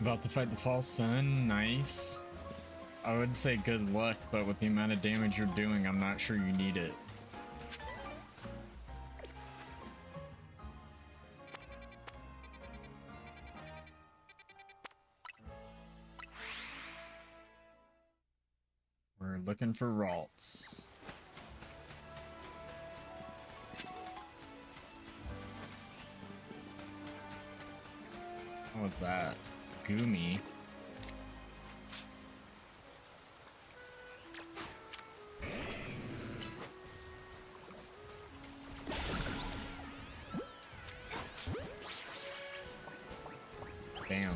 About to fight the false sun, nice. I would say good luck, but with the amount of damage you're doing, I'm not sure you need it. We're looking for Ralts. What was that? Goomy. Damn.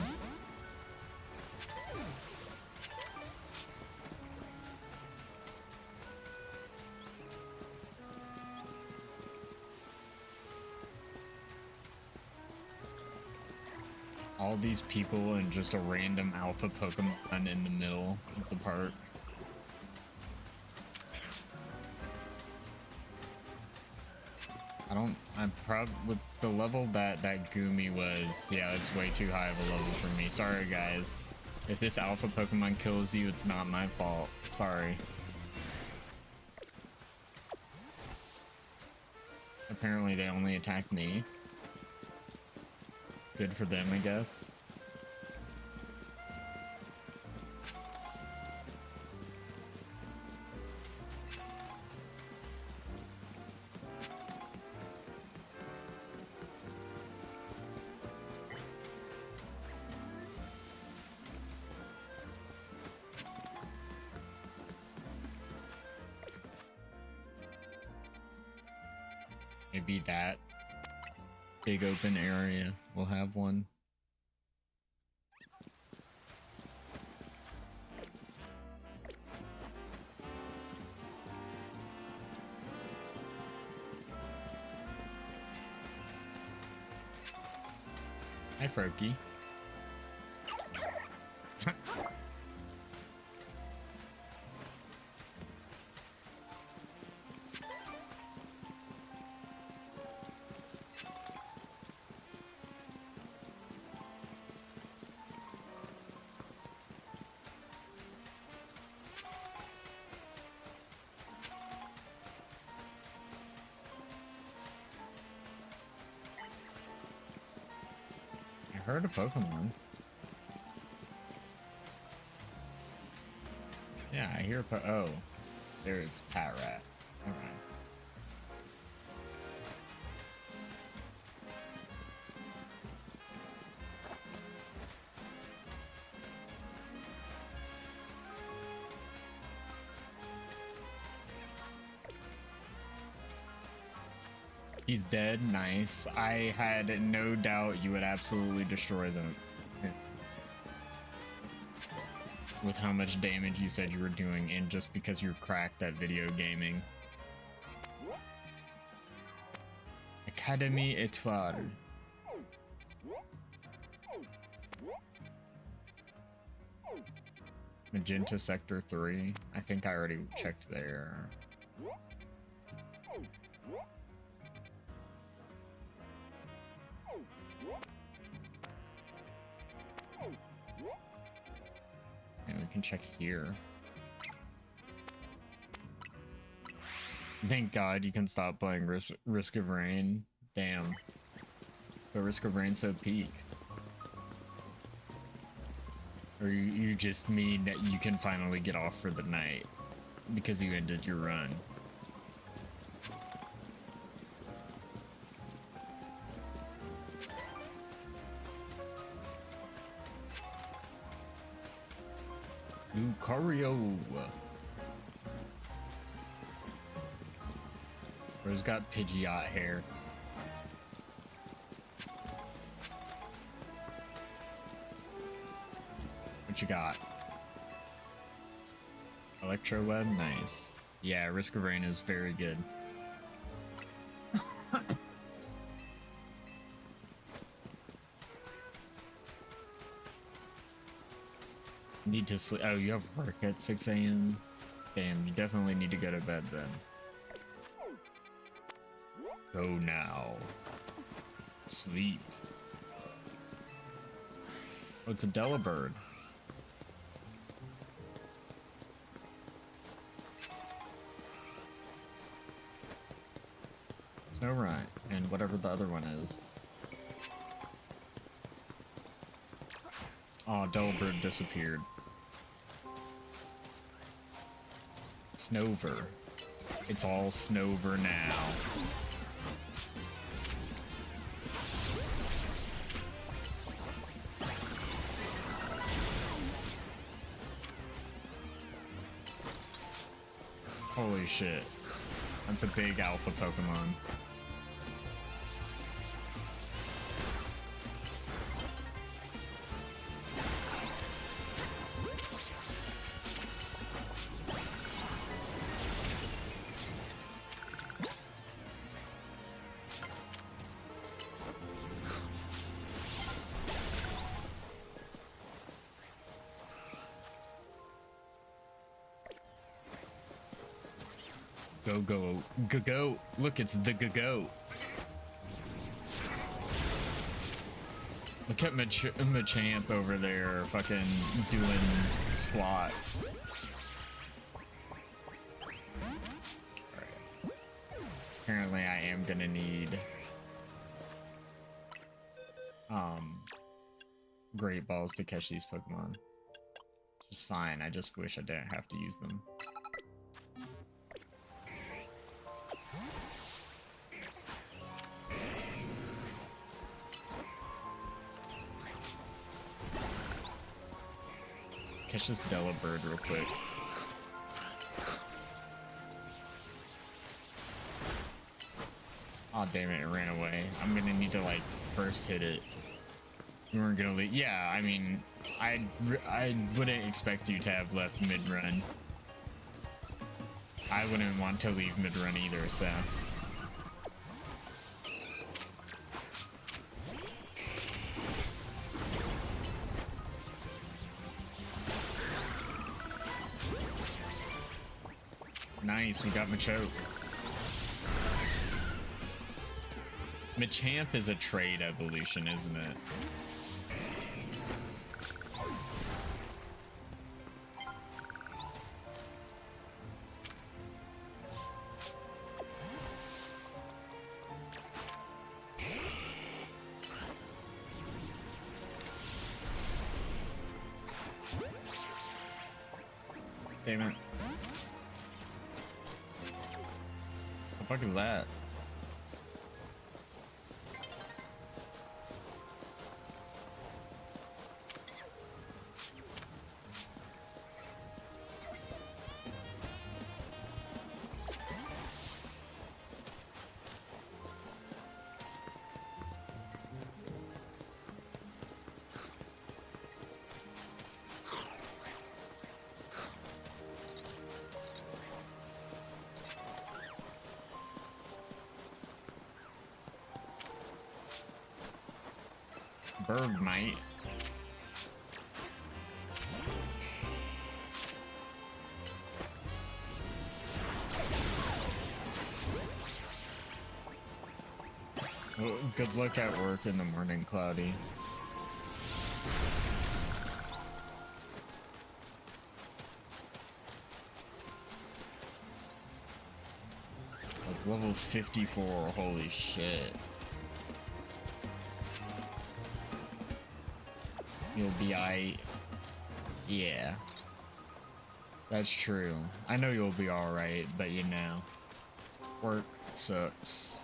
All these people and just a random alpha Pokemon in the middle of the park. I'm proud with the level that Goomy was. Yeah, that's way too high of a level for me. Sorry, guys. If this alpha Pokemon kills you, it's not my fault. Sorry. Apparently, they only attack me. Good for them, I guess. Maybe that big open area will have one. Hi, Froakie. I heard a Pokemon. Yeah, I hear oh, there's Patrat. Alright. He's dead. Nice. I had no doubt you would absolutely destroy them. With how much damage you said you were doing, and just because you're cracked at video gaming. Academy Etoile. Magenta Sector 3. I think I already checked there. And we can check here. Thank God you can stop playing Risk of Rain. Damn. But Risk of Rain so peak. Or you just mean that you can finally get off for the night because you ended your run. Lucario. Bro's got Pidgeot hair. What you got? Electro Web? Nice. Yeah, Risk of Rain is very good. Need to sleep. Oh, you have work at 6 a.m.? Damn, you definitely need to go to bed then. Go now. Sleep. Oh, it's a Delibird. Snorunt, and whatever the other one is. Oh, Delibird disappeared. Snover. It's all Snover now. Holy shit. That's a big alpha Pokemon. Go. Look, it's the go. Look at Machamp over there fucking doing squats. Alright. Apparently I am gonna need Great Balls to catch these Pokemon. It's fine, I just wish I didn't have to use them. Catch this Delibird real quick. Aw, Aw, damn it, it ran away. I'm gonna need to, like, first hit it. You weren't gonna leave. Yeah, I mean, I wouldn't expect you to have left mid-run. I wouldn't want to leave mid-run either, so. Nice, we got Machoke. Machamp is a trade evolution, isn't it? Damn it. The fuck is that? Bergmite. Well, good luck at work in the morning, Cloudy. That's level 54, holy shit. You'll be yeah, that's true. I know you'll be alright, but you know, work sucks.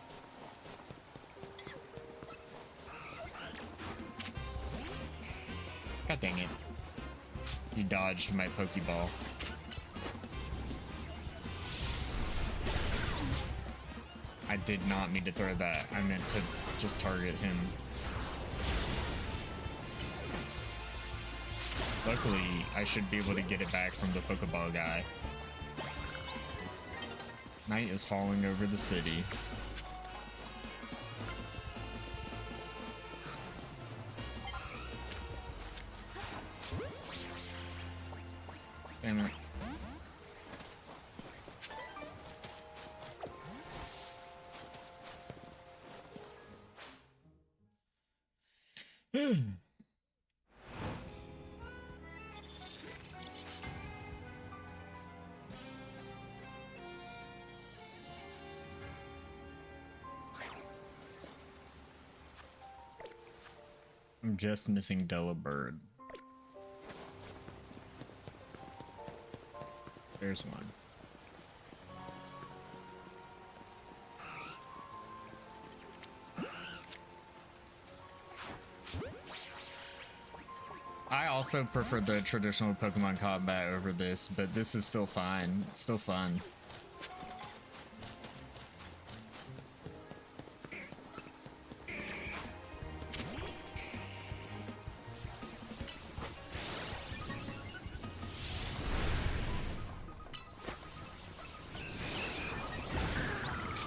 God dang it. You dodged my Pokeball. I did not mean to throw that. I meant to just target him. Luckily, I should be able to get it back from the Pokeball guy. Night is falling over the city. Damn it. I'm just missing Delibird. There's one. I also prefer the traditional Pokemon combat over this, but this is still fine. It's still fun.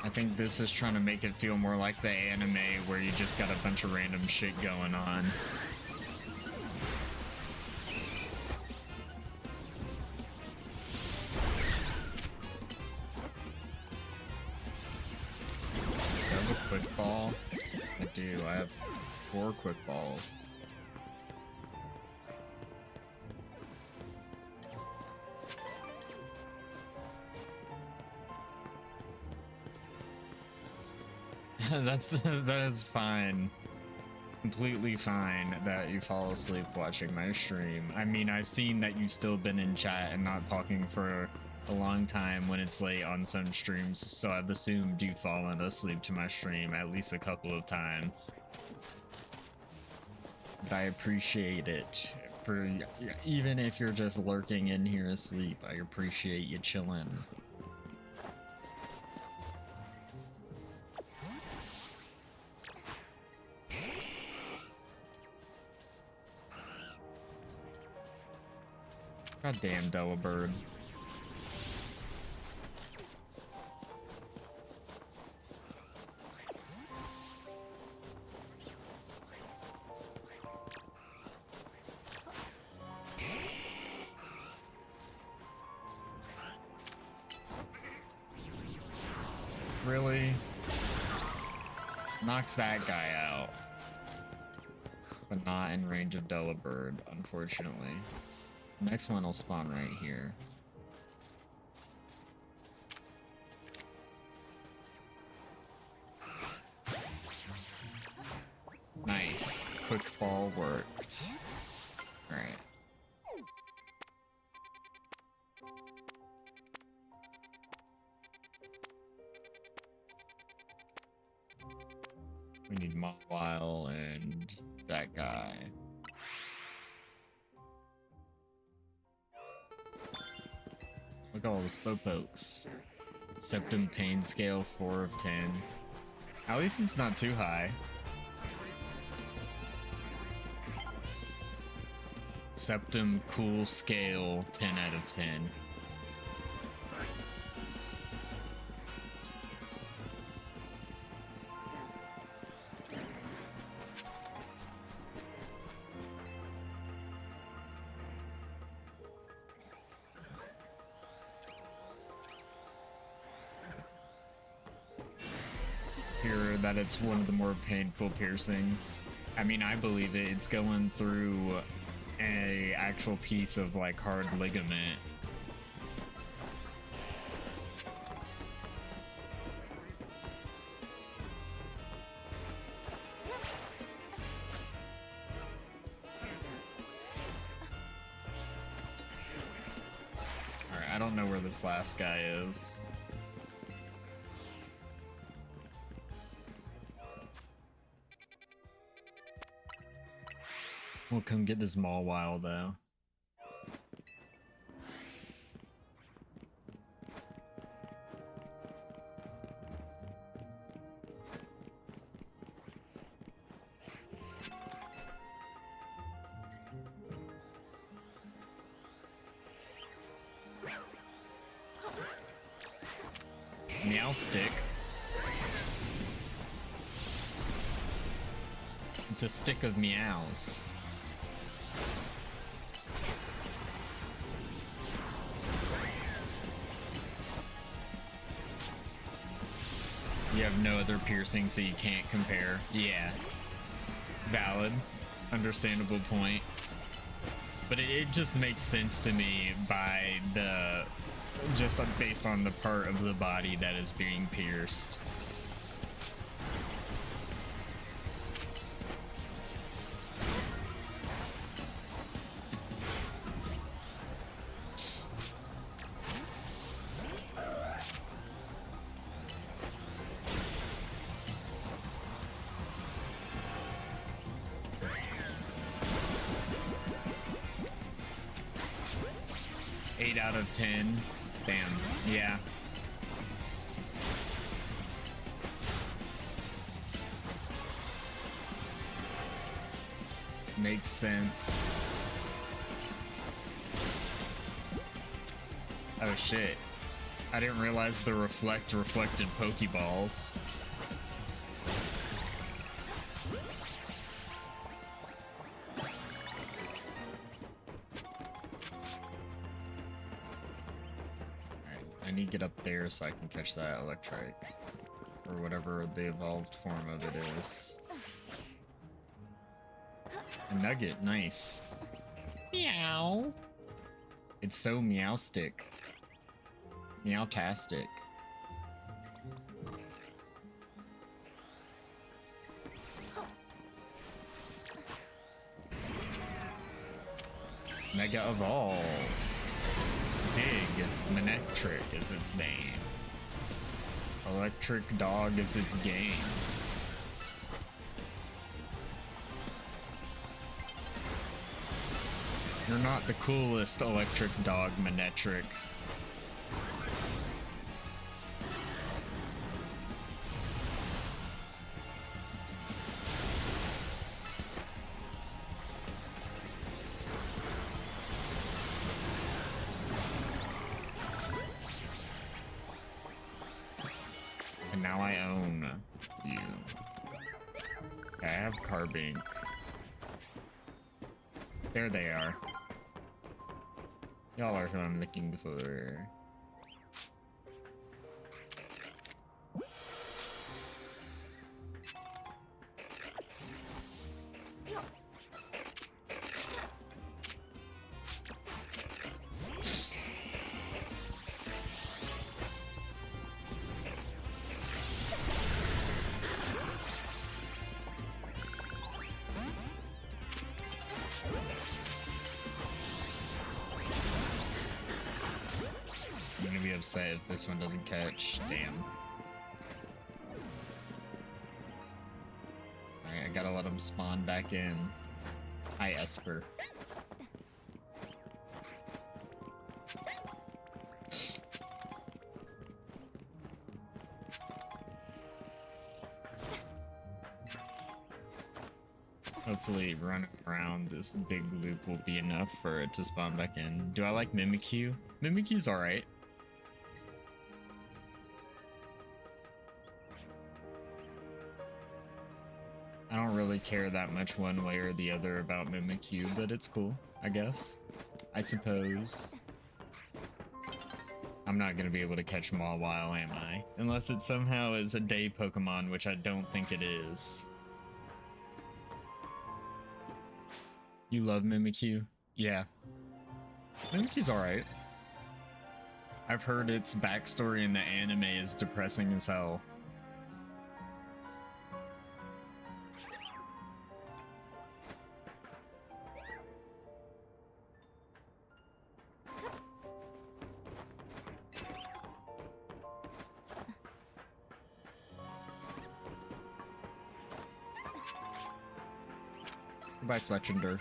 I think this is trying to make it feel more like the anime where you just got a bunch of random shit going on. Do I have a quick ball? I do. I have 4 quick balls. That is fine. Completely fine that you fall asleep watching my stream. I mean, I've seen that you've still been in chat and not talking for a long time when it's late on some streams, so I've assumed you've fallen asleep to my stream at least a couple of times. But I appreciate it. For even if you're just lurking in here asleep, I appreciate you chilling. Goddamn Delibird. Really? Knocks that guy out. But not in range of Delibird, unfortunately. Next one will spawn right here. Nice. Quick ball worked. Alright. We need Mawile and that guy. Look at all the slowpokes. Septum pain scale 4 of 10. At least it's not too high. Septum cool scale 10 out of 10. Here that it's one of the more painful piercings. I mean, I believe it. It's going through a actual piece of like hard ligament. Alright, I don't know where this last guy is. We'll come get this Mawile though. Meowstick. It's a stick of meows. You have no other piercing, so you can't compare. Yeah. Valid. Understandable point. But it just makes sense to me by the... just based on the part of the body that is being pierced. Out of 10. Damn. Yeah. Makes sense. Oh shit. I didn't realize the reflected Pokeballs. Get up there so I can catch that electric or whatever the evolved form of it is. A nugget, nice. Meow. It's so meowstic. Meowtastic. Mega Evolve. Dig. Manectric is its name. Electric Dog is its game. You're not the coolest Electric Dog, Manectric. have Carbink. There they are. Y'all are who I'm looking for. I'm gonna be upset if this one doesn't catch. Damn. Alright, I gotta let him spawn back in. Hi, Esper. Hopefully running around this big loop will be enough for it to spawn back in. Do I like Mimikyu? Mimikyu's alright. I don't really care that much one way or the other about Mimikyu, but it's cool, I guess. I suppose. I'm not gonna be able to catch Mawile, am I? Unless it somehow is a day Pokemon, which I don't think it is. You love Mimikyu? Yeah. Mimikyu's alright. I've heard its backstory in the anime is depressing as hell. Goodbye, Fletchender.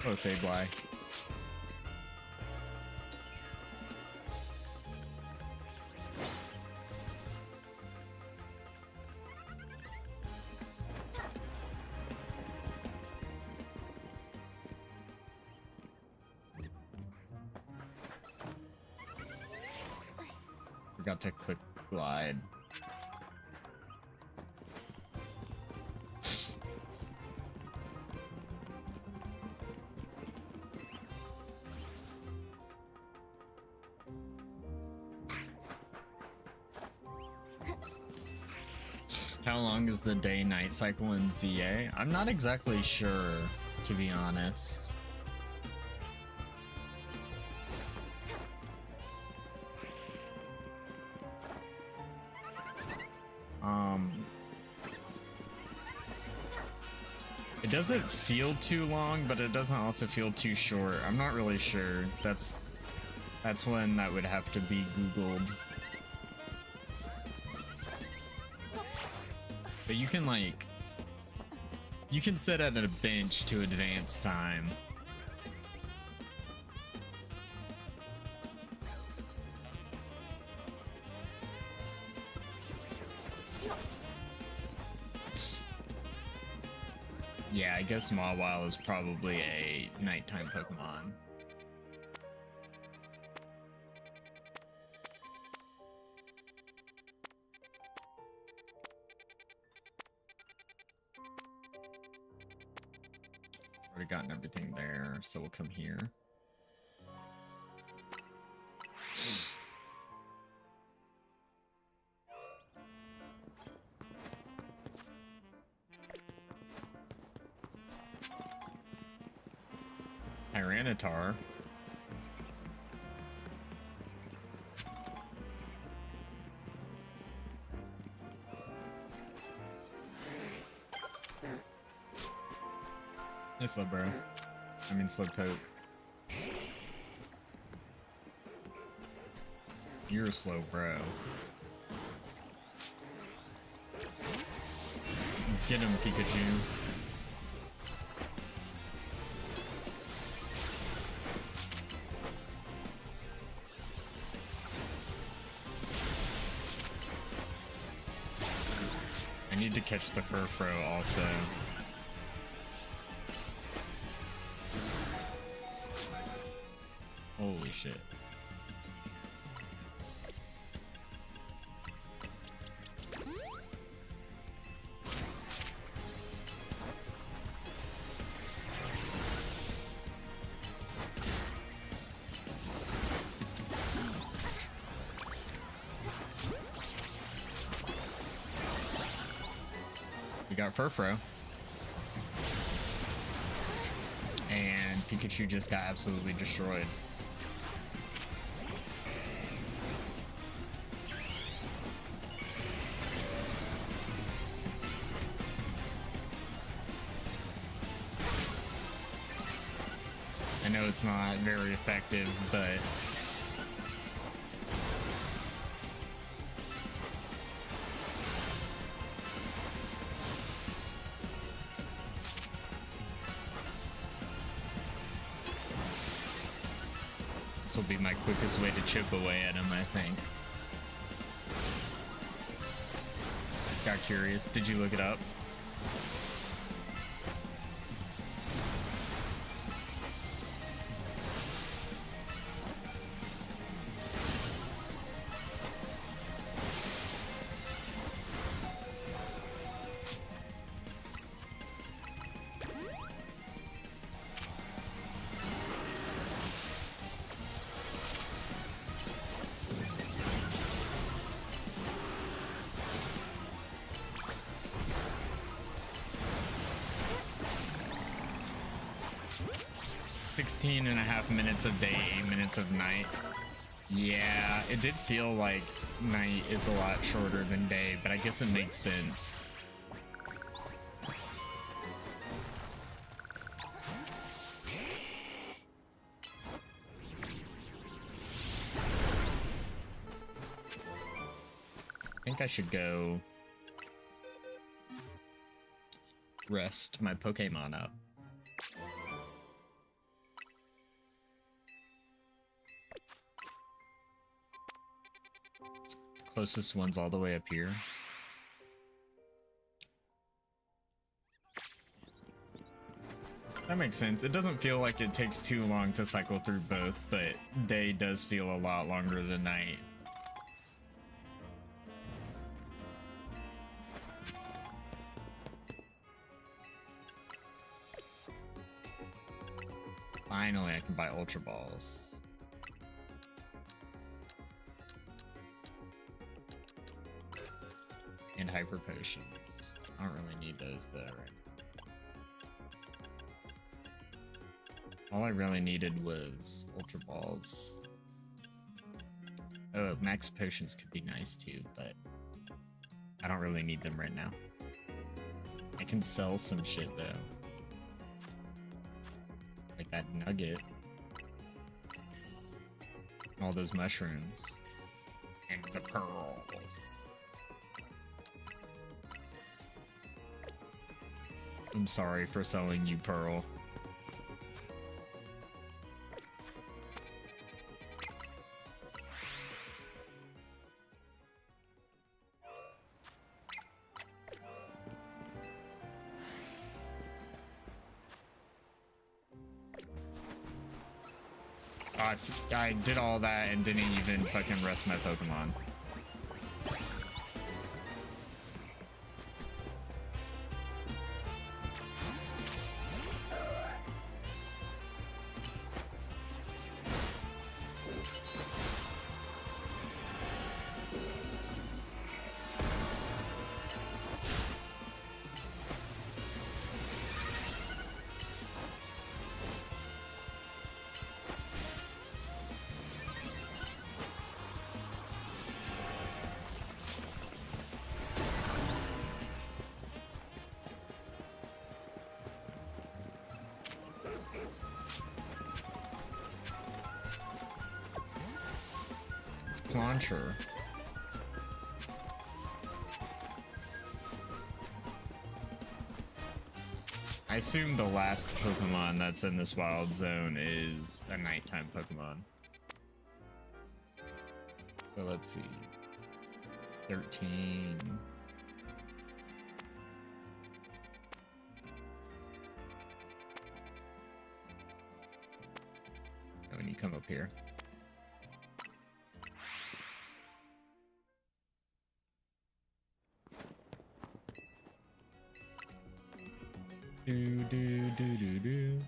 Oh, Sableye. Forgot to click glide. How long is the day-night cycle in ZA? I'm not exactly sure, to be honest. It doesn't feel too long, but it doesn't also feel too short. I'm not really sure. That's when that would have to be Googled. But you can you can set at a bench to advance time. Yeah, I guess Mawile is probably a nighttime Pokemon. Already gotten everything there, so we'll come here. Tyranitar. Hey, Slowbro. I mean, Slowpoke. You're a slow bro. Get him, Pikachu. I need to catch the Furfrou also. Holy shit. We got Furfro. And Pikachu just got absolutely destroyed. I know it's not very effective, but this will be my quickest way to chip away at him, I think. Got curious. Did you look it up? And a half minutes of day, 8 minutes of night. Yeah, it did feel like night is a lot shorter than day, but I guess it makes sense. I think I should go rest my Pokemon up. Closest one's all the way up here. That makes sense. It doesn't feel like it takes too long to cycle through both, but day does feel a lot longer than night. Finally, I can buy Ultra Balls. And Hyper Potions. I don't really need those though right now. All I really needed was Ultra Balls. Oh, Max Potions could be nice too, but I don't really need them right now. I can sell some shit though. Like that nugget. All those mushrooms. And the pearl. I'm sorry for selling you Pearl. I did all that and didn't even fucking rest my Pokemon. Launcher. I assume the last Pokemon that's in this wild zone is a nighttime Pokemon. So let's see. 13. Oh, when you come up here. Do.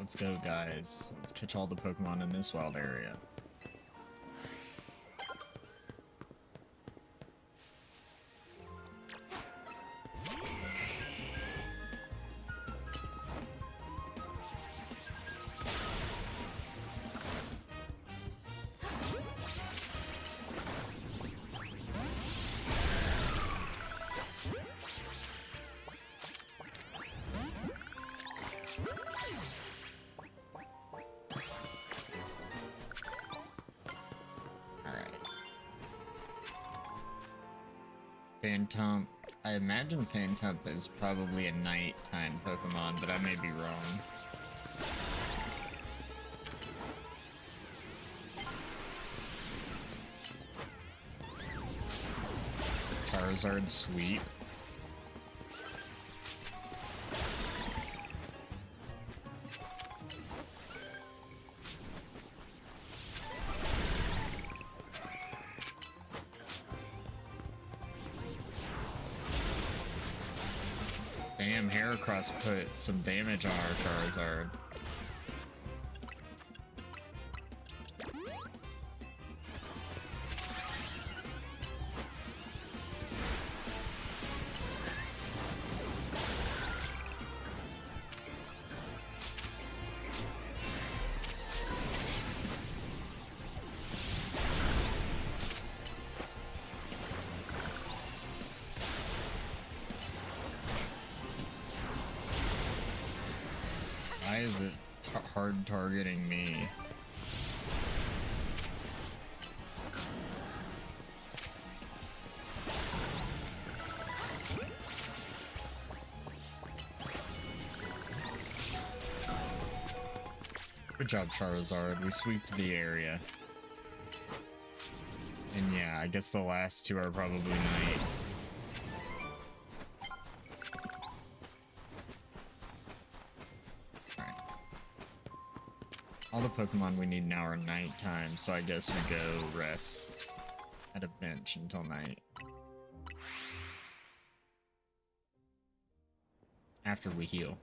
let's go, guys. Let's catch all the Pokemon in this wild area. Phantump. I imagine Phantump is probably a nighttime Pokemon, but I may be wrong. Charizard Sweep. Damn, Heracross put some damage on our Charizard. Why is it hard targeting me? Good job, Charizard. We sweeped the area. And yeah, I guess the last two are probably night. All the Pokemon we need now are nighttime, so I guess we go rest at a bench until night. After we heal.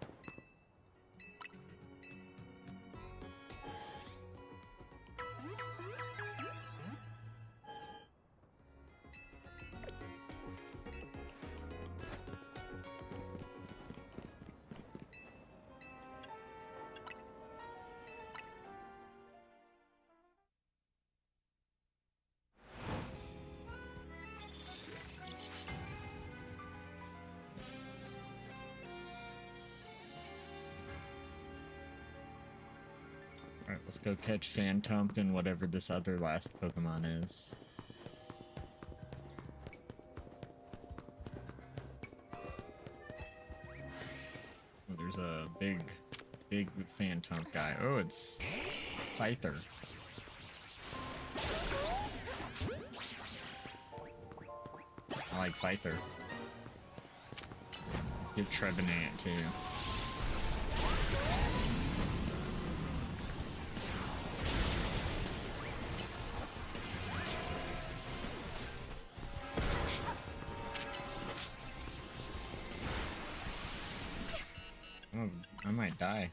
Alright, let's go catch Phantump and whatever this other last Pokemon is. Oh, there's a big Phantump guy. Oh, it's Scyther. I like Scyther. Let's get Trevenant too. Oh, I might die.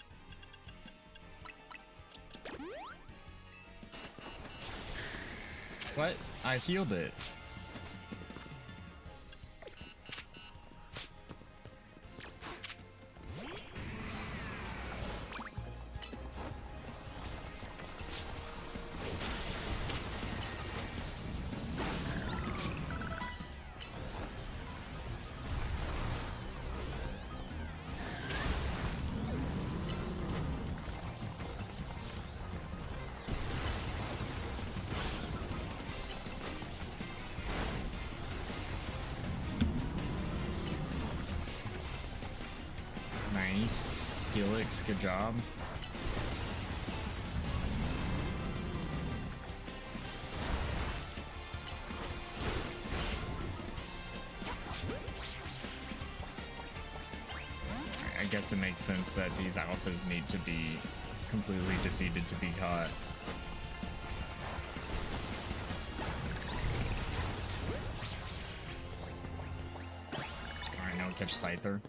What? I healed it. Nice. Steelix, good job. I guess it makes sense that these alphas need to be completely defeated to be caught. Alright, now we'll catch Scyther.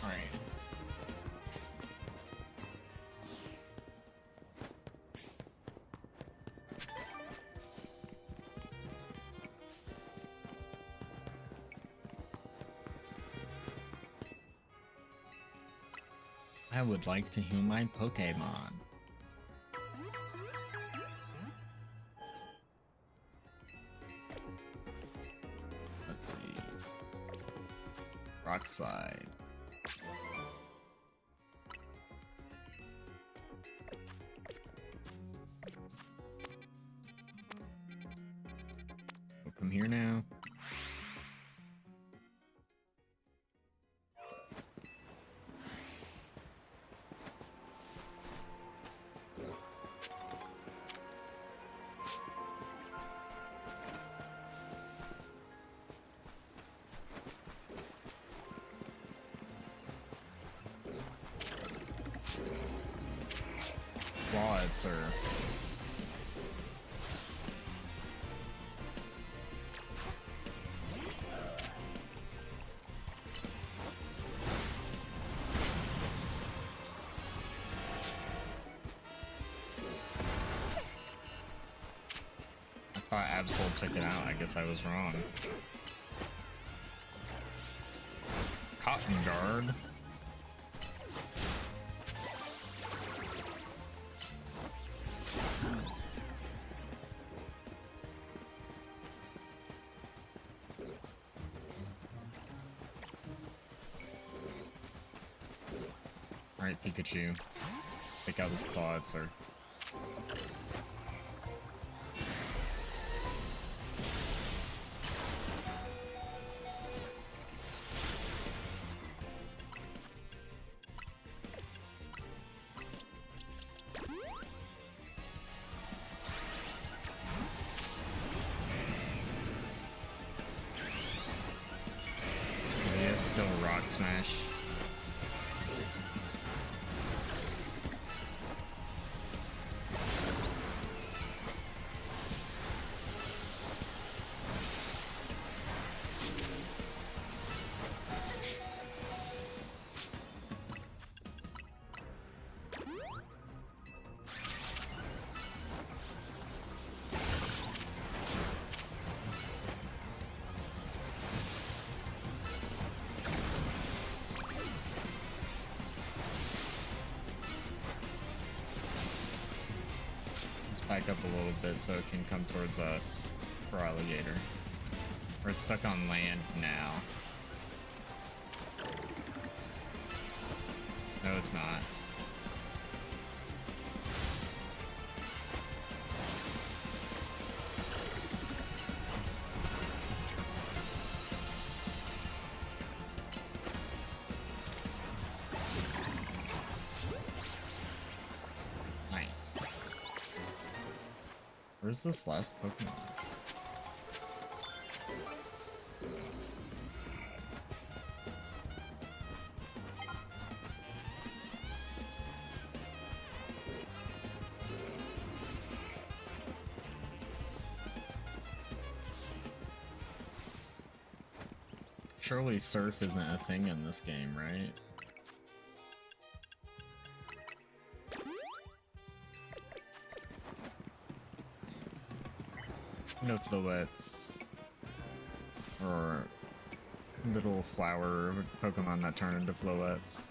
Alright. I would like to heal my Pokemon. Let's see. Rock Slide. Oh, come here now. Sir. I thought Absol took it out. I guess I was wrong. Cotton Guard. Alright, Pikachu. Take out this claw, sir. Yeah, it's still Rock Smash. Back up a little bit so it can come towards us for Alligator. Or it's stuck on land now. No, it's not. Where's this last Pokemon? Surely Surf isn't a thing in this game, right? No Floettes or little flower Pokemon that turn into Floettes.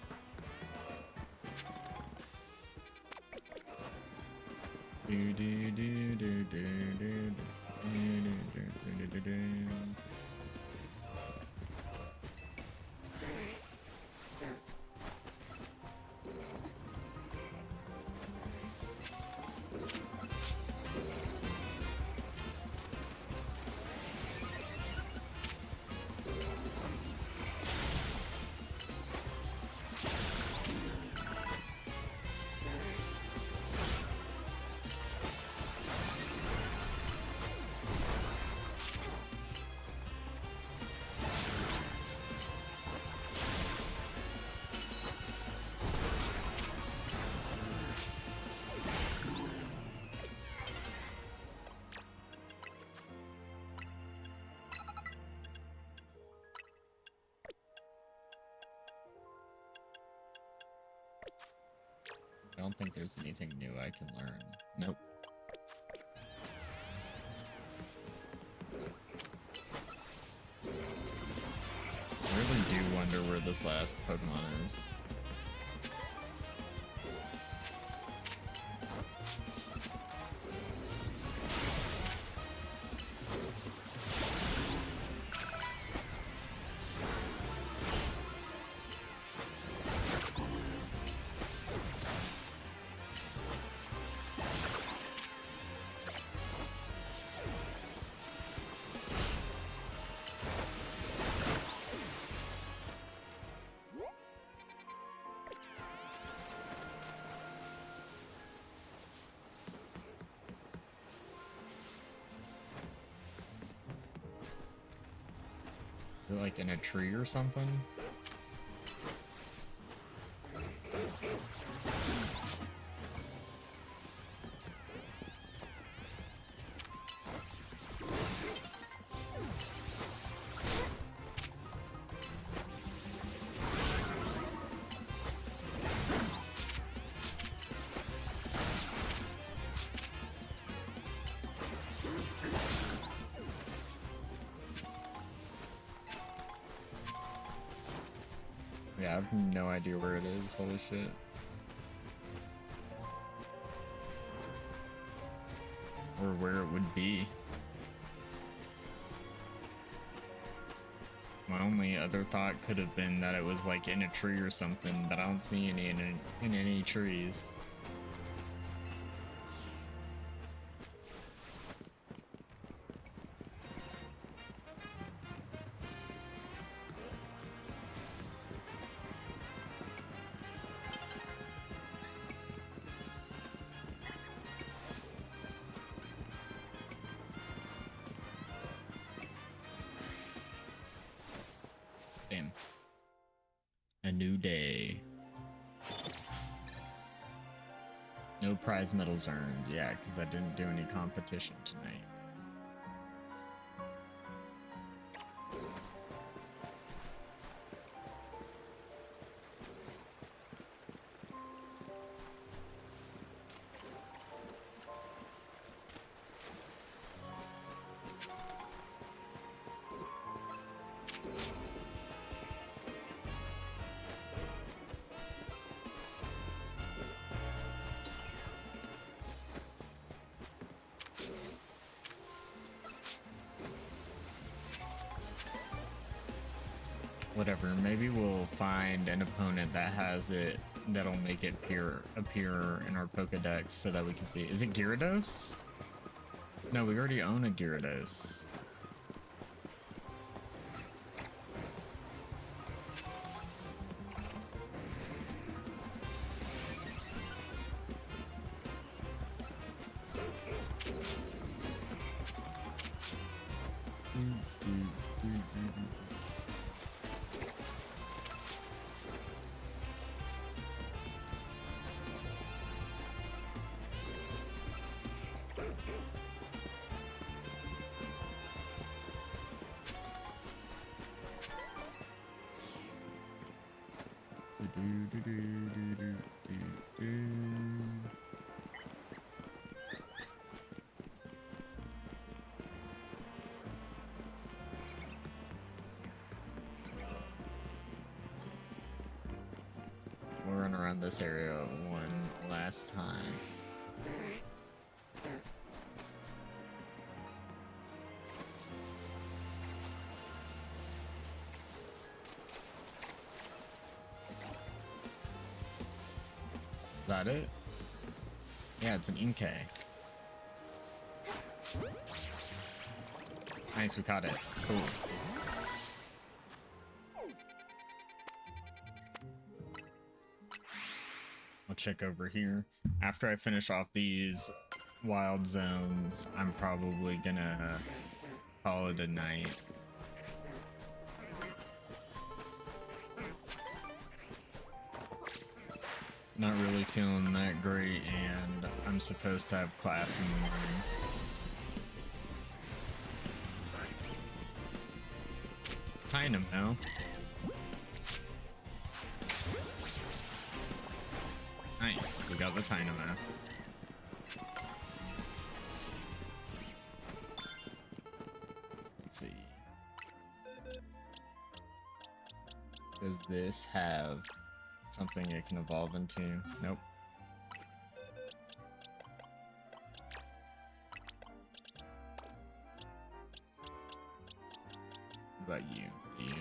Do do do do do do do do do do. don't think there's anything new I can learn. Nope. I really do wonder where this last Pokemon is. Is it like in a tree or something? Yeah, I have no idea where it is, holy shit. Or where it would be. My only other thought could have been that it was like in a tree or something, but I don't see any in any trees. Damn. A new day. No prize medals earned. Yeah, because I didn't do any competition tonight. Whatever, maybe we'll find an opponent that has it, that'll make it appear in our Pokedex so that we can see. Is it Gyarados? No, we already own a Gyarados. We'll run around this area one last time. Is that it? Yeah, it's an Inkay. Nice, we caught it. Cool. I'll check over here. After I finish off these wild zones, I'm probably gonna call it a night. Not really feeling that great, and I'm supposed to have class in the morning. Kind of now. Nice, we got the Dynamo. Let's see. Does this have something it can evolve into? Nope. What about you? Do you?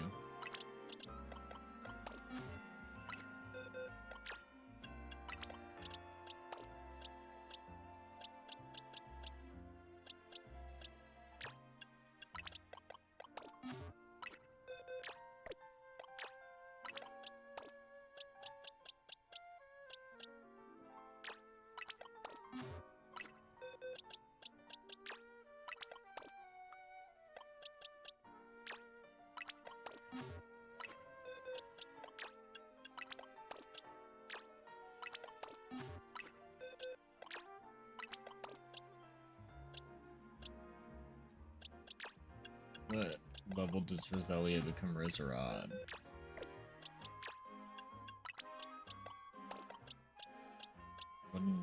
What level does Roselia become Resurod?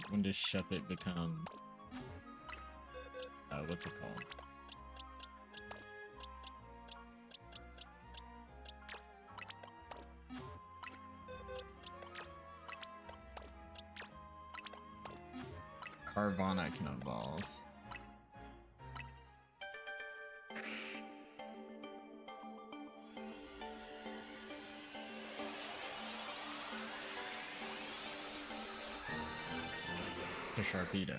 When does Shuppet become what's it called? Carvana can evolve. To Sharpedo.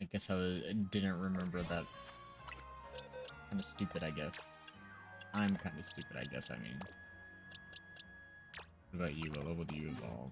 I guess I didn't remember that. Kind of stupid, I guess. I'm kind of stupid, I guess, I mean. What about you? What level do you evolve?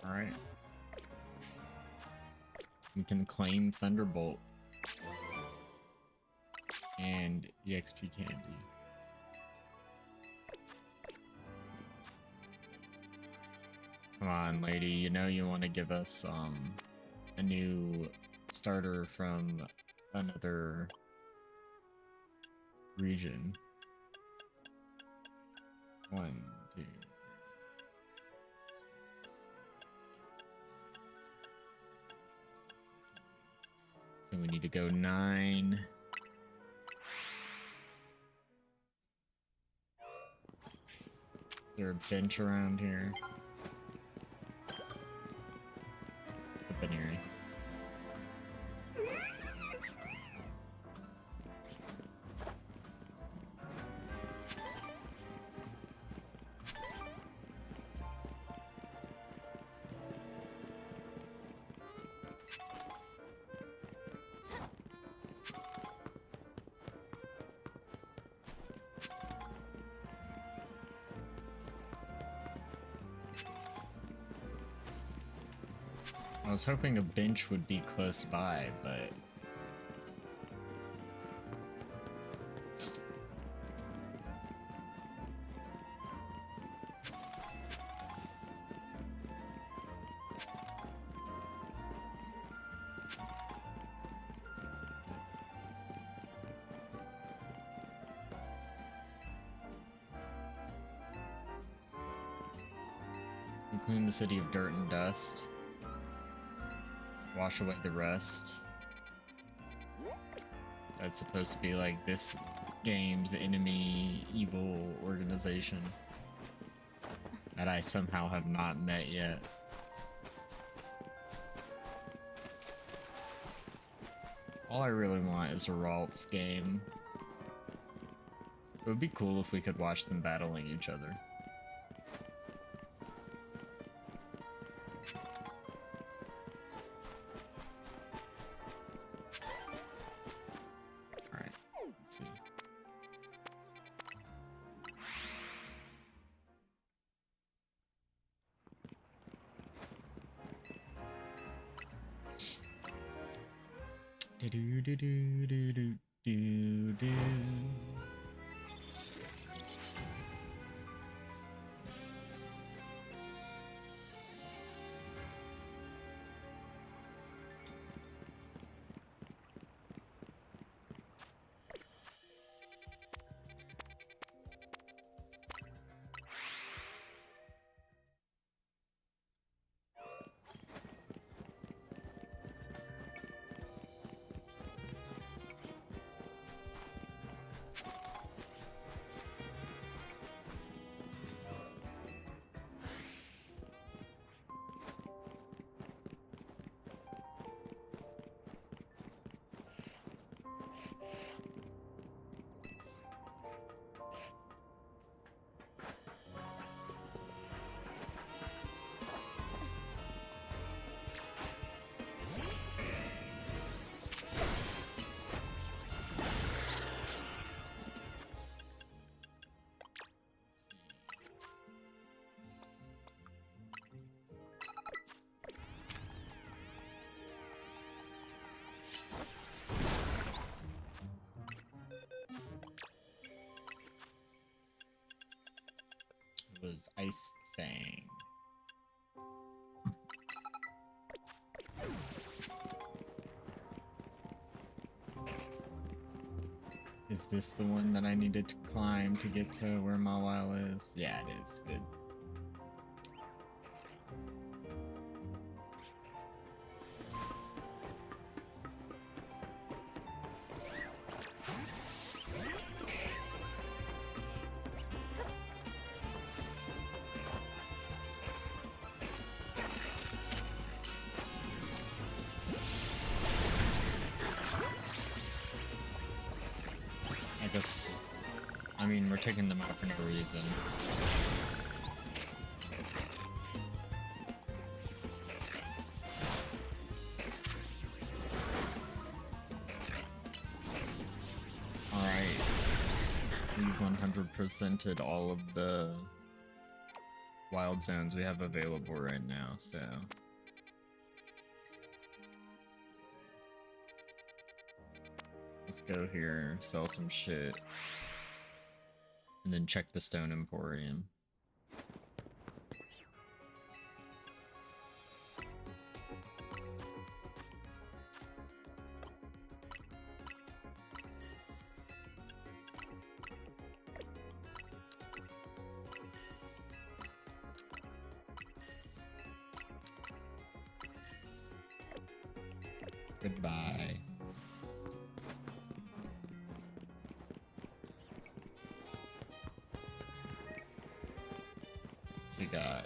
Alright. We can claim Thunderbolt and EXP Candy. Come on, lady, you know you want to give us a new starter from another region. 1, 2. So we need to go 9. Is there a bench around here? The Canari. I was hoping a bench would be close by, but you clean the city of dirt and dust. Wash away the rust. That's supposed to be like this game's enemy evil organization that I somehow have not met yet. All I really want is a Ralts game. It would be cool if we could watch them battling each other. Alright, let's see. Do do do do do do do do. Was Ice Fang. Is this the one that I needed to climb to get to where Mawile is? Yeah, it is. Good. I mean, we're taking them out for no reason. Alright. We've 100%ed all of the wild zones we have available right now, so... Let's go here, sell some shit. And then check the Stone Emporium. Goodbye. We got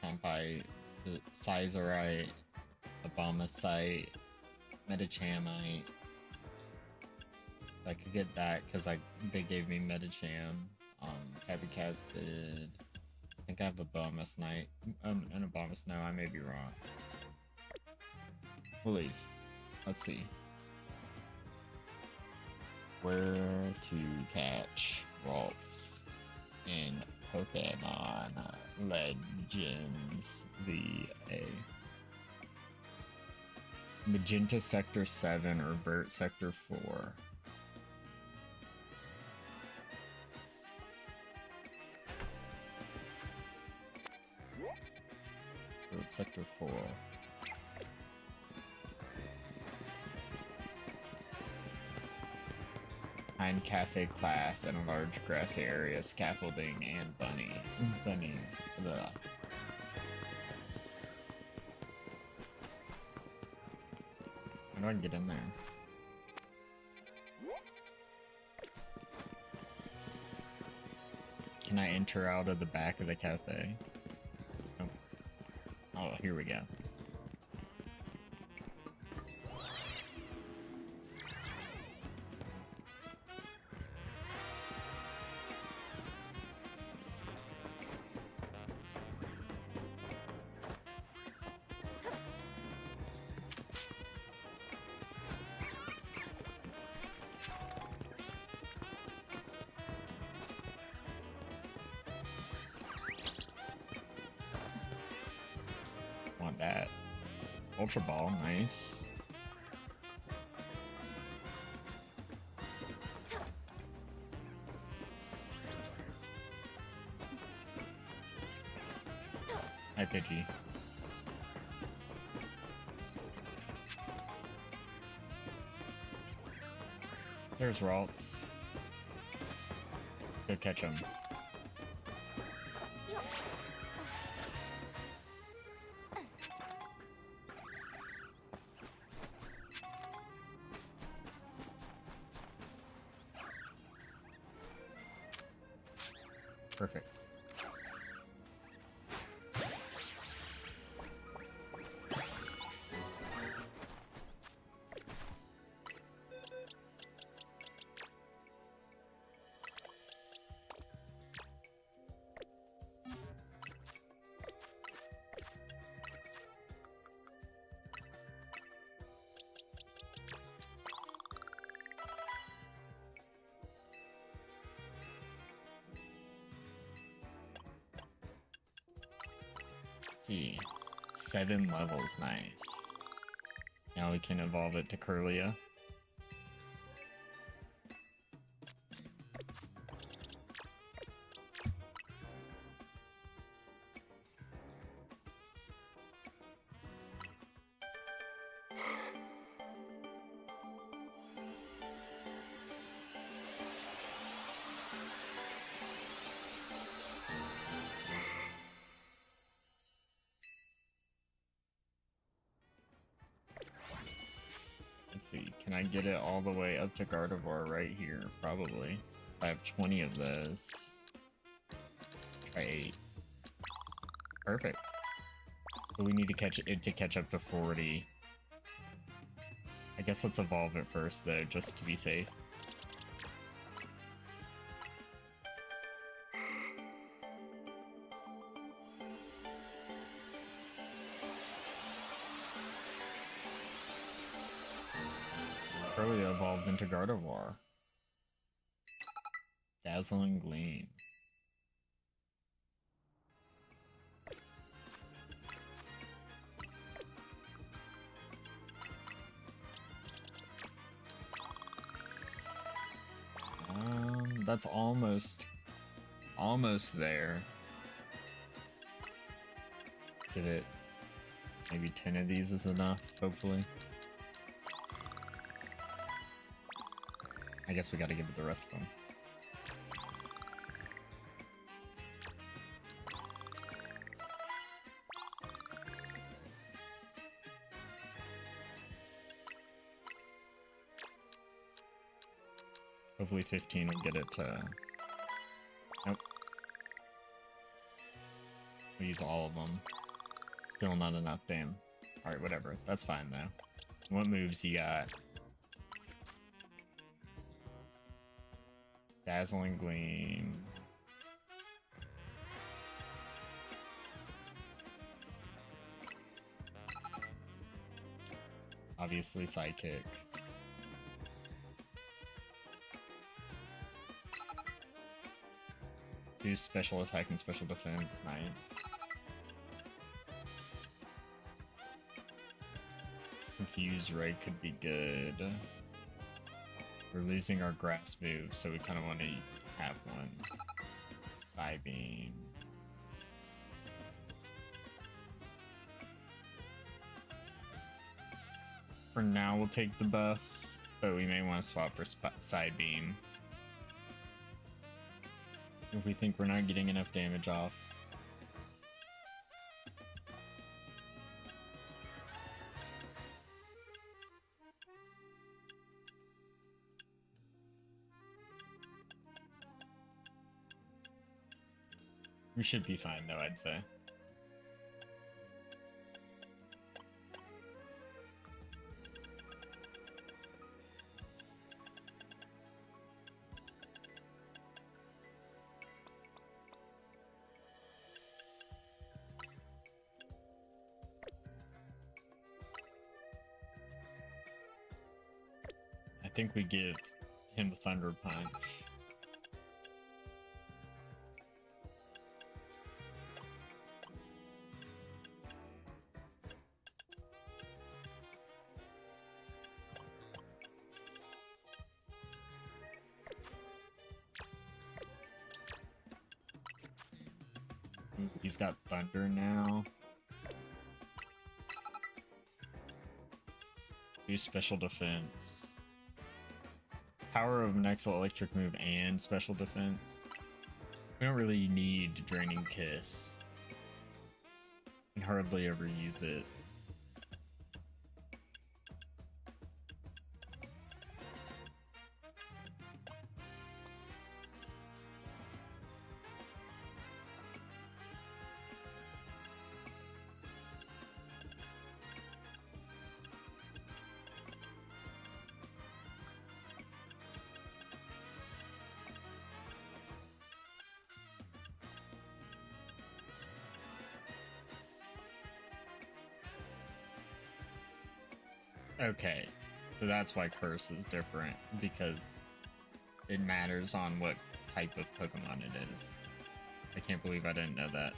Trumpite, Sizerite, Abomasite, Metachamite. So I could get that because they gave me Metacham. Tabbycats did. I think I have Abomasite. An Abomas. No, I may be wrong. We'll leave. Let's see. Where to catch Ralts in Pokemon Legends VA. Magenta Sector 7 or Vert Sector 4. Vert Sector 4. Pine Cafe class and a large grassy area, scaffolding, and bunny. Blah. How do I get in there? Can I enter out of the back of the cafe? Nope. Oh, here we go. Want that. Ultra Ball, nice. Hi, Pidgey. There's Ralts. Go catch him. Perfect. See, 7 levels, nice. Now we can evolve it to Curlia. Let's see, can I get it all the way up to Gardevoir right here? Probably. I have 20 of those. Try 8. Perfect. So we need to catch it to catch up to 40. I guess let's evolve it first though, just to be safe. Curlia evolved into Gardevoir. Dazzling Gleam. That's almost there. Give it maybe 10 of these is enough, hopefully. I guess we gotta give it the rest of them. Hopefully 15 will get it to... Nope. We use all of them. Still not enough, damn. Alright, whatever. That's fine, though. What moves you got? Dazzling Gleam. Obviously Psychic. Boost special attack and special defense, nice. Confuse Ray could be good. We're losing our grass move, so we kind of want to have one. Psybeam. For now, we'll take the buffs, but we may want to swap for Psybeam if we think we're not getting enough damage off. We should be fine though, I'd say. I think we give him Thunder Punch. Ooh, he's got Thunder now. Do special defense. Power of next electric move and special defense. We don't really need Draining Kiss. Can hardly ever use it. Okay, so that's why Curse is different, because it matters on what type of Pokemon it is. I can't believe I didn't know that.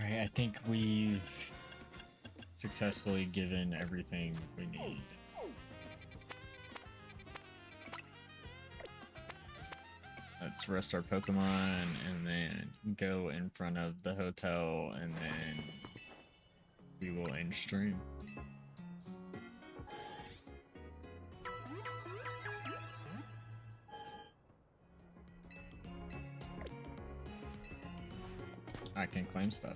Alright, I think we've successfully given everything we need. Let's rest our Pokemon and then go in front of the hotel and then we will end stream. I can claim stuff.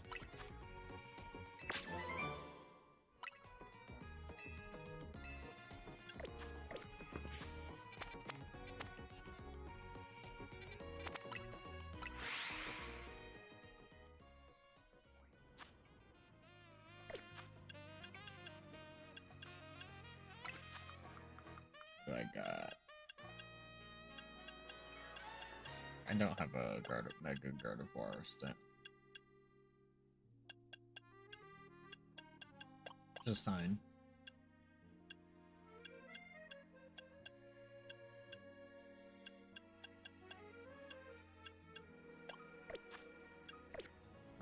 What do I got? I don't have a Mega Gardevoir stamp. Just fine.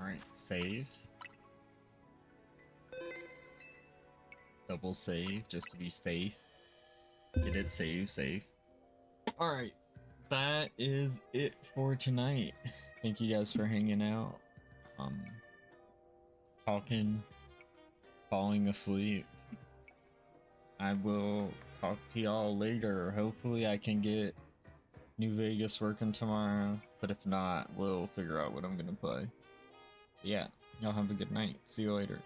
Alright, save. Double save just to be safe. Get it, save. Alright, that is it for tonight. Thank you guys for hanging out. Talking, falling asleep. I will talk to y'all later. Hopefully I can get New Vegas working tomorrow, but if not, we'll figure out what I'm gonna play. But yeah, y'all have a good night. See you later.